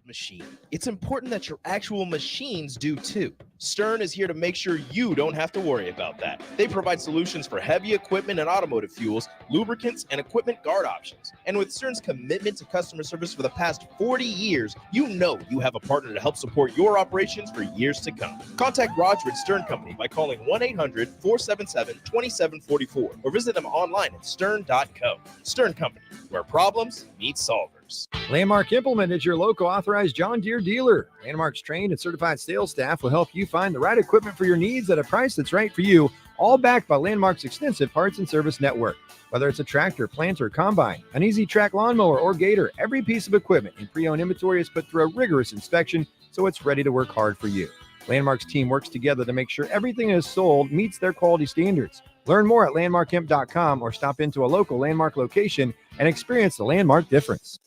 Speaker 2: Machine. It's important that your actual machines do too. Stern is here to make sure you don't have to worry about that. They provide solutions for heavy equipment and automotive fuels, lubricants, and equipment guard options. And with Stern's commitment to customer service for the past 40 years, you know you have a partner to help support your operations for years to come. Contact Roger Stern Company by calling 1-800-477-2744 or visit them online at stern.co. Stern Company, where problems meet solvers.
Speaker 23: Landmark Implement is your local authorized John Deere dealer. Landmark's trained and certified sales staff will help you find the right equipment for your needs at a price that's right for you, all backed by Landmark's extensive parts and service network. Whether it's a tractor, planter, combine, an easy track lawnmower, or gator, every piece of equipment in pre-owned inventory is put through a rigorous inspection so it's ready to work hard for you. Landmark's team works together to make sure everything is sold meets their quality standards. Learn more at landmarkimp.com or stop into a local Landmark location and experience the Landmark difference.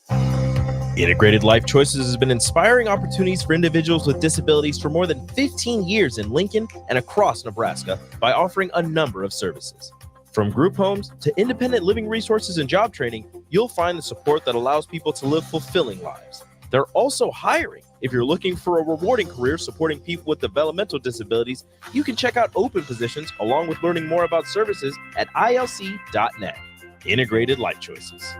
Speaker 2: Integrated Life Choices has been inspiring opportunities for individuals with disabilities for more than 15 years in Lincoln and across Nebraska by offering a number of services. From group homes to independent living resources and job training, you'll find the support that allows people to live fulfilling lives. They're also hiring. If you're looking for a rewarding career supporting people with developmental disabilities, you can check out open positions along with learning more about services at ilc.net. Integrated Life Choices.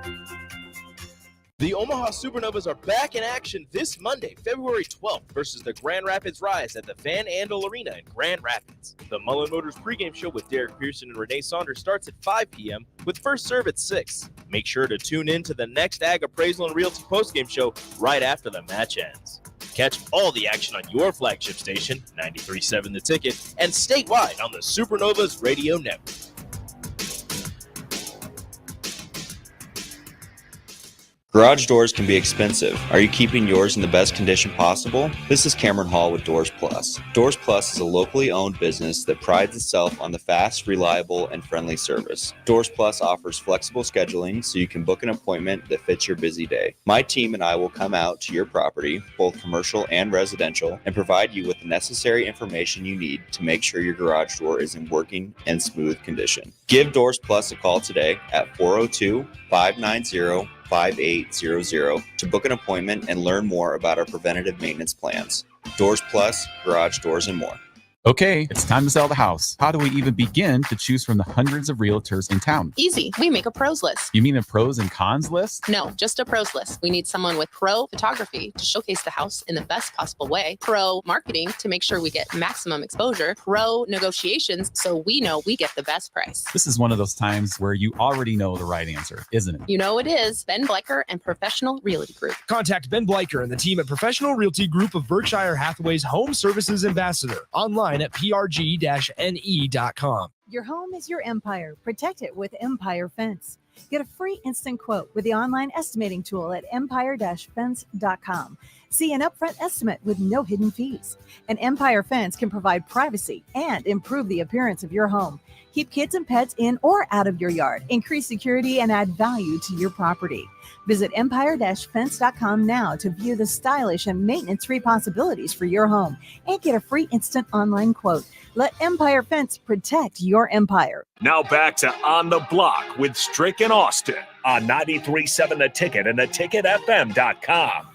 Speaker 2: The Omaha Supernovas are back in action this Monday, February 12th versus the Grand Rapids Rise at the Van Andel Arena in Grand Rapids. The Mullen Motors pregame show with Derek Pearson and Renee Saunders starts at 5 p.m. with first serve at 6. Make sure to tune in to the next Ag Appraisal and Realty postgame show right after the match ends. Catch all the action on your flagship station, 93.7 The Ticket, and statewide on the Supernovas Radio Network.
Speaker 25: Garage doors can be expensive. Are you keeping yours in the best condition possible? This is Cameron Hall with Doors Plus. Doors Plus is a locally owned business that prides itself on the fast, reliable, and friendly service. Doors Plus offers flexible scheduling so you can book an appointment that fits your busy day. My team and I will come out to your property, both commercial and residential, and provide you with the necessary information you need to make sure your garage door is in working and smooth condition. Give Doors Plus a call today at 402-590-5800 to book an appointment and learn more about our preventative maintenance plans. Doors Plus, garage doors, and more.
Speaker 26: Okay, it's time to sell the house. How do we even begin to choose from the hundreds of realtors in town?
Speaker 27: Easy. We make a pros list.
Speaker 26: You mean a pros and cons list?
Speaker 27: No, just a pros list. We need someone with pro photography to showcase the house in the best possible way, pro marketing to make sure we get maximum exposure, pro negotiations so we know we get the best price.
Speaker 26: This is one of those times where you already know the right answer, isn't it?
Speaker 27: You know it is. Ben Bleicher and Professional Realty Group.
Speaker 4: Contact Ben Bleicher and the team at Professional Realty Group of Berkshire Hathaway's Home Services Ambassador online at prg-ne.com.
Speaker 3: Your home is your empire. Protect it with Empire Fence. Get a free instant quote with the online estimating tool at empire-fence.com. See an upfront estimate with no hidden fees. An Empire Fence can provide privacy and improve the appearance of your home. Keep kids and pets in or out of your yard. Increase security and add value to your property. Visit empire-fence.com now to view the stylish and maintenance-free possibilities for your home and get a free instant online quote. Let Empire Fence protect your empire.
Speaker 5: Now back to On the Block with Strick and Austin on 93.7 The Ticket and theticketfm.com.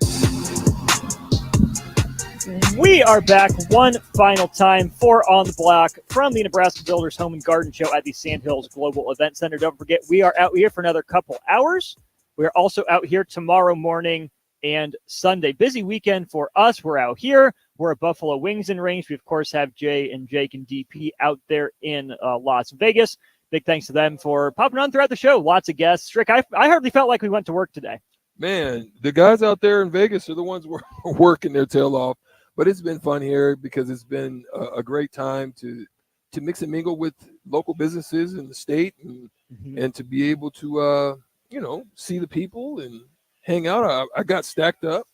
Speaker 7: We are back one final time for On the Block from the Nebraska Builders Home and Garden Show at the Sandhills Global Event Center. Don't forget, we are out here for another couple hours. We are also out here tomorrow morning and Sunday. Busy weekend for us. We're out here. We're at Buffalo Wings and Rings. We, of course, have Jay and Jake and DP out there in Las Vegas. Big thanks to them for popping on throughout the show. Lots of guests. Strick, I hardly felt like we went to work today.
Speaker 10: Man, the guys out there in Vegas are the ones who are working their tail off. But it's been fun here because it's been a great time to mix and mingle with local businesses in the state and to be able to, see the people and hang out. I got stacked up.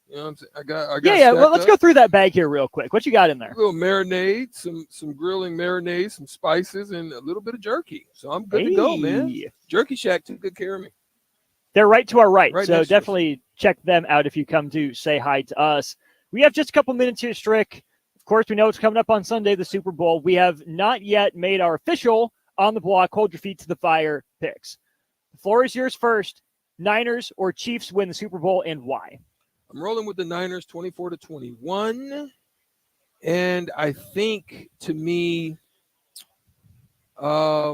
Speaker 10: You know what I'm saying? I got
Speaker 7: Yeah. Well, let's
Speaker 10: up.
Speaker 7: go through that bag here real quick. What you got in there?
Speaker 10: A little marinade, some grilling marinade, some spices, and a little bit of jerky. So I'm good to go, man. Jerky Shack took good care of me.
Speaker 7: They're right to our right.
Speaker 10: Right
Speaker 7: So
Speaker 10: next to us.
Speaker 7: definitely check them out if you come to say hi to us. We have just a couple minutes here, Strick. Of course, we know it's coming up on Sunday, the Super Bowl. We have not yet made our official On the Block, hold your feet to the fire picks. The floor is yours first. Niners or Chiefs win the Super Bowl, and why?
Speaker 10: I'm rolling with the Niners 24-21. And I think, to me, I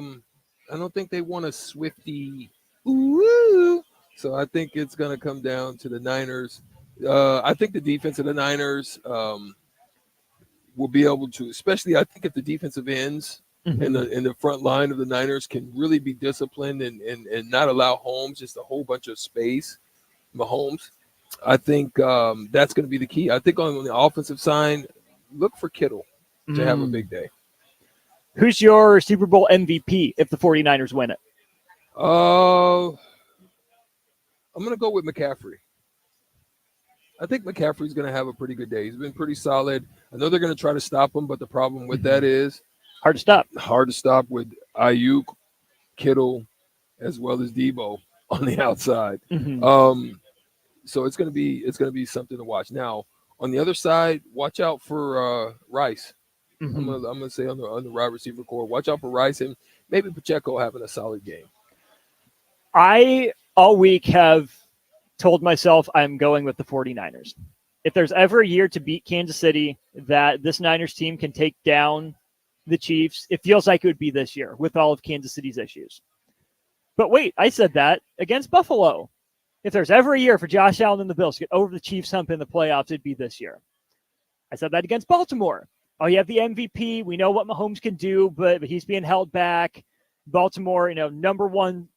Speaker 10: don't think they want a Swifty. Ooh. So I think it's going to come down to the Niners. I think the defense of the Niners will be able to, especially I think if the defensive ends in the front line of the Niners can really be disciplined and not allow Holmes just a whole bunch of space. Mahomes, I think that's going to be the key. I think on the offensive side, look for Kittle to have a big day.
Speaker 7: Who's your Super Bowl MVP if the 49ers win it?
Speaker 10: I'm going to go with McCaffrey. I think McCaffrey's going to have a pretty good day. He's been pretty solid. I know they're going to try to stop him, but the problem with that is
Speaker 7: hard to stop.
Speaker 10: Hard to stop with Ayuk, Kittle, as well as Debo on the outside. So it's going to be something to watch. Now on the other side, watch out for Rice. I'm gonna say on the wide receiver core, watch out for Rice and maybe Pacheco having a solid game.
Speaker 7: I all week have told myself I'm going with the 49ers. If there's ever a year to beat Kansas City that this Niners team can take down the Chiefs, it feels like it would be this year with all of Kansas City's issues. But wait, I said that against Buffalo. If there's ever a year for Josh Allen and the Bills to get over the Chiefs hump in the playoffs, it'd be this year. I said that against Baltimore. Oh, you have the MVP. We know what Mahomes can do, but he's being held back. Baltimore, number one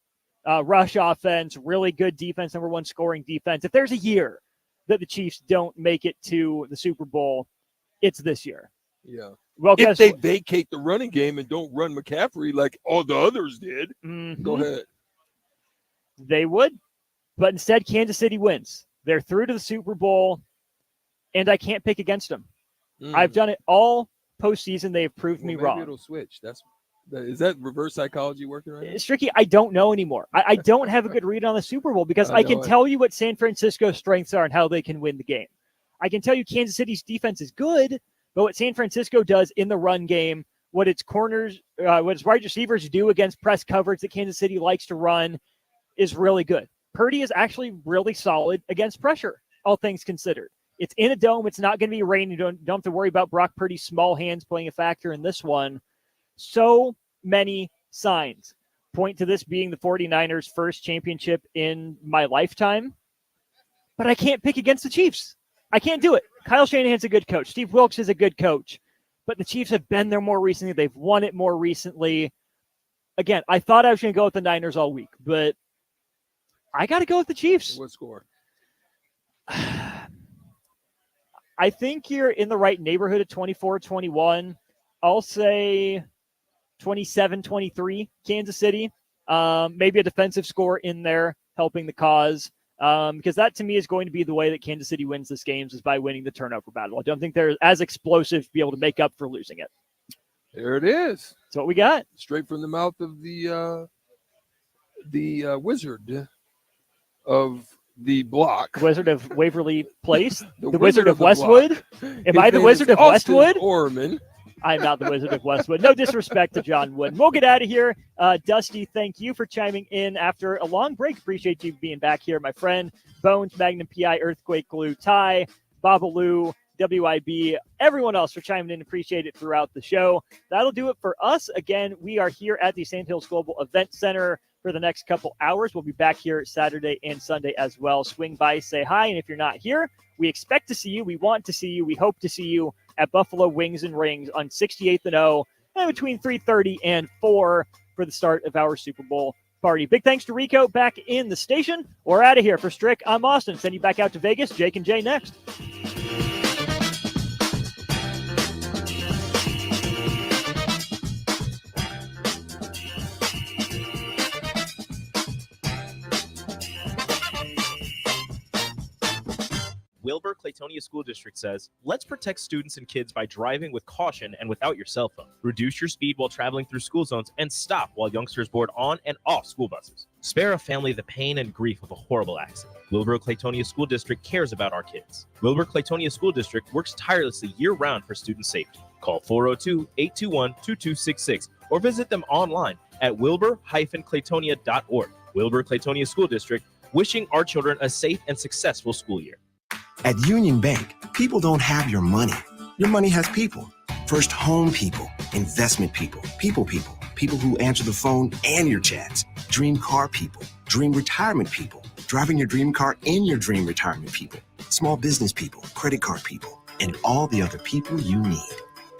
Speaker 7: rush offense, really good defense, number one scoring defense. If there's a year that the Chiefs don't make it to the Super Bowl, it's this year.
Speaker 10: Yeah.
Speaker 7: Well,
Speaker 10: if they vacate the running game and don't run McCaffrey like all the others did, go ahead.
Speaker 7: They would, but instead Kansas City wins. They're through to the Super Bowl, and I can't pick against them. I've done it all postseason. They have proved me wrong.
Speaker 10: Maybe it'll switch. Is that reverse psychology working right now?
Speaker 7: It's tricky. I don't know anymore. I don't have a good read on the Super Bowl because I can tell you what San Francisco's strengths are and how they can win the game. I can tell you Kansas City's defense is good, but what San Francisco does in the run game, what its corners, what its wide receivers do against press coverage that Kansas City likes to run is really good. Purdy is actually really solid against pressure, all things considered. It's in a dome. It's not going to be rain. You don't have to worry about Brock Purdy's small hands playing a factor in this one. So many signs point to this being the 49ers' first championship in my lifetime, but I can't pick against the Chiefs. I can't do it. Kyle Shanahan's a good coach. Steve Wilkes is a good coach, but the Chiefs have been there more recently. They've won it more recently. Again, I thought I was going to go with the Niners all week, but I got to go with the Chiefs.
Speaker 10: What score?
Speaker 7: I think you're in the right neighborhood at 24-21. I'll say 27-23, Kansas City. Maybe a defensive score in there helping the cause. Because that to me is going to be the way that Kansas City wins this game, is by winning the turnover battle. I don't think they're as explosive to be able to make up for losing it.
Speaker 10: There it is.
Speaker 7: That's what we got.
Speaker 10: Straight from the mouth of the wizard of the block.
Speaker 7: Wizard of Waverly Place. the Wizard of
Speaker 10: the
Speaker 7: Westwood. Am I the Wizard of
Speaker 10: Austin
Speaker 7: Westwood?
Speaker 10: Orman.
Speaker 7: I'm not the Wizard of Westwood. No disrespect to John Wood. We'll get out of here. Dusty, thank you for chiming in after a long break. Appreciate you being back here, my friend. Bones, Magnum PI, Earthquake Glue, Ty, Babalu, WIB, everyone else for chiming in. Appreciate it throughout the show. That'll do it for us. Again, we are here at the Sandhills Global Event Center for the next couple hours. We'll be back here Saturday and Sunday as well. Swing by, say hi, and if you're not here, we expect to see you. We want to see you. We hope to see you at Buffalo Wings and Rings on 68th and O, and between 3:30 and 4 for the start of our Super Bowl party. Big thanks to Rico back in the station. We're out of here. For Strick, I'm Austin. Send you back out to Vegas. Jake and Jay next.
Speaker 2: Wilbur Claytonia School District says, let's protect students and kids by driving with caution and without your cell phone. Reduce your speed while traveling through school zones and stop while youngsters board on and off school buses. Spare a family the pain and grief of a horrible accident. Wilbur Claytonia School District cares about our kids. Wilbur Claytonia School District works tirelessly year-round for student safety. Call 402-821-2266 or visit them online at wilbur-claytonia.org. Wilbur Claytonia School District, wishing our children a safe and successful school year.
Speaker 21: At Union Bank, people don't have your money. Your money has people. First home people, investment people, people who answer the phone and your chats, dream car people, dream retirement people, driving your dream car in your dream retirement people, small business people, credit card people, and all the other people you need.